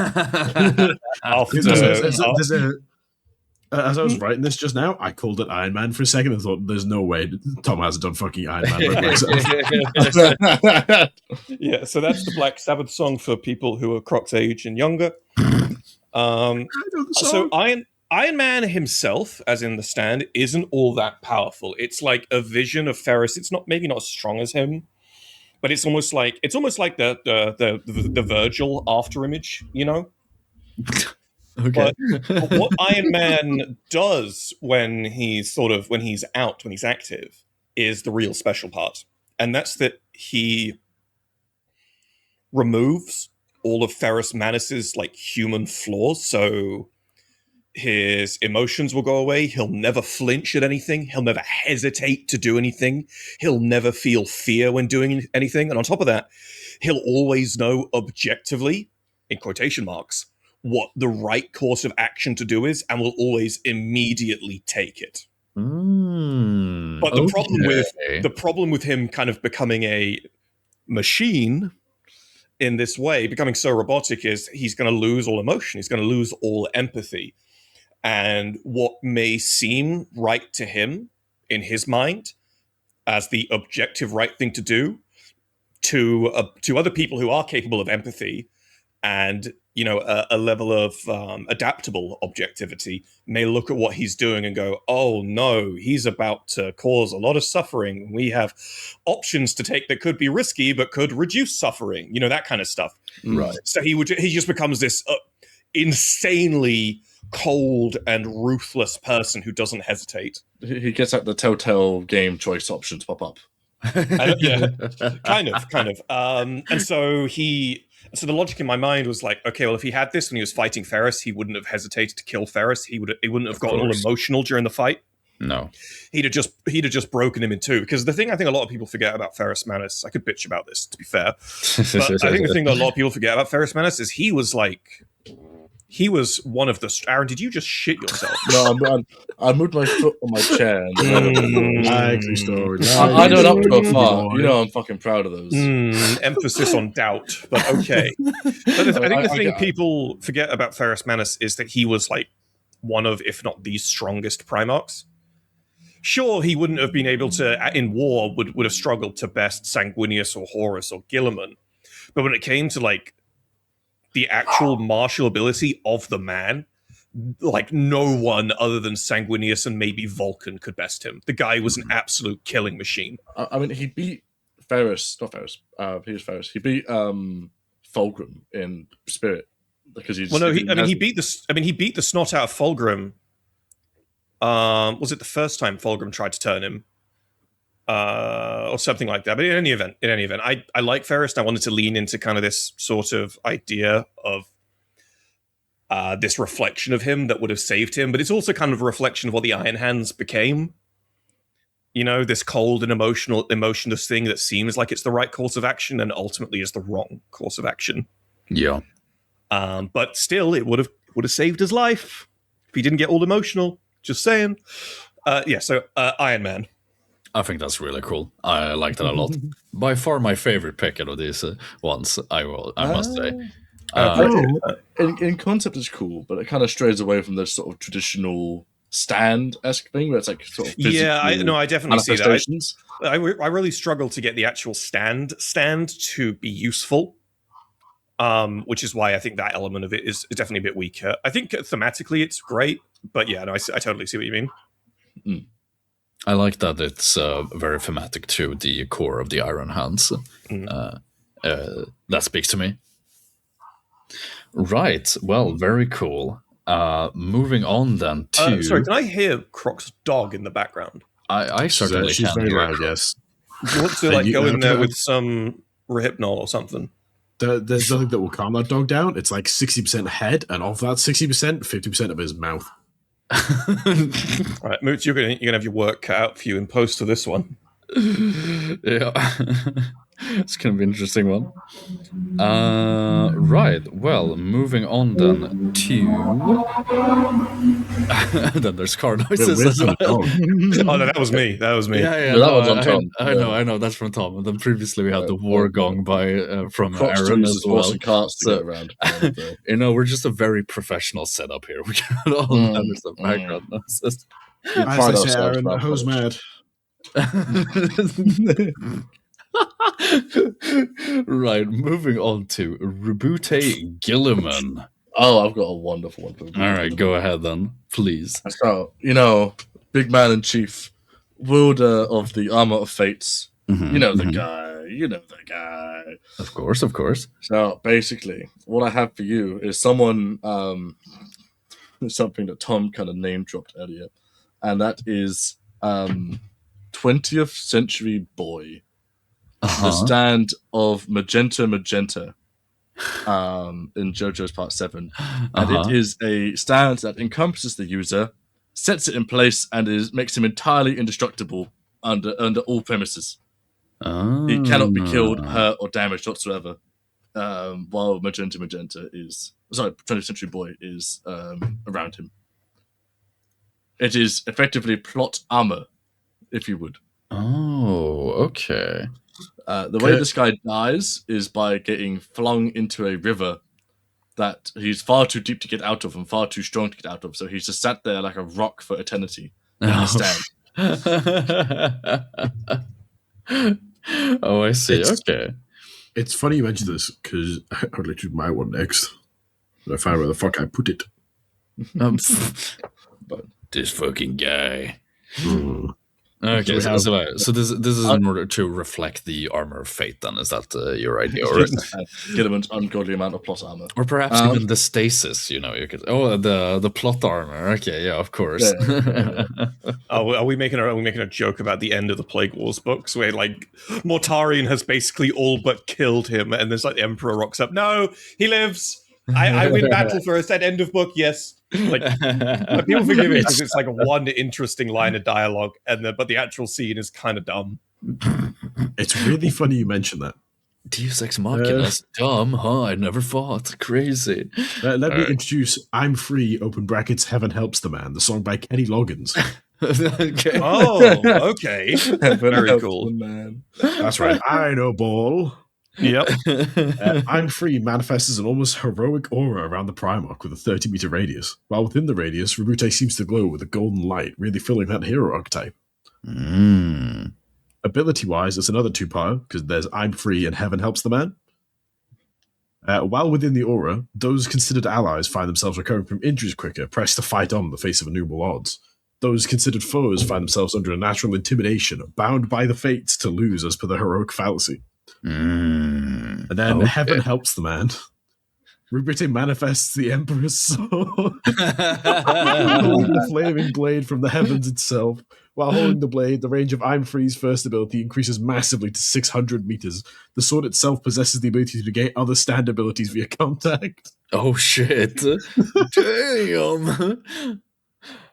B: I was writing this just now, I called it Iron Man for a second and thought, there's no way Tom hasn't done fucking Iron Man by himself.
C: Yeah, so that's the Black Sabbath song for people who are Croc's age and younger. So Iron Man himself, as in the Stand, isn't all that powerful. It's like a vision of Ferris. It's maybe not as strong as him, but it's almost like the Virgil after image, you know?
A: Okay.
C: But what Iron Man does when he's active, is the real special part. And that's that he removes all of Ferrus Manus's like human flaws. So his emotions will go away. He'll never flinch at anything. He'll never hesitate to do anything. He'll never feel fear when doing anything. And on top of that, he'll always know objectively, in quotation marks, what the right course of action to do is, and will always immediately take it. But the problem with him kind of becoming a machine in this way, becoming so robotic, is he's going to lose all emotion. He's going to lose all empathy. And what may seem right to him in his mind as the objective right thing to do to other people who are capable of empathy and, you know, a level of adaptable objectivity may look at what he's doing and go, oh no, he's about to cause a lot of suffering. We have options to take that could be risky but could reduce suffering, you know, that kind of stuff.
A: Right.
C: So he just becomes this insanely cold and ruthless person who doesn't hesitate.
D: He gets like the Telltale game choice options pop up.
C: Yeah, kind of. And so the logic in my mind was like, okay, well, if he had this when he was fighting Ferris, he wouldn't have hesitated to kill Ferris. He wouldn't have gotten all emotional during the fight.
A: No,
C: he'd have just broken him in two. Because the thing I think a lot of people forget about Ferris Manus, I could bitch about this, to be fair, but I think the thing that a lot of people forget about Ferris Manus is he was one of the... Aaron, did you just shit yourself?
D: No, I moved my foot on my chair.
B: Likely story.
D: I don't up to a far. You know I'm fucking proud of those.
C: Emphasis on doubt, but okay. But I think the thing people forget about Ferris Manus is that he was like one of, if not the strongest Primarchs. Sure, he wouldn't have been able to, in war, would have struggled to best Sanguinius or Horus or Guilliman. But when it came to like the actual martial ability of the man, like no one other than Sanguinius and maybe Vulcan could best him. The guy was an absolute killing machine.
D: I mean, he beat Ferris, not Ferris. He was Ferris. He beat Fulgrim in Spirit because he's.
C: Well, no, he beat the snot out of Fulgrim. Was it the first time Fulgrim tried to turn him? Or something like that. But in any event, I like Ferris, and I wanted to lean into kind of this sort of idea of this reflection of him that would have saved him. But it's also kind of a reflection of what the Iron Hands became. You know, this cold and emotionless thing that seems like it's the right course of action and ultimately is the wrong course of action.
A: Yeah.
C: But still, it would have saved his life if he didn't get all emotional. Just saying. So Iron Man.
A: I think that's really cool. I like that a lot. By far my favorite pick out of these ones, I must say.
D: In concept, it's cool, but it kind of strays away from the sort of traditional stand-esque thing where it's like sort of
C: I definitely see that. I really struggle to get the actual stand to be useful. which is why I think that element of it is definitely a bit weaker. I think thematically it's great, but yeah, no, I totally see what you mean.
A: I like that it's very thematic to the core of the Iron Hands. That speaks to me. Right. Well, very cool. Moving on then to.
C: Sorry, can I hear Croc's dog in the background?
A: I certainly
B: She's
A: can
B: very
A: hear
B: loud, yes.
C: Do you want to like go in there with some Rohypnol or something?
B: There's nothing that will calm that dog down. It's like 60% head, and of that 60%, 50% of his mouth.
C: All right, Moots, you're gonna have your work cut out for you in post to this one.
A: Yeah. It's going to be an interesting one. Right. Well, moving on then to. Then there's car noises as well.
C: Oh, no, that was me. That was me.
A: Yeah,
D: that was on Tom.
A: I know. That's from Tom. And then previously we had the war gong from
D: Crocs
A: Aaron
D: chooses
A: as well.
D: horse and carts to get around.
A: We're just a very professional setup here. We got all that stuff background noises.
B: As I say, Aaron, who's mad?
A: Right, moving on to Rubute Gilliman.
D: Oh, I've got a wonderful one.
A: All right, go ahead then, please.
D: So, big man in chief, wielder of the armor of fates. You know the guy.
A: Of course.
D: So basically, what I have for you is something that Tom kind of name dropped earlier, and that is 20th Century Boy. The stand of Magenta in JoJo's Part 7. And it is a stand that encompasses the user, sets it in place, and makes him entirely indestructible under all premises. He cannot be killed, hurt, or damaged whatsoever. While 20th Century Boy is around him. It is effectively plot armor, if you would.
A: Oh, okay.
D: The way this guy dies is by getting flung into a river that he's far too deep to get out of and far too strong to get out of. So he's just sat there like a rock for eternity in his stand.
A: Oh, I see. Okay.
B: It's funny you mentioned this because I would like to do my one next. I find where the fuck I put it.
A: But this fucking guy. Okay, so this is in order to reflect the armor of fate. Then is that your idea, or
D: get him an ungodly amount of plot armor,
A: or perhaps even the stasis? You could the plot armor. Okay, yeah, of course.
C: Yeah. Are we making a joke about the end of the Plague Wars books where like Mortarion has basically all but killed him, and there's like the Emperor rocks up. No, he lives. I win battle first at end of book. Yes. Like people forgive it because it's like one interesting line of dialogue, but the actual scene is kind of dumb.
B: It's really funny you mention that.
A: Deus Ex Machina, dumb, huh? I never fought. Crazy.
B: Let me introduce "I'm Free" (open brackets) Heaven Helps the Man, the song by Kenny Loggins.
A: Okay.
C: Oh, okay. Very cool, man.
B: That's right. I know ball.
C: Yep.
B: I'm Free manifests as an almost heroic aura around the Primarch with a 30-meter radius. While within the radius, Rubute seems to glow with a golden light, really filling that hero archetype. Ability-wise, it's another two-part, because there's I'm Free and Heaven Helps the Man. While within the aura, those considered allies find themselves recovering from injuries quicker, pressed to fight on in the face of innumerable odds. Those considered foes find themselves under a natural intimidation, bound by the fates to lose as per the heroic fallacy. And then Heaven Helps the Man. Rubute manifests the Emperor's sword, holding the flaming blade from the heavens itself. While holding the blade, the range of I'm Free's first ability increases massively to 600 meters. The sword itself possesses the ability to negate other stand abilities via contact.
A: Oh shit! Damn.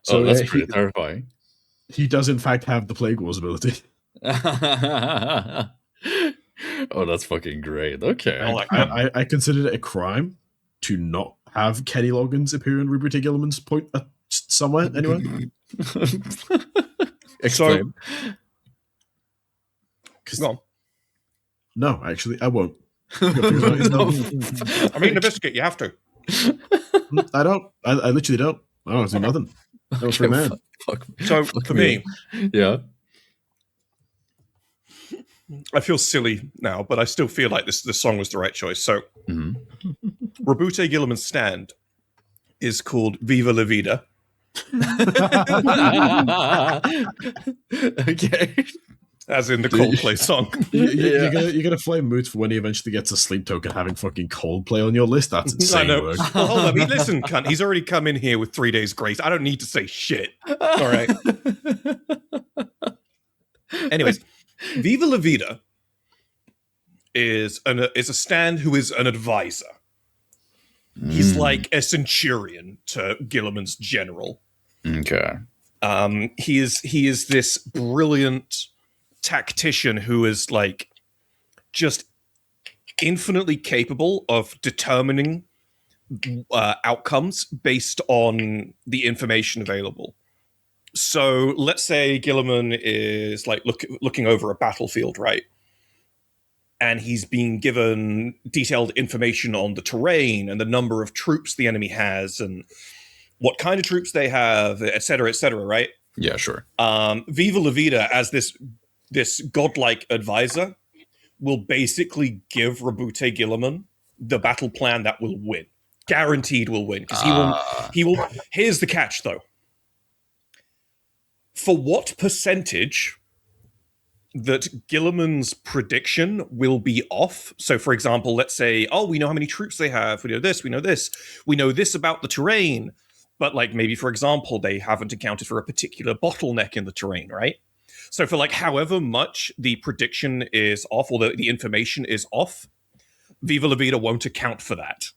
A: So that's pretty terrifying.
B: He does in fact have the Plague Wars ability.
A: Oh, that's fucking great. Okay.
B: I considered it a crime to not have Kenny Loggins appear in Rubute Gilliman's point somewhere, anyway.
A: Explain.
C: Go on.
B: No, actually, I won't.
C: I'm eating a biscuit, you have to.
B: I don't. I literally don't. I don't do nothing. I'm a free man.
C: So, for me...
A: Yeah.
C: I feel silly now, but I still feel like this song was the right choice. So, Rabute Gilliman's stand is called Viva La Vida.
A: Okay.
C: As in the Coldplay song.
B: You're gonna flame Moot for when he eventually gets a sleep token having fucking Coldplay on your list. That's insane
C: I know.
B: work.
C: Well, hold up. Listen, cunt. He's already come in here with 3 days grace. I don't need to say shit. All right. Anyways, Viva La Vida is a stand who is an advisor. He's like a centurion to Gilliman's general.
A: Okay.
C: He is this brilliant tactician who is like just infinitely capable of determining outcomes based on the information available. So let's say Gilliman is like looking over a battlefield, right? And he's being given detailed information on the terrain and the number of troops the enemy has and what kind of troops they have, et cetera, right?
A: Yeah, sure.
C: Viva La Vida, as this godlike advisor, will basically give Rabute Gilliman the battle plan that will win. Guaranteed will win. Because he will. Here's the catch, though. For what percentage that Gilliman's prediction will be off? So, for example, let's say, we know how many troops they have. We know this. We know this. We know this about the terrain. But, like, maybe, for example, they haven't accounted for a particular bottleneck in the terrain, right? So for, like, however much the prediction is off or the information is off, Viva La Vida won't account for that.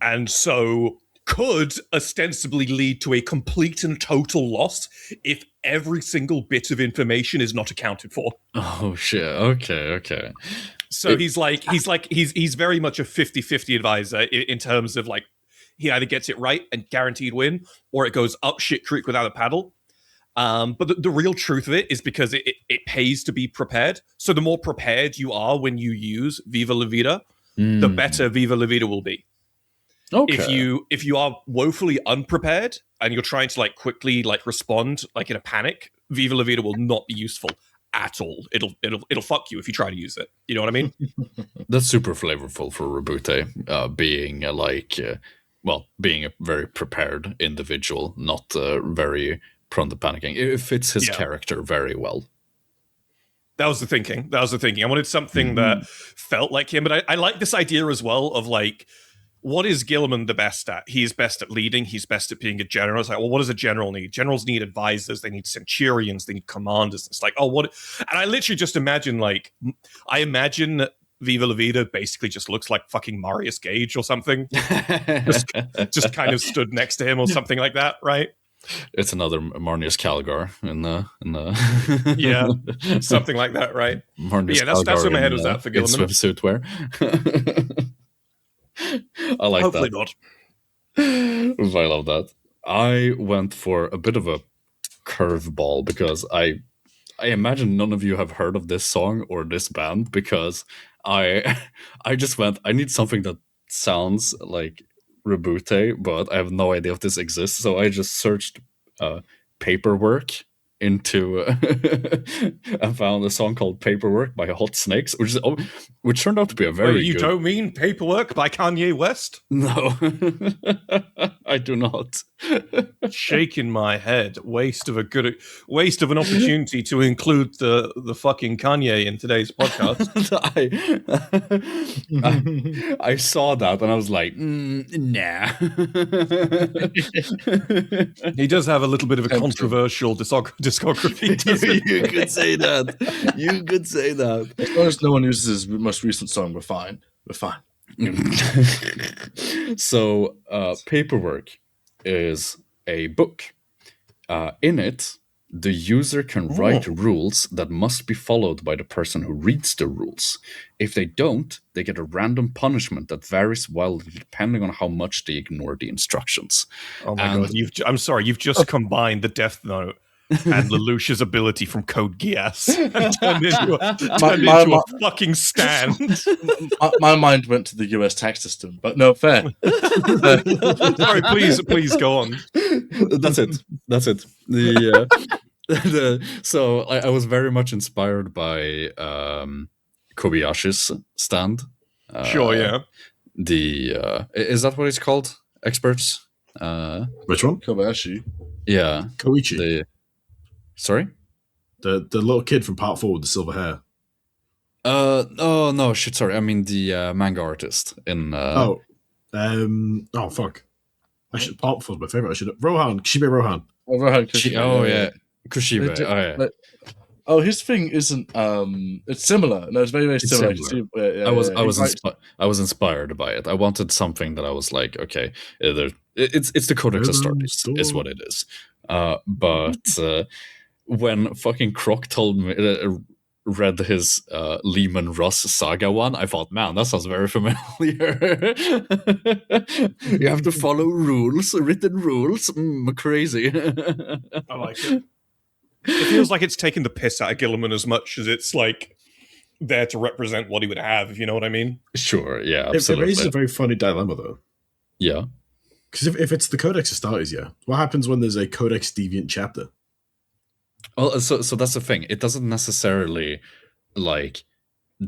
C: And so could ostensibly lead to a complete and total loss if every single bit of information is not accounted for.
A: Oh shit. Okay.
C: So he's very much a 50-50 advisor in terms of like he either gets it right and guaranteed win, or it goes up shit creek without a paddle. But the real truth of it is because it pays to be prepared. So the more prepared you are when you use Viva La Vida, the better Viva La Vida will be. Okay. If you are woefully unprepared and you're trying to like quickly like respond like in a panic, Viva La Vida will not be useful at all. It'll fuck you if you try to use it. You know what I mean?
A: That's super flavorful for Rabute, being a very prepared individual, not very prone to panicking. It fits his character very well.
C: That was the thinking. I wanted something that felt like him, but I like this idea as well of like, what is Gilliman the best at? He's best at leading. He's best at being a general. It's like, well, what does a general need? Generals need advisors. They need centurions. They need commanders. It's like, what? And I literally just imagine, that Viva La Vida basically just looks like fucking Marius Gage or something. just kind of stood next to him or something like that, right?
A: It's another Marnius Calgar in the
C: yeah, something like that, right?
A: Marnius
C: that's where my head was at for Gilliman.
A: Swimsuit wear. I like
C: Hopefully
A: that.
C: Not.
A: I love that. I went for a bit of a curveball because I imagine none of you have heard of this song or this band, because I just went, I need something that sounds like Rabute, but I have no idea if this exists. So I just searched Paperwork into and found a song called Paperwork by Hot Snakes, which turned out to be a very
C: you
A: good...
C: don't mean Paperwork by Kanye West?
A: No, I do not.
C: Shaking my head. Waste of an opportunity to include the fucking Kanye in today's podcast.
A: I saw that and I was like, nah.
C: He does have a little bit of a controversial discography.
A: You could say that. You could say that.
D: As long as no one uses his most recent song, we're fine.
A: So, Paperwork is a book. In it, the user can write rules that must be followed by the person who reads the rules. If they don't, they get a random punishment that varies wildly depending on how much they ignore the instructions.
C: Oh my god! I'm sorry. You've just combined the Death Note and Lelouch's ability from Code Geass and turned into a fucking stand.
D: My mind went to the US tax system, but no, fair.
C: Sorry, please go on.
A: That's it. So I was very much inspired by Kobayashi's stand.
C: Sure, yeah.
A: is that what it's called? Experts?
B: Which one?
D: Kobayashi.
A: Yeah.
B: Koichi.
A: Sorry?
B: The little kid from part 4 with the silver hair.
A: Oh no, shit, sorry. I mean the manga artist in
B: Oh fuck. Part 4 is my favorite. Rohan, Kishibe Rohan.
D: Oh, Rohan Kushibe,
A: yeah. Kushibe. Oh yeah.
D: But, his thing isn't. It's similar. No, it's very, very similar.
A: I was inspired by it. I wanted something that I was like, okay, it's the Codex Astartes is what it is. But when fucking Croc told me, read his Lehman Russ saga one, I thought, man, that sounds very familiar. You have to follow rules, written rules. Crazy.
C: I like it. It feels like it's taking the piss out of Gilliman as much as it's like there to represent what he would have, if you know what I mean.
A: Sure, yeah,
B: It
A: absolutely.
B: raises a very funny dilemma, though.
A: Yeah.
B: Because if it's the Codex Astartes, yeah, what happens when there's a Codex Deviant chapter?
A: Well, so that's the thing. It doesn't necessarily like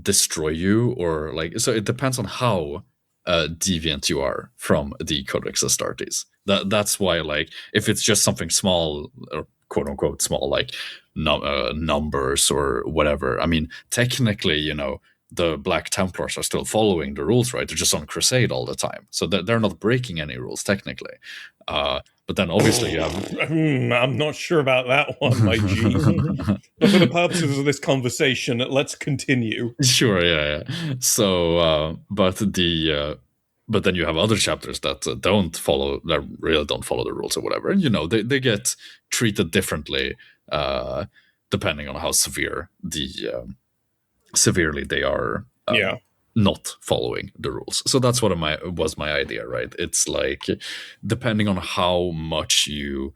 A: destroy you or like. So it depends on how deviant you are from the Codex Astartes. That's why, like, if it's just something small or quote unquote small, like numbers or whatever. I mean, technically, you know, the Black Templars are still following the rules, right? They're just on crusade all the time, so they're not breaking any rules technically. But then obviously you have...
C: I'm not sure about that one, my G. But for the purposes of this conversation, let's continue.
A: Sure, yeah. So, but then you have other chapters that really don't follow the rules or whatever, and you know they get treated differently depending on how severely they are. Not following the rules. So that's what was my idea, right? It's like, depending on how much you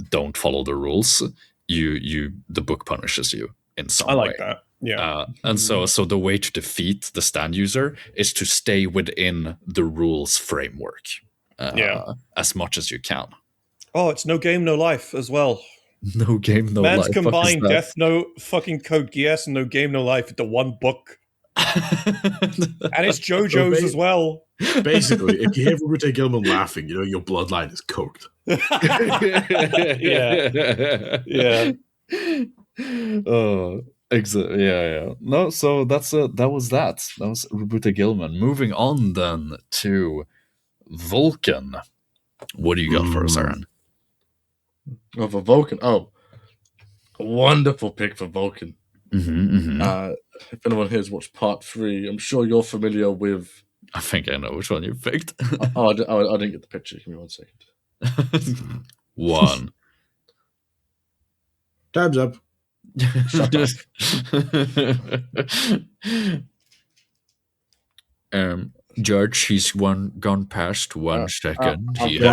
A: don't follow the rules, the book punishes you in some way.
C: I like that. Yeah.
A: And so the way to defeat the stand user is to stay within the rules framework as much as you can.
C: Oh, it's no game, no life as well.
A: No game, no
C: Man's
A: life.
C: combined Death Note, fucking Code Geass, and No Game, No Life into one book. And it's JoJo's as well.
B: Basically, if you hear Rute Gilman laughing, you know your bloodline is cooked.
C: Yeah.
A: Oh, exactly. Yeah. No, so that was Rute Gilman. Moving on then to Vulcan. What do you got for us, Aaron?
D: Oh, for Vulcan. Oh, a wonderful pick for Vulcan. If anyone here has watched part 3, I'm sure you're familiar with...
A: I think I know which one you picked.
D: I didn't get the picture. Give me 1 second.
A: 1.
B: Time's up.
D: Shut
A: up. George, he's gone past 1 second.
D: Obviously,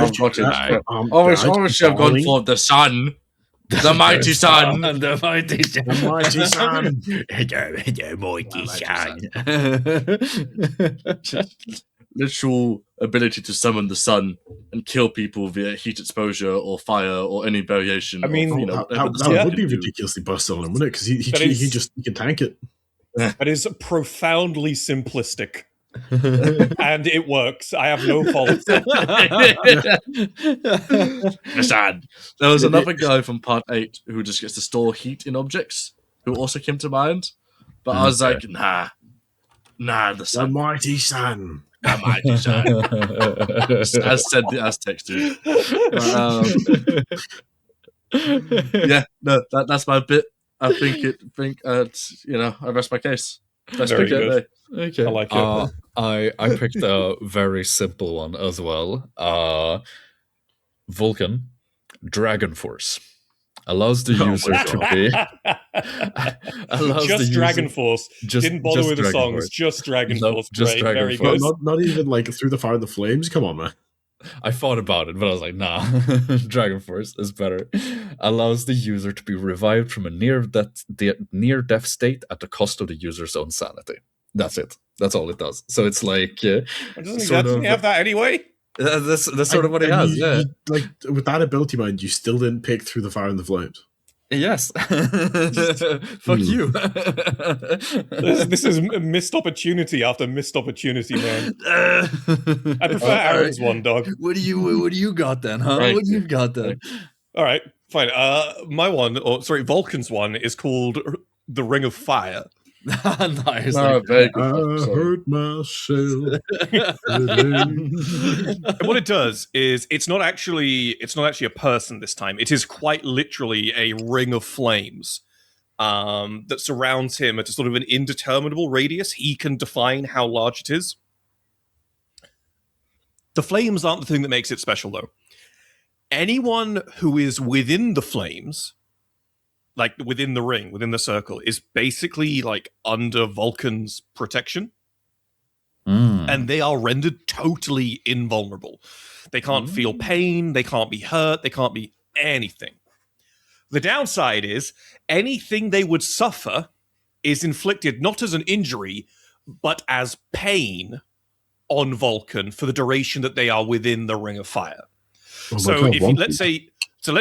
D: I've gone for the sun. The mighty sun.
A: The mighty sun.
B: The mighty sun.
A: The mighty sun.
D: Literal ability to summon the sun and kill people via heat exposure or fire or any variation.
C: I mean,
B: that would be ridiculously busted on him, wouldn't it? Because he can tank it.
C: That is profoundly simplistic. And it works. I have no fault.
D: There was another guy from part 8 who just gets to store heat in objects who also came to mind, but I was like, nah, the sun.
B: The mighty sun.
D: The mighty sun. As said the Aztecs do. That's my bit. I think I rest my case. Best
C: Very
D: pick
C: good.
A: Okay.
C: I like it.
A: I picked a very simple one as well. Vulcan, Dragon Force. Allows the user to be...
C: Just Dragon Force. Didn't bother with the songs. Force. Just Dragon Force.
A: Just Dragon
C: very
A: Force.
C: good.
B: Not even like Through the Fire and the Flames. Come on, man.
A: I thought about it, but I was like, nah. Dragon Force is better. Allows the user to be revived from a near-death state at the cost of the user's own sanity. That's it. That's all it does. So it's like...
C: doesn't he have that anyway?
A: That's sort of what he has, yeah.
B: Like, with that ability, mind, you still didn't pick Through the Fire and the Flames.
A: Yes. Fuck you.
C: This is missed opportunity after missed opportunity, man. I prefer Aaron's one, dog.
A: What do you got then, huh?
D: Thank
A: What do
D: you.
A: you got then?
C: All right, fine. My one, or sorry, Vulcan's one is called the Ring of Fire.
A: Nice.
D: No, very good.
B: I
D: Sorry.
B: hurt myself.
C: And what it does is it's not actually a person this time. It is quite literally a ring of flames that surrounds him at a sort of an indeterminable radius. He can define how large it is. The flames aren't the thing that makes it special, though. Anyone who is within the flames, like within the ring, within the circle, is basically like under Vulcan's protection. And they are rendered totally invulnerable. They can't feel pain, they can't be hurt, they can't be anything. The downside is anything they would suffer is inflicted not as an injury, but as pain on Vulcan for the duration that they are within the Ring of Fire.
B: Oh,
C: So if you, let's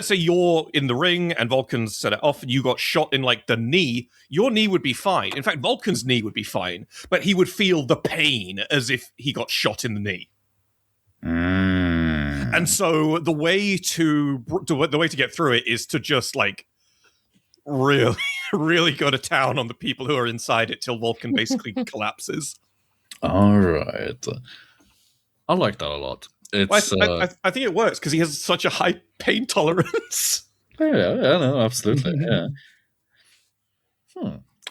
C: say you're in the ring and Vulcan's set it off and you got shot in like the knee, your knee would be fine. In fact, Vulcan's knee would be fine, but he would feel the pain as if he got shot in the knee. And so the way to get through it is to just like really, really go to town on the people who are inside it till Vulcan basically collapses.
A: All right. I like that a lot. It's
C: Well, I think it works because he has such a high pain tolerance.
A: yeah, no, absolutely, yeah.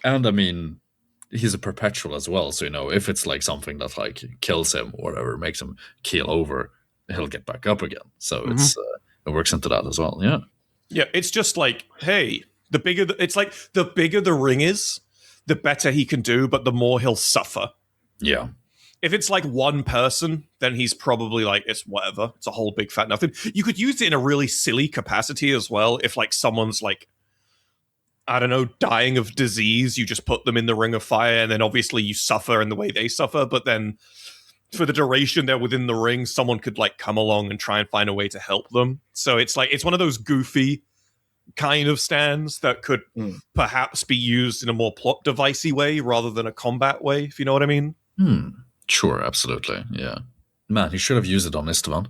A: And I mean, he's a perpetual as well, so if it's like something that like kills him or whatever, makes him keel over, he'll get back up again. So it works into that as well. Yeah.
C: Yeah, it's just like, hey, the bigger the ring is, the better he can do, but the more he'll suffer.
A: Yeah.
C: If it's like one person, then he's probably like, it's whatever. It's a whole big fat nothing. You could use it in a really silly capacity as well. If like someone's like, I don't know, dying of disease, you just put them in the Ring of Fire and then obviously you suffer in the way they suffer. But then for the duration they're within the ring, someone could like come along and try and find a way to help them. So it's like, it's one of those goofy kind of stands that could perhaps be used in a more plot devicey way rather than a combat way, if you know what I mean.
A: Sure, absolutely. Yeah. Man, he should have used it on Istvan.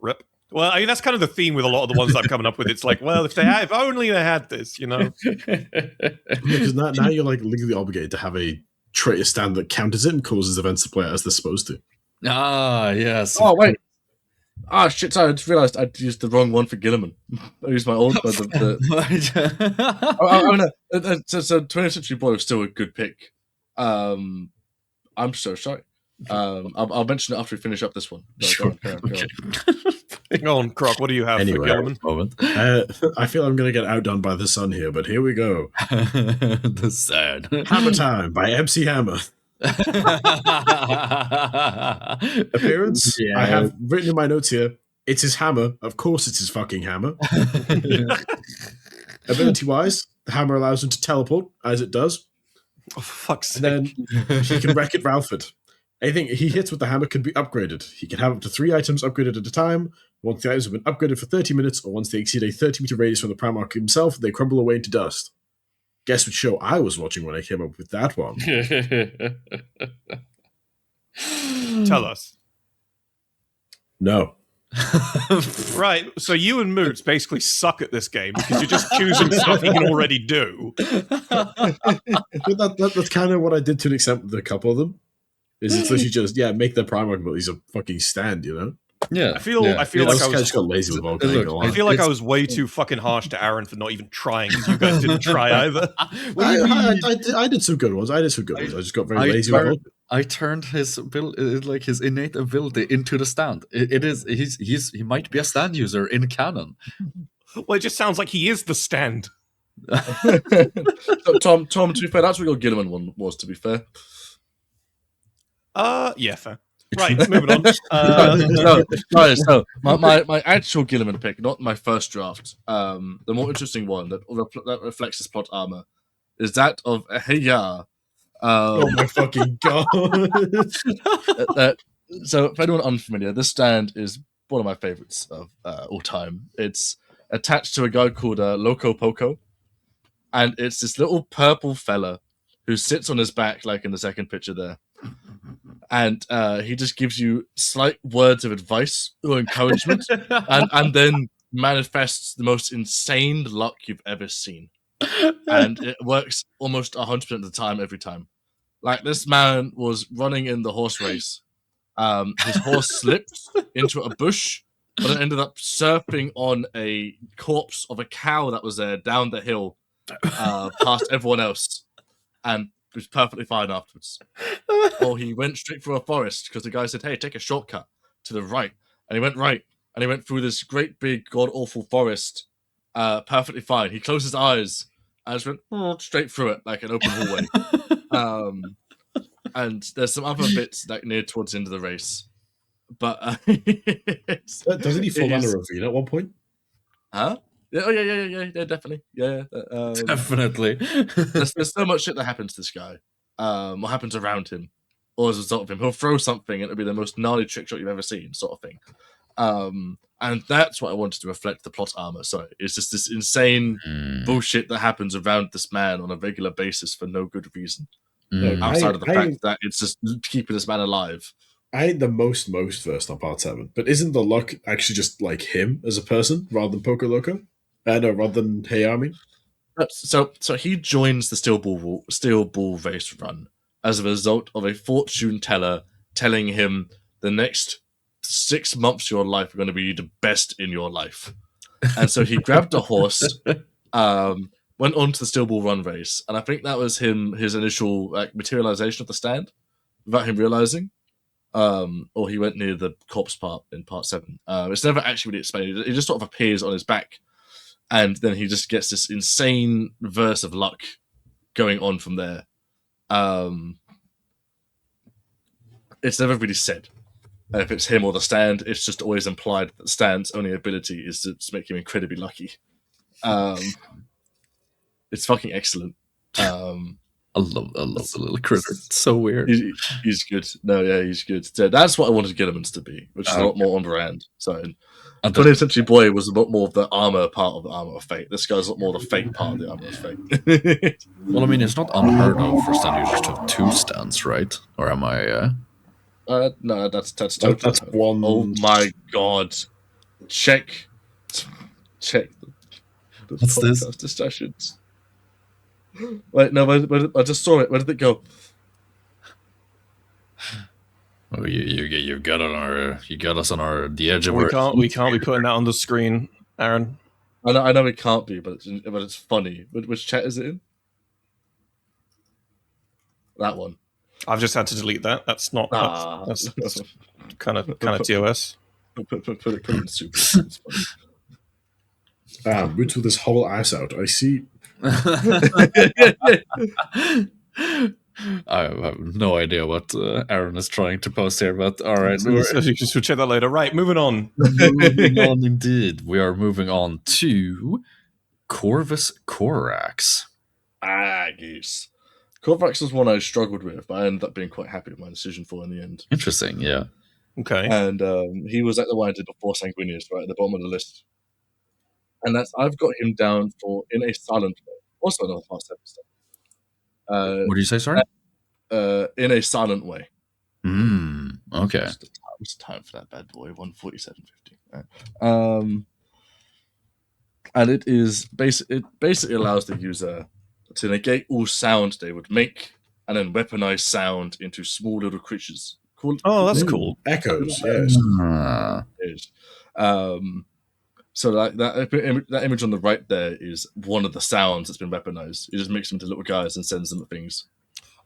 C: Rip. Well, I mean, that's kind of the theme with a lot of the ones I'm coming up with. It's like, well, if only they had this,
B: Because now you're like legally obligated to have a traitor stand that counters it and causes events to play out as they're supposed to.
A: Ah, yes.
D: Oh, wait. Ah, shit, sorry, I just realised I used the wrong one for Gilliman. I used my old one. So 20th Century Boy was still a good pick. I'm so sorry. I'll mention it after we finish up this one. No,
A: Sure.
D: Go on.
C: Go on, Croc, what do you have for Gilliman?
B: I feel I'm going to get outdone by the sun here, but here we go.
A: The sad.
B: Hammer Time by MC Hammer. Appearance?
A: Yeah.
B: I have written in my notes here, it's his hammer. Of course it's his fucking hammer. Ability-wise, the hammer allows him to teleport, as it does.
C: Oh, for fuck's sake.
B: And then he can wreck it Ralphford. Anything he hits with the hammer can be upgraded. He can have up to 3 items upgraded at a time. Once the items have been upgraded for 30 minutes, or once they exceed a 30-meter radius from the Primarch himself, they crumble away into dust. Guess which show I was watching when I came up with that one?
C: Tell us.
B: No.
C: Right, so you and Moots basically suck at this game because you're just choosing stuff you can already do.
B: That's kind of what I did to an extent with a couple of them. Is it's literally just, make their Primarch, but he's a fucking stand,
A: Yeah.
C: I feel like I
B: just got lazy with Vulcan.
C: I feel like I was way too fucking harsh to Aaron for not even trying because you guys didn't try either.
B: I did some good ones. I just got very lazy with Vulcan.
A: I turned his innate ability into the stand. He might be a stand user in canon.
C: Well, it just sounds like he is the stand.
D: So, Tom, to be fair, that's what your Gilliman one was, to be fair.
C: Yeah, fair. Right, moving on.
D: So my actual Gilliman pick, not my first draft, the more interesting one that reflects his plot armor, is that of Heya.
B: Oh my fucking god!
D: So, for anyone unfamiliar, this stand is one of my favorites of all time. It's attached to a guy called Loco Poco, and it's this little purple fella who sits on his back, like in the second picture there, and he just gives you slight words of advice or encouragement, and then manifests the most insane luck you've ever seen, and it works almost 100% of the time, every time. Like, this man was running in the horse race. His horse slipped into a bush, but it ended up surfing on a corpse of a cow that was there down the hill, past everyone else, and was perfectly fine afterwards. Or he went straight through a forest because the guy said, "Hey, take a shortcut to the right," and he went right, and he went through this great big god awful forest, perfectly fine. He closed his eyes and just went straight through it like an open hallway. And there's some other bits like near towards the end of the race, but
B: doesn't he fall down a ravine at one point?
D: Huh? Yeah, yeah, definitely, yeah.
A: Definitely.
D: There's so much shit that happens to this guy. What happens around him, or as a result of him, he'll throw something and it'll be the most gnarly trick shot you've ever seen, sort of thing. And that's what I wanted to reflect the plot armor. Sorry, it's just this insane bullshit that happens around this man on a regular basis for no good reason. Outside of the fact that it's just keeping this man alive.
B: I hate the most first on part 7, but isn't the luck actually just like him as a person rather than Poco Loco? No, rather than Hey Army?
D: So he joins the Steel Ball race run as a result of a fortune teller telling him the next 6 months of your life are going to be the best in your life. And so he grabbed a horse, went on to the Steel Ball Run race, and I think that was his initial materialization of the stand, without him realizing. Or he went near the corpse part in part 7. It's never actually really explained. It just sort of appears on his back, and then he just gets this insane verse of luck going on from there. It's never really said if it's him or the stand. It's just always implied that the stand's only ability is to make him incredibly lucky. It's fucking excellent.
A: I love the little critter. It's so weird.
D: He's good. No, yeah, he's good. So that's what I wanted Gilliman's to be, which is a lot more on brand. So 20th Century Boy was a lot more of the armor part of the Armor of Fate. This guy's a lot more the fate part of the Armor of Fate.
A: Well, I mean, it's not unheard of for stand users to have 2 stands, right? Or am I...
D: No, that's totally
B: That's one.
D: Oh my god! Check.
A: What's this?
D: Discussions. Wait, no, I just saw it. Where did it go?
A: Oh, you got us on the edge of
C: We can't be putting that on the screen, Aaron.
D: I know it can't be, but it's funny. Which chat is it in? That one.
C: I've just had to delete that. That's not. That's kind of TOS.
D: Put it in super. It's funny.
B: Roots with his whole ass out. I see.
A: I have no idea what Aaron is trying to post here, but all right.
C: So you can check that later. Right, moving on.
A: Moving on, indeed. We are moving on to Corvus Corax.
D: Geese. Corvax was one I struggled with, but I ended up being quite happy with my decision for in the end.
A: Interesting, yeah.
C: Okay.
D: And he was at the one I did before Sanguinius, right at the bottom of the list. And I've got him down for In a Silent Way. Also another past episode.
A: What did you say, sorry?
D: In a Silent Way.
A: Okay.
D: What's the time for that bad boy? 147.50. And it basically allows the user to negate all sound they would make and then weaponize sound into small little creatures.
C: Oh, that's cool.
B: Echoes, yes.
D: So that image on the right there is one of the sounds that's been weaponized. It just makes them into little guys and sends them at things.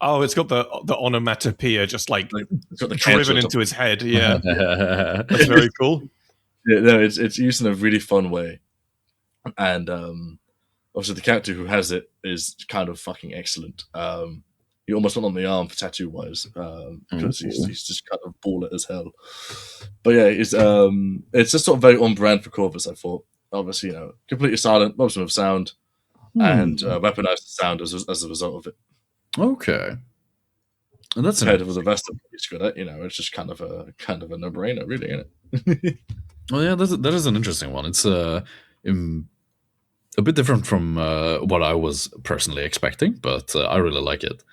C: Oh, it's got the onomatopoeia just like
D: got the
C: driven into his head. Yeah, that's very cool.
D: Yeah, no, it's used in a really fun way, and obviously the character who has it is kind of fucking excellent. He almost went on the arm for tattoo wise because he's just kind of baller as hell. But yeah, it's just sort of very on brand for Corvus. I thought, obviously, completely silent, lots of sound, and weaponized the sound as a result of it.
A: Okay, and that's
D: compared with the rest of it. It's good at, it's just kind of a no brainer, really, isn't it?
A: Well, yeah, that is an interesting one. It's a bit different from what I was personally expecting, but I really like it.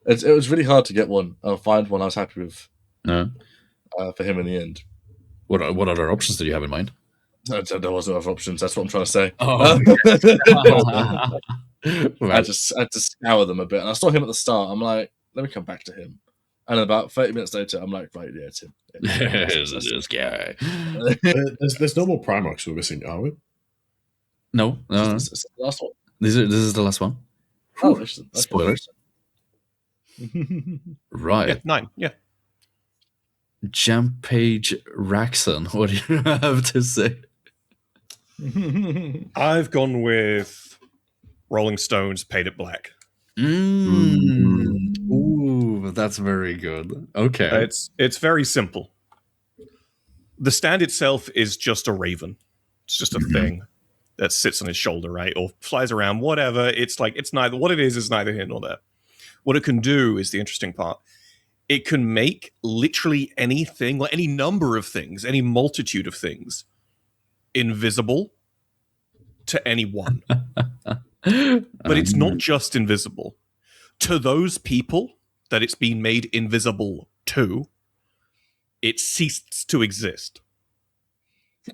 D: It was really hard to get one. Find one I was happy with for him in the end.
A: What other options did you have in mind?
D: There was no other options. That's what I'm trying to say.
A: Oh.
D: I just had to scour them a bit, and I saw him at the start. I'm like, let me come back to him. And about 30 minutes later, I'm like, right, yeah, it's him.
A: This guy.
B: There's no more Primarchs we're missing, are we?
A: No.
D: This is the last one.
A: This is the last one.
D: Oh,
A: Spoilers. Right.
C: Yeah, 9. Yeah.
A: Jampage Raxon, what do you have to say?
C: I've gone with Rolling Stones Painted Black.
A: Ooh, that's very good. Okay.
C: It's very simple. The stand itself is just a raven. It's just a thing that sits on his shoulder, right? Or flies around, whatever. It's like, it's neither, what it is neither here nor there. What it can do is the interesting part. It can make literally anything, like any number of things, any multitude of things, invisible to anyone. But it's not just invisible. To those people that it's been made invisible to, it ceases to exist.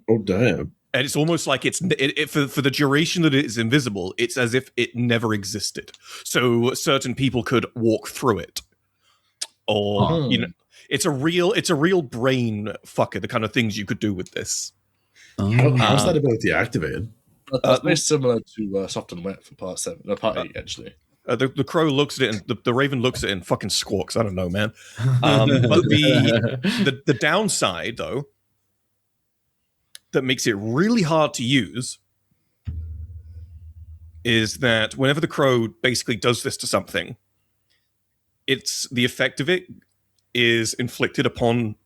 B: Oh, damn.
C: And it's almost like for the duration that it is invisible, it's as if it never existed. So certain people could walk through it. Or, it's a real brain fucker, the kind of things you could do with this.
B: How's that ability activated?
D: That's very similar to Soft and Wet from part 7. No, part 8, actually.
C: The crow looks at it, and the raven looks at it and fucking squawks. I don't know, man. But the downside, though, that makes it really hard to use is that whenever the crow basically does this to something, it's the effect of it is inflicted upon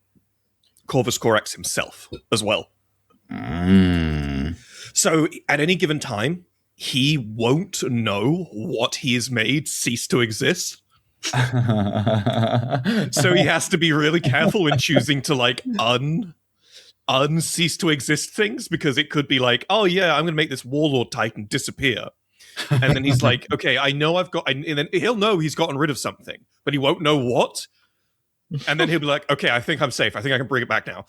C: Corvus Corax himself as well. So at any given time, he won't know what he has made cease to exist. So he has to be really careful in choosing to like uncease to exist things, because it could be like, oh yeah, I'm going to make this Warlord Titan disappear. And then he's like, okay, I know I've got, and then he'll know he's gotten rid of something, but he won't know what. And then he'll be like, okay, I think I'm safe. I think I can bring it back now.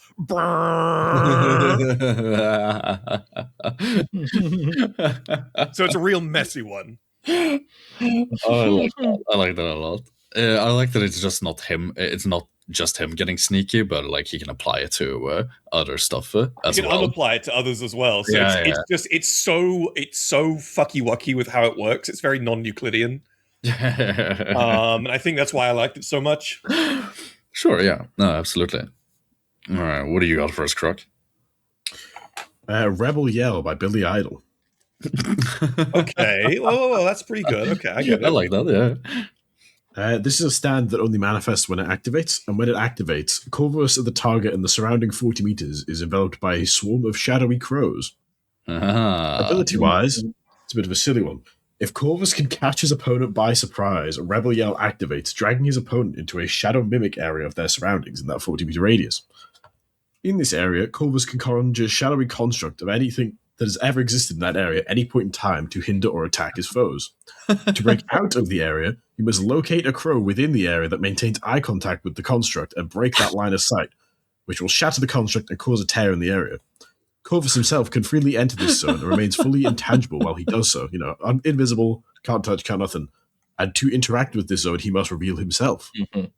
C: So it's a real messy one.
A: I like that a lot. I like that it's just not him. It's not just him getting sneaky, but like he can apply it to other stuff as
C: You can
A: well.
C: unapply it to others as well. So
A: Yeah,
C: it's so fucky wucky with how it works. It's very non-Euclidean. And I think that's why I liked it so much.
A: Sure, yeah. No, absolutely. All right, what do you got for us, Croc?
B: Rebel Yell by Billy Idol.
C: Okay. Well, that's pretty good. Okay, I get it.
A: I like that, yeah.
B: This is a stand that only manifests when it activates, and when it activates, Corvus of the target and the surrounding 40 meters is enveloped by a swarm of shadowy crows. Ability-wise, it's a bit of a silly one. If Corvus can catch his opponent by surprise, Rebel Yell activates, dragging his opponent into a shadow mimic area of their surroundings in that 40-meter radius. In this area, Corvus can conjure a shadowy construct of anything that has ever existed in that area at any point in time to hinder or attack his foes. To break out of the area, you must locate a crow within the area that maintains eye contact with the construct and break that line of sight, which will shatter the construct and cause a tear in the area. Corvus himself can freely enter this zone and remains fully intangible while he does so. Invisible, can't touch, can't nothing. And to interact with this zone, he must reveal himself.
A: Okay,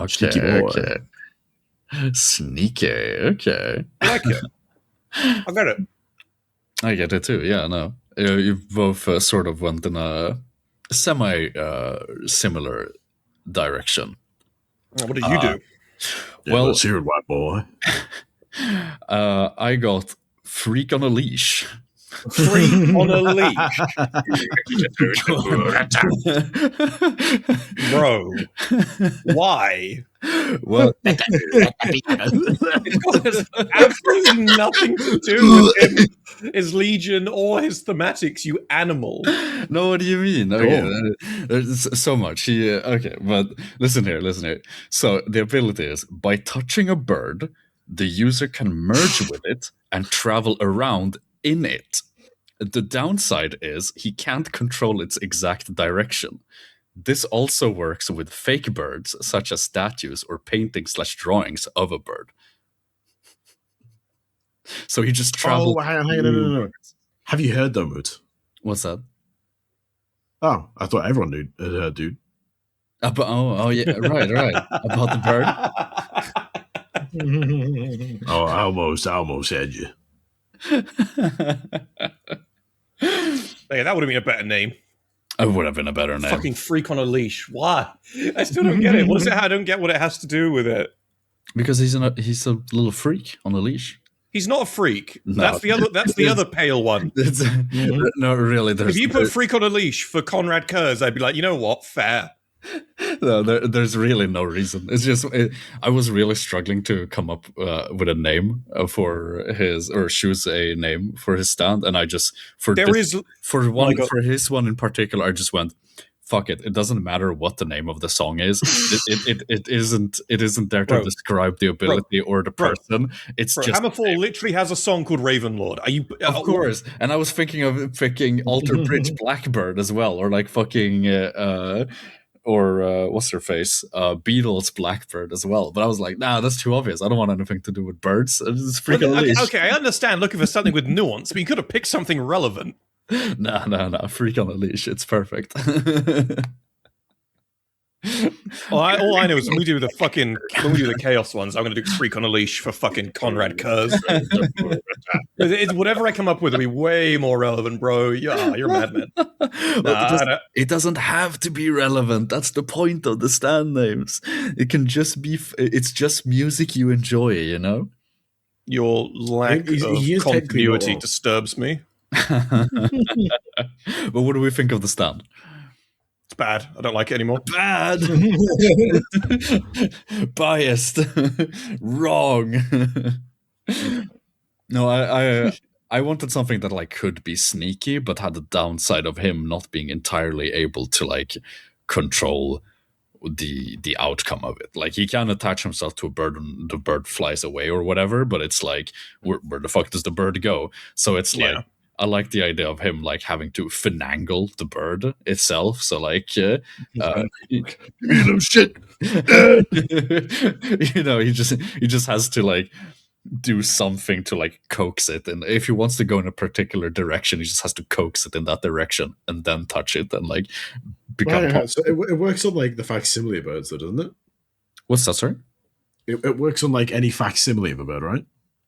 B: Sneaky boy.
A: okay. Sneaky, okay.
C: I like it. I got it.
A: I get it too, yeah, no. You both sort of went in a semi-similar direction.
C: What did you do?
B: Yeah,
A: Well-
B: let's hear it, white boy.
A: I got Freak on a Leash.
C: Free on a leash. Bro. Why?
A: Well,
C: It's got absolutely nothing to do with him, his legion, or his thematics, you animal.
A: no, what do you mean? Okay, there's so much. Okay, but listen here. So the ability is by touching a bird, the user can merge with it and travel around in it. The downside is he can't control its exact direction. This also works with fake birds, such as statues or paintings/drawings of a bird. So he just travels.
B: Oh, hang on, no. Have you heard though, Moot?
A: What's that?
B: Oh, I thought everyone had heard, dude.
A: Oh, yeah, right. About the bird.
B: Oh, I almost had you.
C: Yeah, that would have been a better name.
A: It would have been a better name.
C: Fucking freak on a leash. Why? I still don't get it. What is it? I don't get what it has to do with it.
A: Because he's a little freak on a leash.
C: He's not a freak.
A: No.
C: That's the other pale one.
A: No, really.
C: If you put freak on a leash for Conrad Kurz, I'd be like, you know what? Fair.
A: No, there's really no reason. It's just I was really struggling to come up with a name for his, or choose a name for his stand, and I just for his one in particular, I just went, fuck it. It doesn't matter what the name of the song is. It isn't there to describe the ability or the person. It's just
C: Hammerfall literally has a song called Ravenlord. Are you?
A: Of course. And I was thinking of picking Alter Bridge Blackbird as well, or like fucking what's her face? Beatles Blackbird as well. But I was like, nah, that's too obvious. I don't want anything to do with birds. It's freaking
C: okay, I understand looking for something with nuance, but you could have picked something relevant.
A: No. Freak on a leash. It's perfect.
C: All I know is when we do the chaos ones, I'm going to do freak on a leash for fucking Conrad Kurz. Whatever I come up with will be way more relevant, bro. Yeah, you're a madman.
A: It doesn't have to be relevant. That's the point of the stand names. It can just be. It's just music you enjoy. You know.
C: Your lack of continuity disturbs me.
A: But what do we think of the stand?
C: It's bad. I don't like it anymore.
A: Bad. Biased. Wrong. No, I wanted something that like could be sneaky, but had the downside of him not being entirely able to like control the outcome of it. Like he can attach himself to a bird and the bird flies away or whatever, but it's like where the fuck does the bird go? So it's like I like the idea of him like having to finagle the bird itself. So like shit. You know, he just has to like do something to like coax it, and if he wants to go in a particular direction, he just has to coax it in that direction and then touch it and like become
B: so it works on like the facsimile birds though, doesn't it?
A: What's that, sorry?
B: It works on like any facsimile of a bird, right?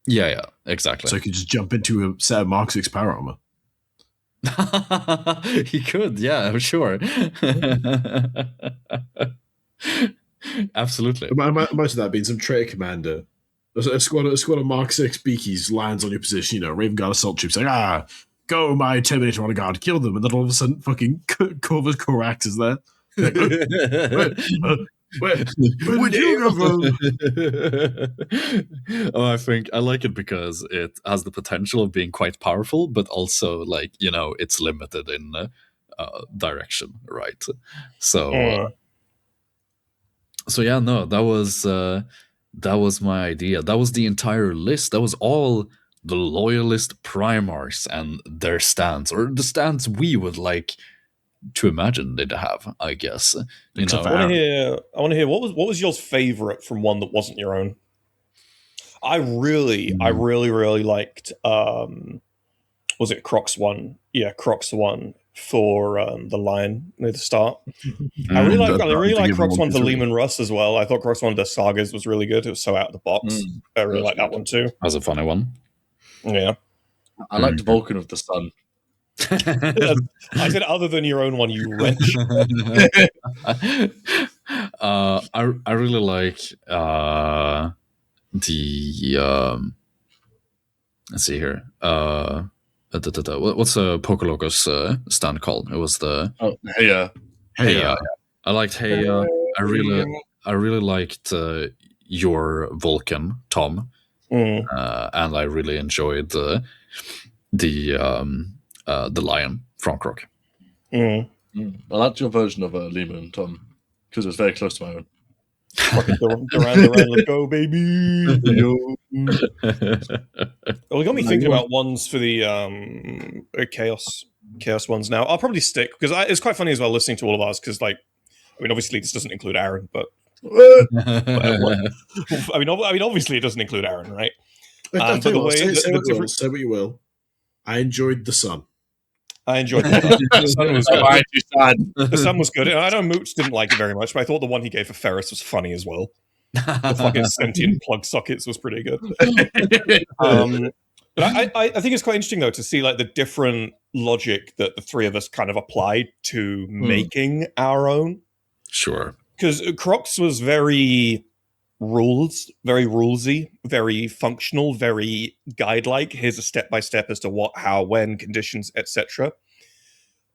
A: Yeah, exactly.
B: So he could just jump into a set of Mark 6 power armor.
A: He could, yeah, I'm sure. Absolutely.
B: Imagine that being some traitor commander. A squad of Mark 6 beakies lands on your position, you know, Raven Guard assault troops like, go my Terminator on a guard, kill them, and then all of a sudden fucking Corvus Corax is there. Like, where did you go from?
A: I think I like it because it has the potential of being quite powerful, but also like, you know, it's limited in direction, right? So yeah, no, that was my idea. That was the entire list. That was all the Loyalist Primarchs and their stands, or the stands we would like to imagine they'd have, I guess. You know,
C: I want to hear what was your favorite from one that wasn't your own. I really liked. Was it Croc's one? Yeah, Croc's one for the Lion near the start. I really like Croc's one for Lehman Russ as well. I thought Croc's one for Sagas was really good. It was so out of the box. I really like that one too.
A: That was a funny one.
C: Yeah,
D: I liked Vulcan of the Sun.
C: I said other than your own one, you wretch.
A: I really like the let's see here. What's Pokolocos stand called? It was the
D: Hey.
A: I liked Hey. I really I really liked your Vulcan, Tom, and I really enjoyed the lion, Frankrok.
D: I liked your version of Lehman, Tom, because it was very close to my own.
C: Fucking Duran, let's go, baby. Well, it got me thinking about ones for the chaos ones. Now I'll probably stick because it's quite funny as well listening to all of ours because, like, I mean, obviously this doesn't include Aaron, but I mean, obviously it doesn't include Aaron, right?
B: But the way say what you will, I enjoyed the sun.
C: I enjoyed the sun. The sun was good. The sun was good. And I know Mooch didn't like it very much, but I thought the one he gave for Ferris was funny as well. The fucking sentient plug sockets was pretty good. But I think it's quite interesting though to see like the different logic that the three of us kind of applied to making our own.
A: Sure.
C: Because Crocs was very rulesy, very functional, very guide-like. Here's a step-by-step as to what, how, when, conditions, etc.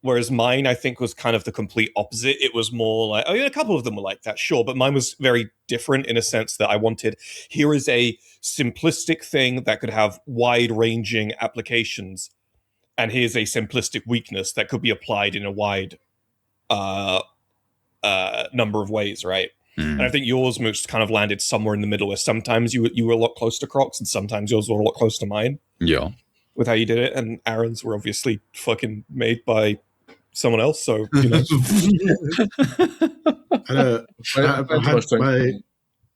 C: Whereas mine, I think, was kind of the complete opposite. It was more like, a couple of them were like that, sure, but mine was very different in a sense that I wanted, here is a simplistic thing that could have wide-ranging applications, and here's a simplistic weakness that could be applied in a wide number of ways, right? And I think yours most kind of landed somewhere in the middle, where sometimes you were a lot close to Crocs, and sometimes yours were a lot close to mine.
A: Yeah.
C: With how you did it, and Aaron's were obviously fucking made by someone else, so you know.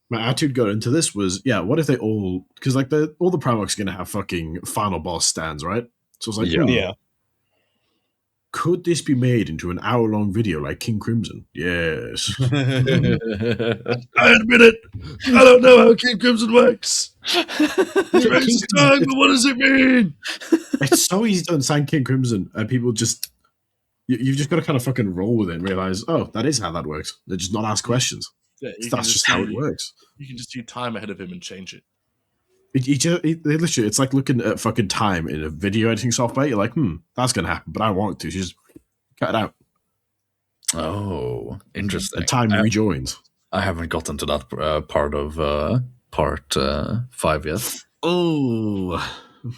B: My attitude going into this was, what if they all, because like all the Primarchs are going to have fucking final boss stands, right? So it's like,
C: yeah.
B: Could this be made into an hour-long video like King Crimson? Yes.
A: I admit it. I don't know how King Crimson works. It time, but what does it mean?
B: It's so easy to understand King Crimson, and people just... You've just got to kind of fucking roll with it and realize, that is how that works. They're just not ask questions.
D: Yeah,
B: that's just how it works.
D: You can just do time ahead of him and change it.
B: Literally, it's like looking at fucking time in a video editing software. You're like, that's going to happen, but I want it to. So just cut it out.
A: Oh, interesting.
B: And time rejoins.
A: I haven't gotten to that part of part 5 yet.
B: Oh,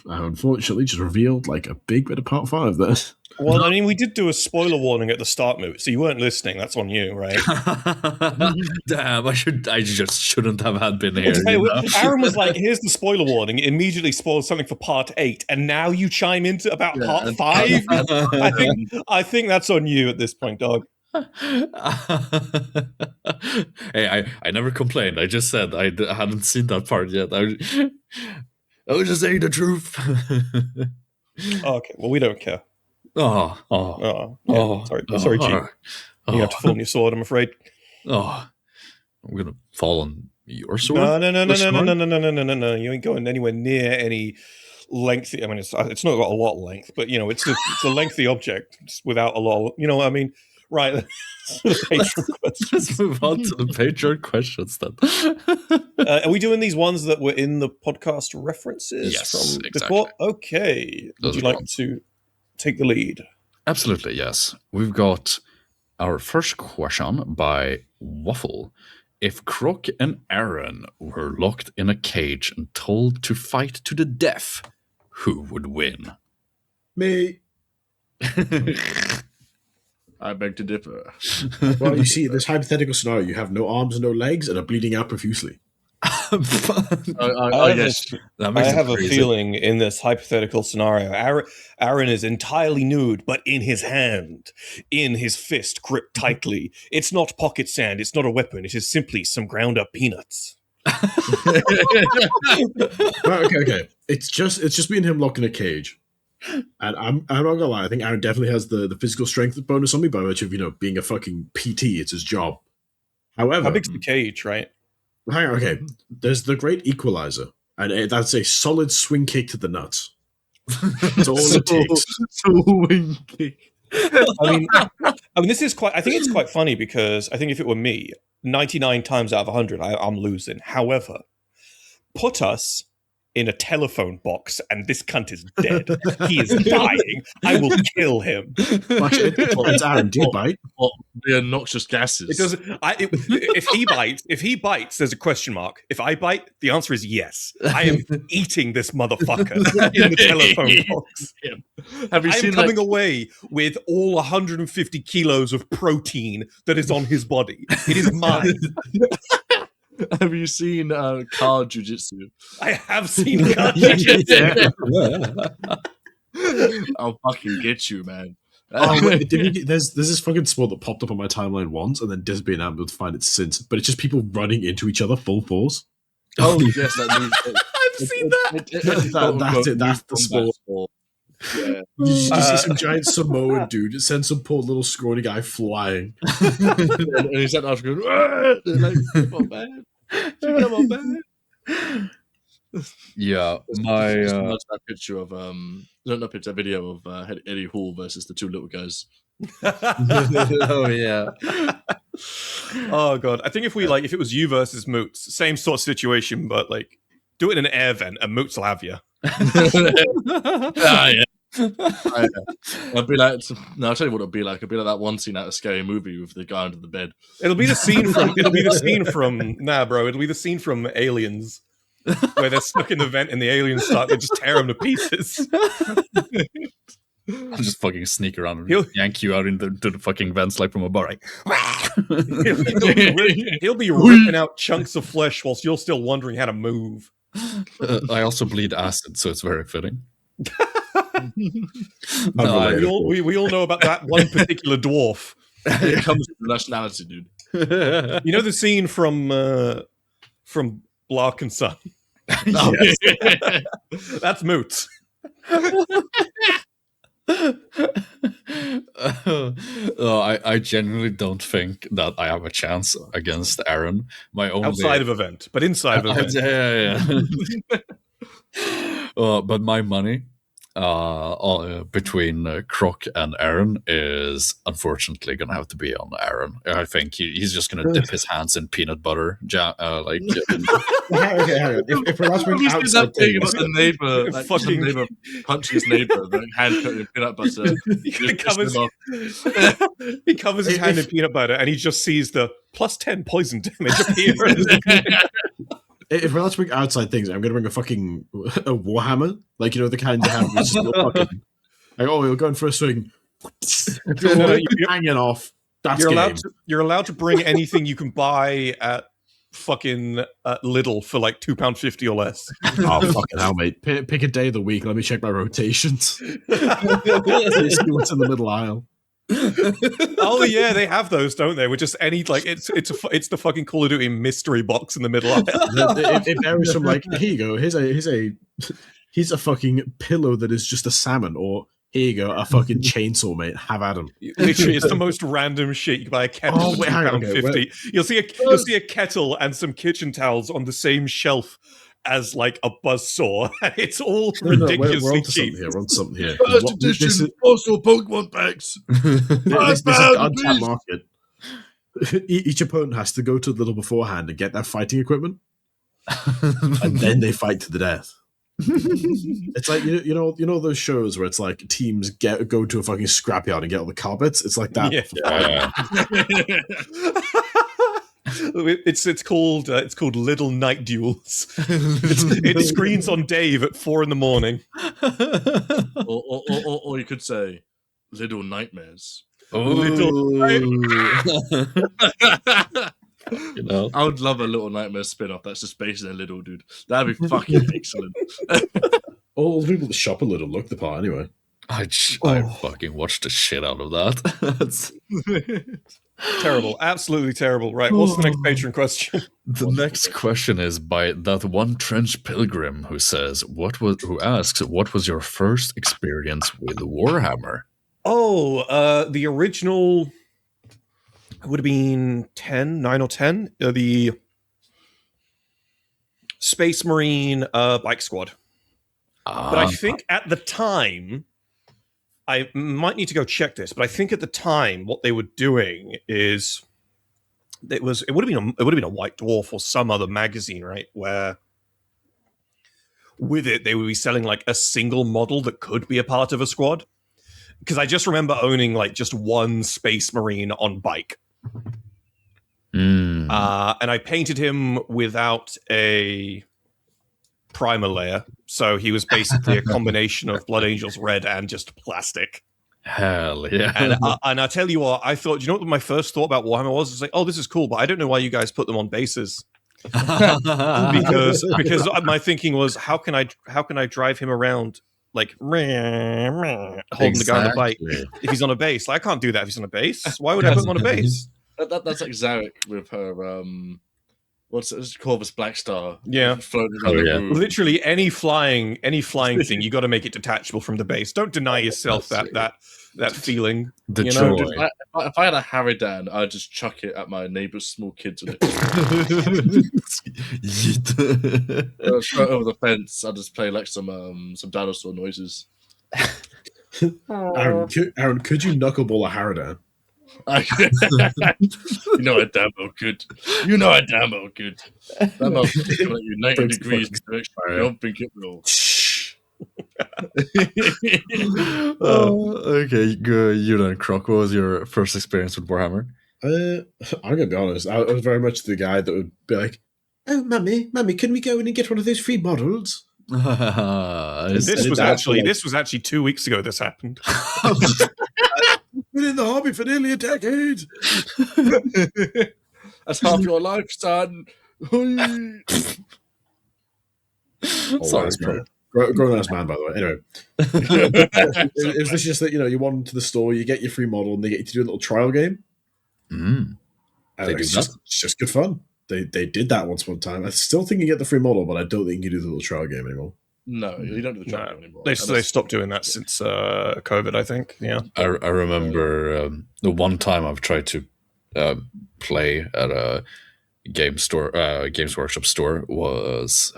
B: I unfortunately just revealed like a big bit of part 5 there.
C: Well, I mean, we did do a spoiler warning at the start, Moot, so you weren't listening. That's on you, right?
A: Damn, I just shouldn't have been here.
C: Aaron was like, "Here's the spoiler warning." It immediately spoiled something for part 8, and now you chime into about part 5. I think that's on you at this point, dog.
A: Hey, I never complained. I just said I hadn't seen that part yet. I was just saying the truth.
C: Okay, well, we don't care.
A: Sorry,
C: Chief. You have to fall on your sword, I'm afraid.
A: I'm gonna fall on your sword.
C: No. You ain't going anywhere near any lengthy. I mean, it's not got a lot of length, but you know, it's a lengthy object without a lot. You know what I mean? Right.
A: Let's move on to the Patreon questions then.
C: Are we doing these ones that were in the podcast references from before? Okay. Would you like to take the lead?
A: Absolutely, yes. We've got our first question by Waffle. If Croc and Aaron were locked in a cage and told to fight to the death, who would win?
B: Me.
D: I beg to differ.
B: Well, you see, this hypothetical scenario, you have no arms and no legs and are bleeding out profusely.
C: I have a feeling in this hypothetical scenario, Aaron is entirely nude, but in his hand, in his fist, gripped tightly. It's not pocket sand. It's not a weapon. It is simply some ground up peanuts.
B: Okay. It's just me and him locked in a cage. And I'm not gonna lie, I think Aaron definitely has the physical strength bonus on me by virtue of, being a fucking PT. It's his job. However,
C: how big's the cage, right?
B: Hang on, okay. There's the great equalizer, and that's a solid swing kick to the nuts. That's all it takes.
A: Swing kick.
C: I mean, this is quite. I think it's quite funny because I think if it were me, 99 times out of 100, I'm losing. However, put us in a telephone box, and this cunt is dead. He is dying. I will kill him.
B: Actually, it depends, Aaron. Do you bite?
D: What the noxious gases?
C: It doesn't. If he bites, there's a question mark. If I bite, the answer is yes. I am eating this motherfucker in the telephone box.
D: Have you
C: I am
D: seen
C: coming away with all 150 kilos of protein that is on his body. It is mine.
D: Have you seen Karl Jiu-Jitsu?
C: I have seen Karl Jiu-Jitsu.
D: I'll fucking get you, man.
B: Oh, wait, there's this fucking sport that popped up on my timeline once and then disappeared and I haven't been able to find it since. But it's just people running into each other full force.
D: Oh yes, that means
C: I've seen that.
B: That's it. That's the sport.
D: Yeah.
B: You see some giant Samoan dude just send some poor little scrawny guy flying.
D: And he's at us going, like, come on, man. Come on, man.
A: Yeah,
D: that picture of that video of Eddie Hall versus the two little guys.
A: oh yeah.
C: Oh god, I think if it was you versus Moots, same sort of situation, but like do it in an air vent and Moots will have you.
D: Yeah. I'd be like, no, I'll tell you what it'll be like. It'll be like that one scene out of a scary movie with the guy under the bed.
C: It'll be the scene from Aliens, where they're stuck in the vent and the aliens start to just tear them to pieces.
A: I'll just fucking sneak around and yank you out into the fucking vents like from a bar. Like,
C: he'll be ripping out chunks of flesh whilst you're still wondering how to move.
A: I also bleed acid, so it's very fitting.
C: We all know about that one particular dwarf.
D: It comes with nationality, dude.
C: You know the scene from Blark and Son?
D: Yes.
C: That's Moots.
A: I genuinely don't think that I have a chance against Aaron. My only
C: Outside of event, but inside of event.
A: Yeah. But my money between Croc and Aaron is unfortunately gonna have to be on Aaron. I think he's just gonna dip his hands in peanut butter,
B: Okay, hang on. If we're not being outside
D: thing
B: things,
D: about the neighbor, like,
C: Fucking-
D: the neighbor punching his neighbor, the hand coated in peanut butter.
C: He covers his hand in peanut butter and he just sees the +10 poison damage appear.
B: if we're allowed to bring outside things, I'm going to bring a fucking warhammer, like, you know, the kind they have. Just fucking, like, oh, we're going for a swing.
C: You're
B: Hanging off. That's
C: you're allowed to bring anything you can buy at fucking Lidl for like £2.50 or less.
B: Oh, fucking hell, mate. Pick a day of the week. Let me check my rotations. See what's in the middle aisle.
C: Oh yeah, they have those, don't they? With just any like it's the fucking Call of Duty mystery box in the middle aisle.
B: It varies from like, here you go, here's a fucking pillow that is just a salmon, or here you go, a fucking chainsaw, mate. Have at him.
C: Literally, it's the most random shit. You can buy a kettle for £2.50. You'll see a kettle and some kitchen towels on the same shelf as like a buzzsaw. It's all ridiculously cheap.
B: We're on something here.
D: First edition postal Pokemon packs.
B: This is the untapped market. Each opponent has to go to the Lidl beforehand and get their fighting equipment, and then they fight to the death. It's like you know those shows where it's like teams go to a fucking scrapyard and get all the carpets. It's like that.
C: Yeah. It's called Little Night Duels. It screens on Dave at 4 a.m.
D: or you could say Little Nightmares.
A: You know,
D: I would love a Little Nightmares spin-off that's just based in a Little, dude. That'd be fucking excellent.
B: All the people that shop a Little look the part anyway.
A: I fucking watched the shit out of that.
C: Terrible, absolutely terrible. Right, what's the next patron question?
A: The next question is by that one trench pilgrim who says, who asks, what was your first experience with Warhammer?
C: Oh, the original would have been 9 or 10. The Space Marine Bike Squad. But I think at the time, I might need to go check this, but I think at the time what they were doing is it would have been a White Dwarf or some other magazine, right? Where with it, they would be selling like a single model that could be a part of a squad. Because I just remember owning like just one Space Marine on bike. And I painted him without a primer layer. So he was basically a combination of Blood Angels Red and just plastic.
A: Hell yeah.
C: And I tell you what, I thought, you know what my first thought about Warhammer was? It's like, oh, this is cool, but I don't know why you guys put them on bases. because my thinking was, how can I drive him around like holding the guy on the bike if he's on a base? Like, I can't do that if he's on a base. Why would I put him on a base?
D: That's like Zarek with her what's it, Corvus Blackstar?
C: Yeah.
D: Literally
C: any flying thing, you got to make it detachable from the base. Don't deny yourself that feeling.
A: The
C: joy.
D: If I had a Harridan, I'd just chuck it at my neighbour's small kids with it. Throw it over the fence. I'd just play like some dinosaur noises.
B: Aaron, could you knuckleball a Harridan?
D: You know I damn well could. That mouth is going at you 90 degrees direction. I don't think it will.
A: Okay, good. You then, Croc. What was your first experience with Warhammer?
B: I'm gonna be honest. I was very much the guy that would be like, "Oh, mummy, can we go in and get one of those free models?"
C: This was actually 2 weeks ago. This happened.
B: Been in the hobby for nearly a decade.
D: That's half your life, son.
B: Sorry, grown ass man, by the way. Anyway, it was just that you wander into the store, you get your free model, and they get you to do a little trial game. It's just good fun. They did that once one time. I still think you get the free model, but I don't think you do the little trial game anymore.
D: No, you don't do the trial game anymore.
C: They stopped doing that since COVID, I think. Yeah,
A: I remember the one time I've tried to play at a Games Workshop store was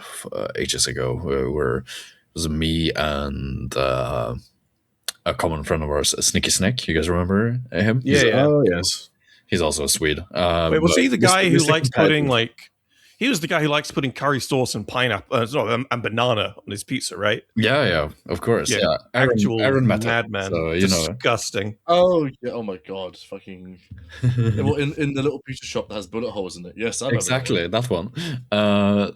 A: ages ago, where it was me and a common friend of ours, Sneaky Snake. You guys remember him?
C: Yeah.
B: Oh, yes.
A: He's also a Swede.
C: Wait, was he the guy who likes putting like? He was the guy who likes putting curry sauce and pineapple and banana on his pizza, right?
A: Yeah, of course. Yeah.
C: Aaron
A: Metal,
C: madman.
A: so,
C: disgusting.
D: Oh yeah! Oh my god! Fucking. Well, in the little pizza shop that has bullet holes in it. Yes, I
A: exactly that one. I'm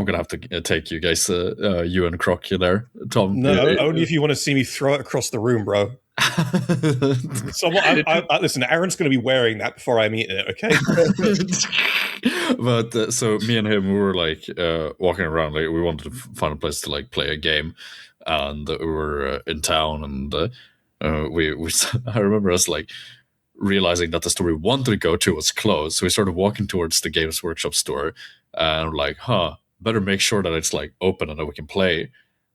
A: gonna have to take you guys, you and Croc, there, Tom.
C: No, only if you want to see me throw it across the room, bro. So listen, Aaron's going to be wearing that before I'm eating it, okay?
A: But so me and him, we were like walking around, like we wanted to find a place to like play a game, and we were in town, and we I remember us like realizing that the store we wanted to go to was closed, so we started walking towards the Games Workshop store, and we're like, better make sure that it's like open and that we can play.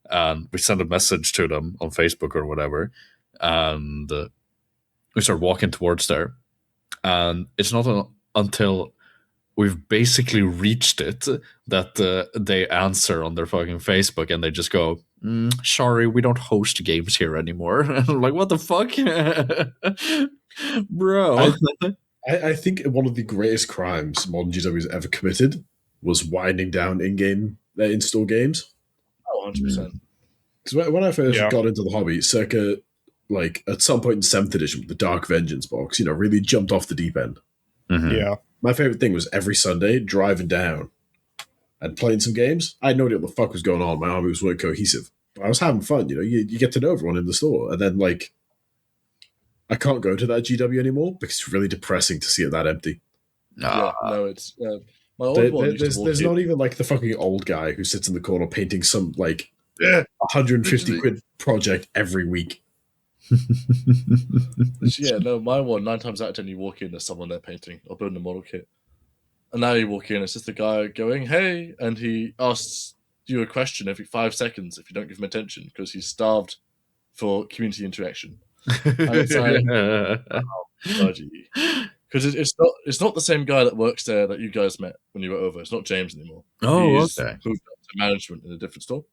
A: And we sent a message to them on Facebook or whatever, and we start walking towards there, and it's not until we've basically reached it that they answer on their fucking Facebook, and they just go, sorry, we don't host games here anymore. And I'm like, what the fuck? Bro.
B: I think one of the greatest crimes modern GW's ever committed was winding down in-store games.
D: Oh, 100%.
B: Because when I first got into the hobby, circa like at some point in 7th edition with the Dark Vengeance box, really jumped off the deep end.
A: Mm-hmm.
C: Yeah.
B: My favorite thing was every Sunday driving down and playing some games. I had no idea what the fuck was going on. My army weren't cohesive. But I was having fun, you get to know everyone in the store. And then like I can't go to that GW anymore because it's really depressing to see it that empty.
D: No, it's my old one.
B: There's not even like the fucking old guy who sits in the corner painting some like 150 quid project every week.
D: Yeah, no, my one, 9 times out of 10 you walk in, there's someone there painting or building a model kit. And now you walk in, it's just the guy going, hey, and he asks you a question every 5 seconds if you don't give him attention because he's starved for community interaction. And it's like, bloody. Because it's not the same guy that works there that you guys met when you were over. It's not James anymore. He's
A: okay.
D: moved up to management in a different store,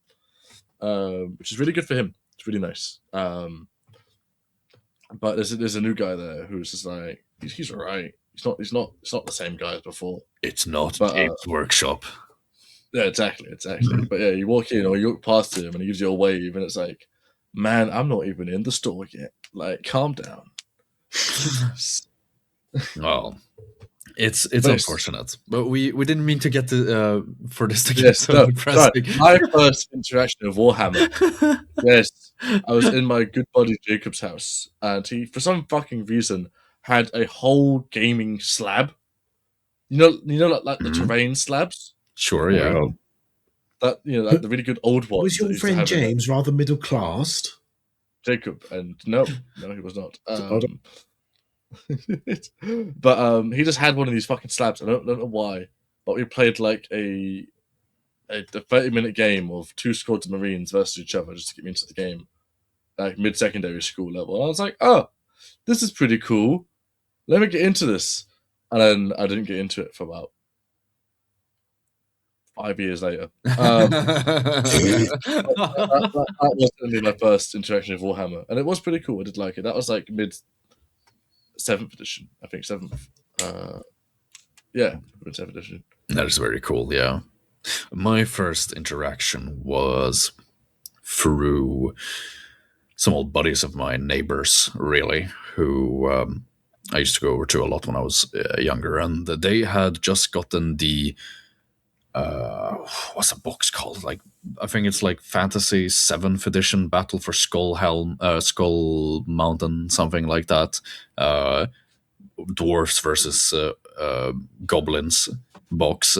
D: which is really good for him. It's really nice. But there's a new guy there who's just like he's alright. It's not the same guy as before.
A: It's not Games Workshop. Yeah, exactly. But yeah, you walk in or you walk past him and he gives you a wave, and it's like, man, I'm not even in the store yet. Like, calm down.
D: Well, it's
A: But
D: unfortunate, but we didn't mean to get to for this to get
A: yes,
D: so
A: no,
D: depressing.
A: right. My first interaction of Warhammer. Yes, I was in my good buddy Jacob's house, and he, for some fucking reason, had a whole gaming slab. You know, like the terrain slabs.
D: Sure,
B: Oh my
D: yeah.
B: God.
A: That like the really good old ones.
B: Was
A: that
B: your
A: used to
B: friend
A: have in,
B: James rather middle class?
A: Jacob, and no, he was not.
B: Oh,
A: But he just had one of these fucking slabs. I don't know why, but we played like a 30-minute game of 2 squads of Marines versus each other just to get me into the game, like mid-secondary school level. And I was like, oh, this is pretty cool. Let me get into this. And then I didn't get into it for about 5 years later. That was only my first interaction with Warhammer, and it was pretty cool. I did like it. That was like mid 7th edition, I think 7th. Yeah, mid 7th edition.
D: That is very cool, yeah. My first interaction was through some old buddies of mine, neighbors, really, who I used to go over to a lot when I was younger, and they had just gotten the what's the box called? Like, I think it's like Fantasy 7th edition Battle for Skull Mountain, something like that. Dwarfs versus goblins box.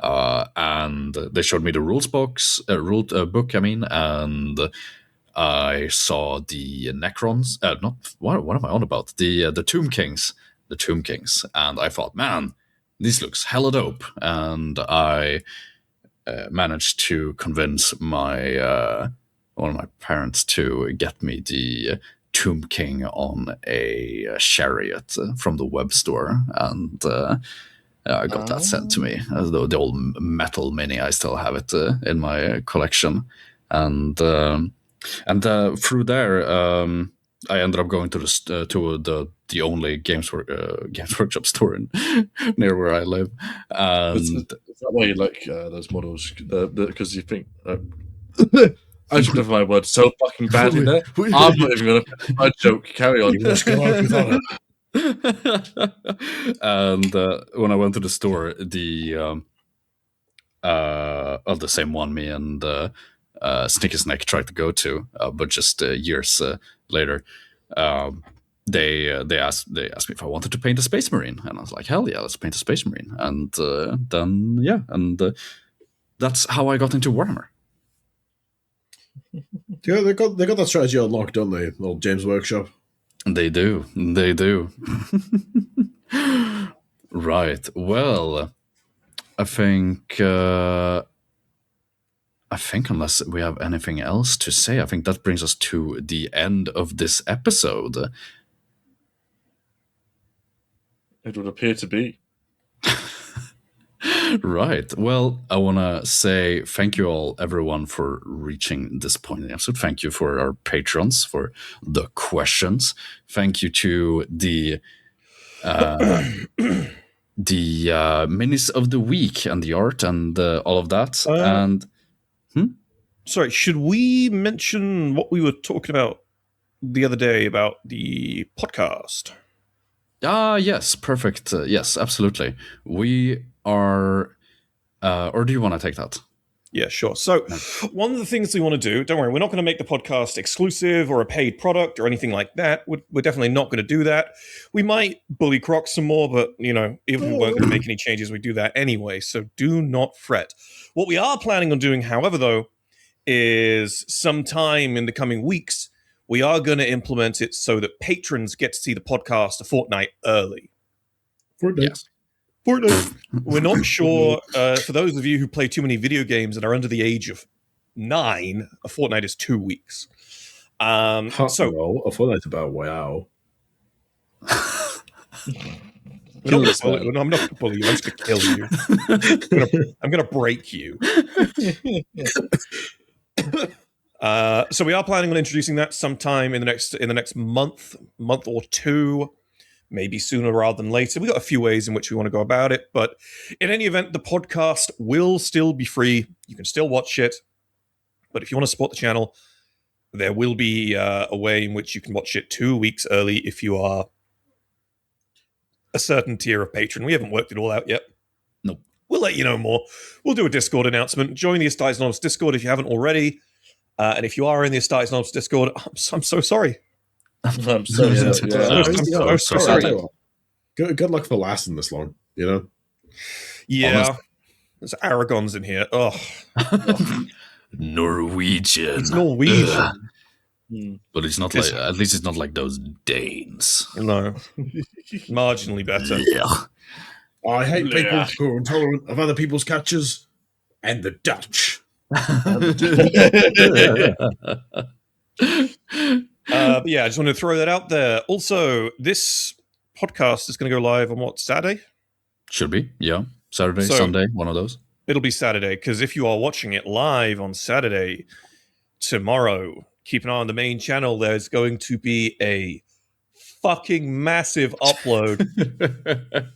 D: And they showed me the rules book. I mean, and I saw the Necrons. Not what am I on about? The Tomb Kings, and I thought, man, this looks hella dope. And I managed to convince my one of my parents to get me the Tomb King on a chariot from the web store, and I got that sent to me. The old metal mini, I still have it in my collection, and through there, I ended up going to the only Games Workshop store near where I live.
A: Is
D: And
A: that why you like those models? Because you think. I should have my words so fucking badly there. I'm not even going to finish my joke. Carry on.
B: You must go out with honor.
D: And when I went to the store, the same one me and Snicky Snack tried to go to, but just years later, they asked me if I wanted to paint a Space Marine, and I was like, hell yeah, let's paint a Space Marine. And then yeah, and that's how I got into Warhammer.
B: Yeah, they got that strategy unlocked, don't they? Old James Workshop.
D: They do. Right. Well, I think unless we have anything else to say, I think that brings us to the end of this episode.
A: It would appear to be.
D: Right. Well, I want to say thank you all, everyone, for reaching this point in the episode. Thank you for our patrons for the questions. Thank you to the minis of the week and the art and all of that.
C: Sorry, should we mention what we were talking about the other day about the podcast?
D: Yes, perfect. Yes, absolutely. We are, or do you want to take that?
C: Yeah, sure. So one of the things we want to do, don't worry, we're not going to make the podcast exclusive or a paid product or anything like that. We're definitely not going to do that. We might bully Croc some more, but, even if we weren't going to make any changes, we'd do that anyway. So do not fret. What we are planning on doing, however, though, is sometime in the coming weeks, we are going to implement it so that patrons get to see the podcast a fortnight early.
B: Fortnite.
C: We're not sure. For those of you who play too many video games and are under the age of 9, a fortnight is 2 weeks.
B: No, a fortnight about wow.
C: I'm not going to bully you. I'm just going to kill you. I'm going to break you. So we are planning on introducing that sometime in the next month or two. maybe sooner rather than later. We've got a few ways in which we want to go about it, but in any event, the podcast will still be free. You can still watch it, but if you want to support the channel, there will be a way in which you can watch it 2 weeks early if you are a certain tier of patron. We haven't worked it all out yet.
A: Nope.
C: We'll let you know more. We'll do a Discord announcement. Join the Astartes Anonymous Discord if you haven't already. And if you are in the Astartes Anonymous Discord, I'm so sorry.
D: I'm so
B: Yeah.
C: I'm so sorry.
B: Good luck for lasting this long, you know?
C: Yeah.
A: Honest.
C: There's Aragons in here. Ugh.
A: Norwegian.
C: It's Norwegian.
A: Ugh.
D: Mm.
A: But it's not like, at least it's not like those Danes.
C: No. Marginally better.
A: Yeah.
B: I hate people who are intolerant of other people's catches and the Dutch.
C: But yeah, I just wanted to throw that out there. Also, this podcast is going to go live on what, Saturday?
A: Should be, yeah. Saturday,
C: So-
A: Sunday, one of those.
C: It'll be Saturday, because if you are watching it live on Saturday, tomorrow, keep an eye on the main channel. There's going to be a fucking massive upload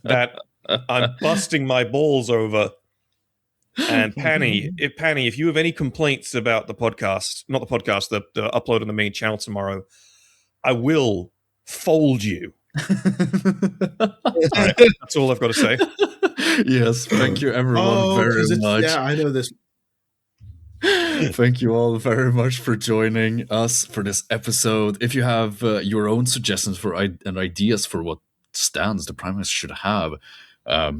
C: that I'm busting my balls over. And Panny, if you have any complaints about the podcast, not the podcast, the upload on the main channel tomorrow, I will fold you. Alright, that's all I've got to say.
A: Yes, thank you everyone very
B: 'cause
A: much.
B: Yeah, I know this.
A: Thank you all very much for joining us for this episode. If you have your own suggestions for and ideas for what stands the Primates should have,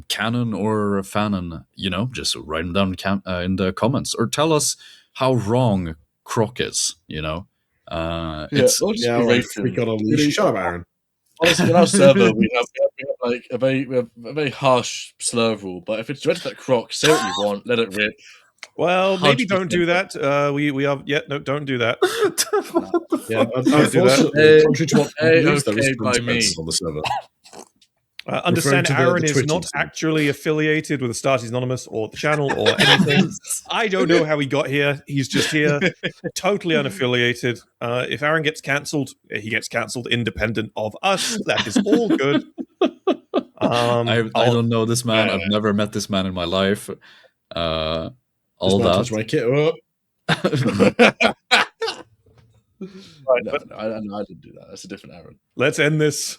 A: canon or fanon, just write them down in the comments, or tell us how wrong Croc is. It's
D: or just
B: Yeah,
D: berate
B: like,
D: him.
B: we got a leash. Shut up, Aaron.
D: Honestly, in our server, we have like a very harsh slur rule. But if it's directed at Croc, say what you want, let it rip.
C: Well, maybe
D: 100%.
C: don't do that. We are no, don't do that.
B: Yeah,
C: do that.
B: unfortunately, contrary to what
D: Hey,
B: news, there
D: okay,
B: is
D: by me.
B: consequences on the server.
C: Understand,
B: Referring to
C: Aaron
B: the
C: is
B: Twitch
C: not
B: incident.
C: actually affiliated with Astartes Anonymous or the channel or anything. I don't know how he got here. He's just here, totally unaffiliated. If Aaron gets cancelled, he gets cancelled independent of us. That is all good.
A: I don't know this man. I've never met this man in my life. All
B: Just not
A: that.
B: touch my kit. Oh,
D: No, I didn't do that. That's a different Aaron.
C: Let's end this.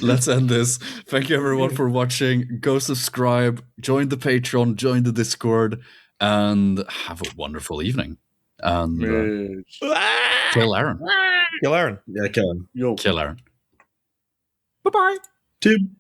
A: Let's end this. Thank you everyone for watching. Go subscribe, join the Patreon, join the Discord, and have a wonderful evening. And
D: Mitch.
A: kill Aaron.
C: Kill Aaron.
B: yeah, kill him.
D: Yo.
A: Kill Aaron.
B: Tim.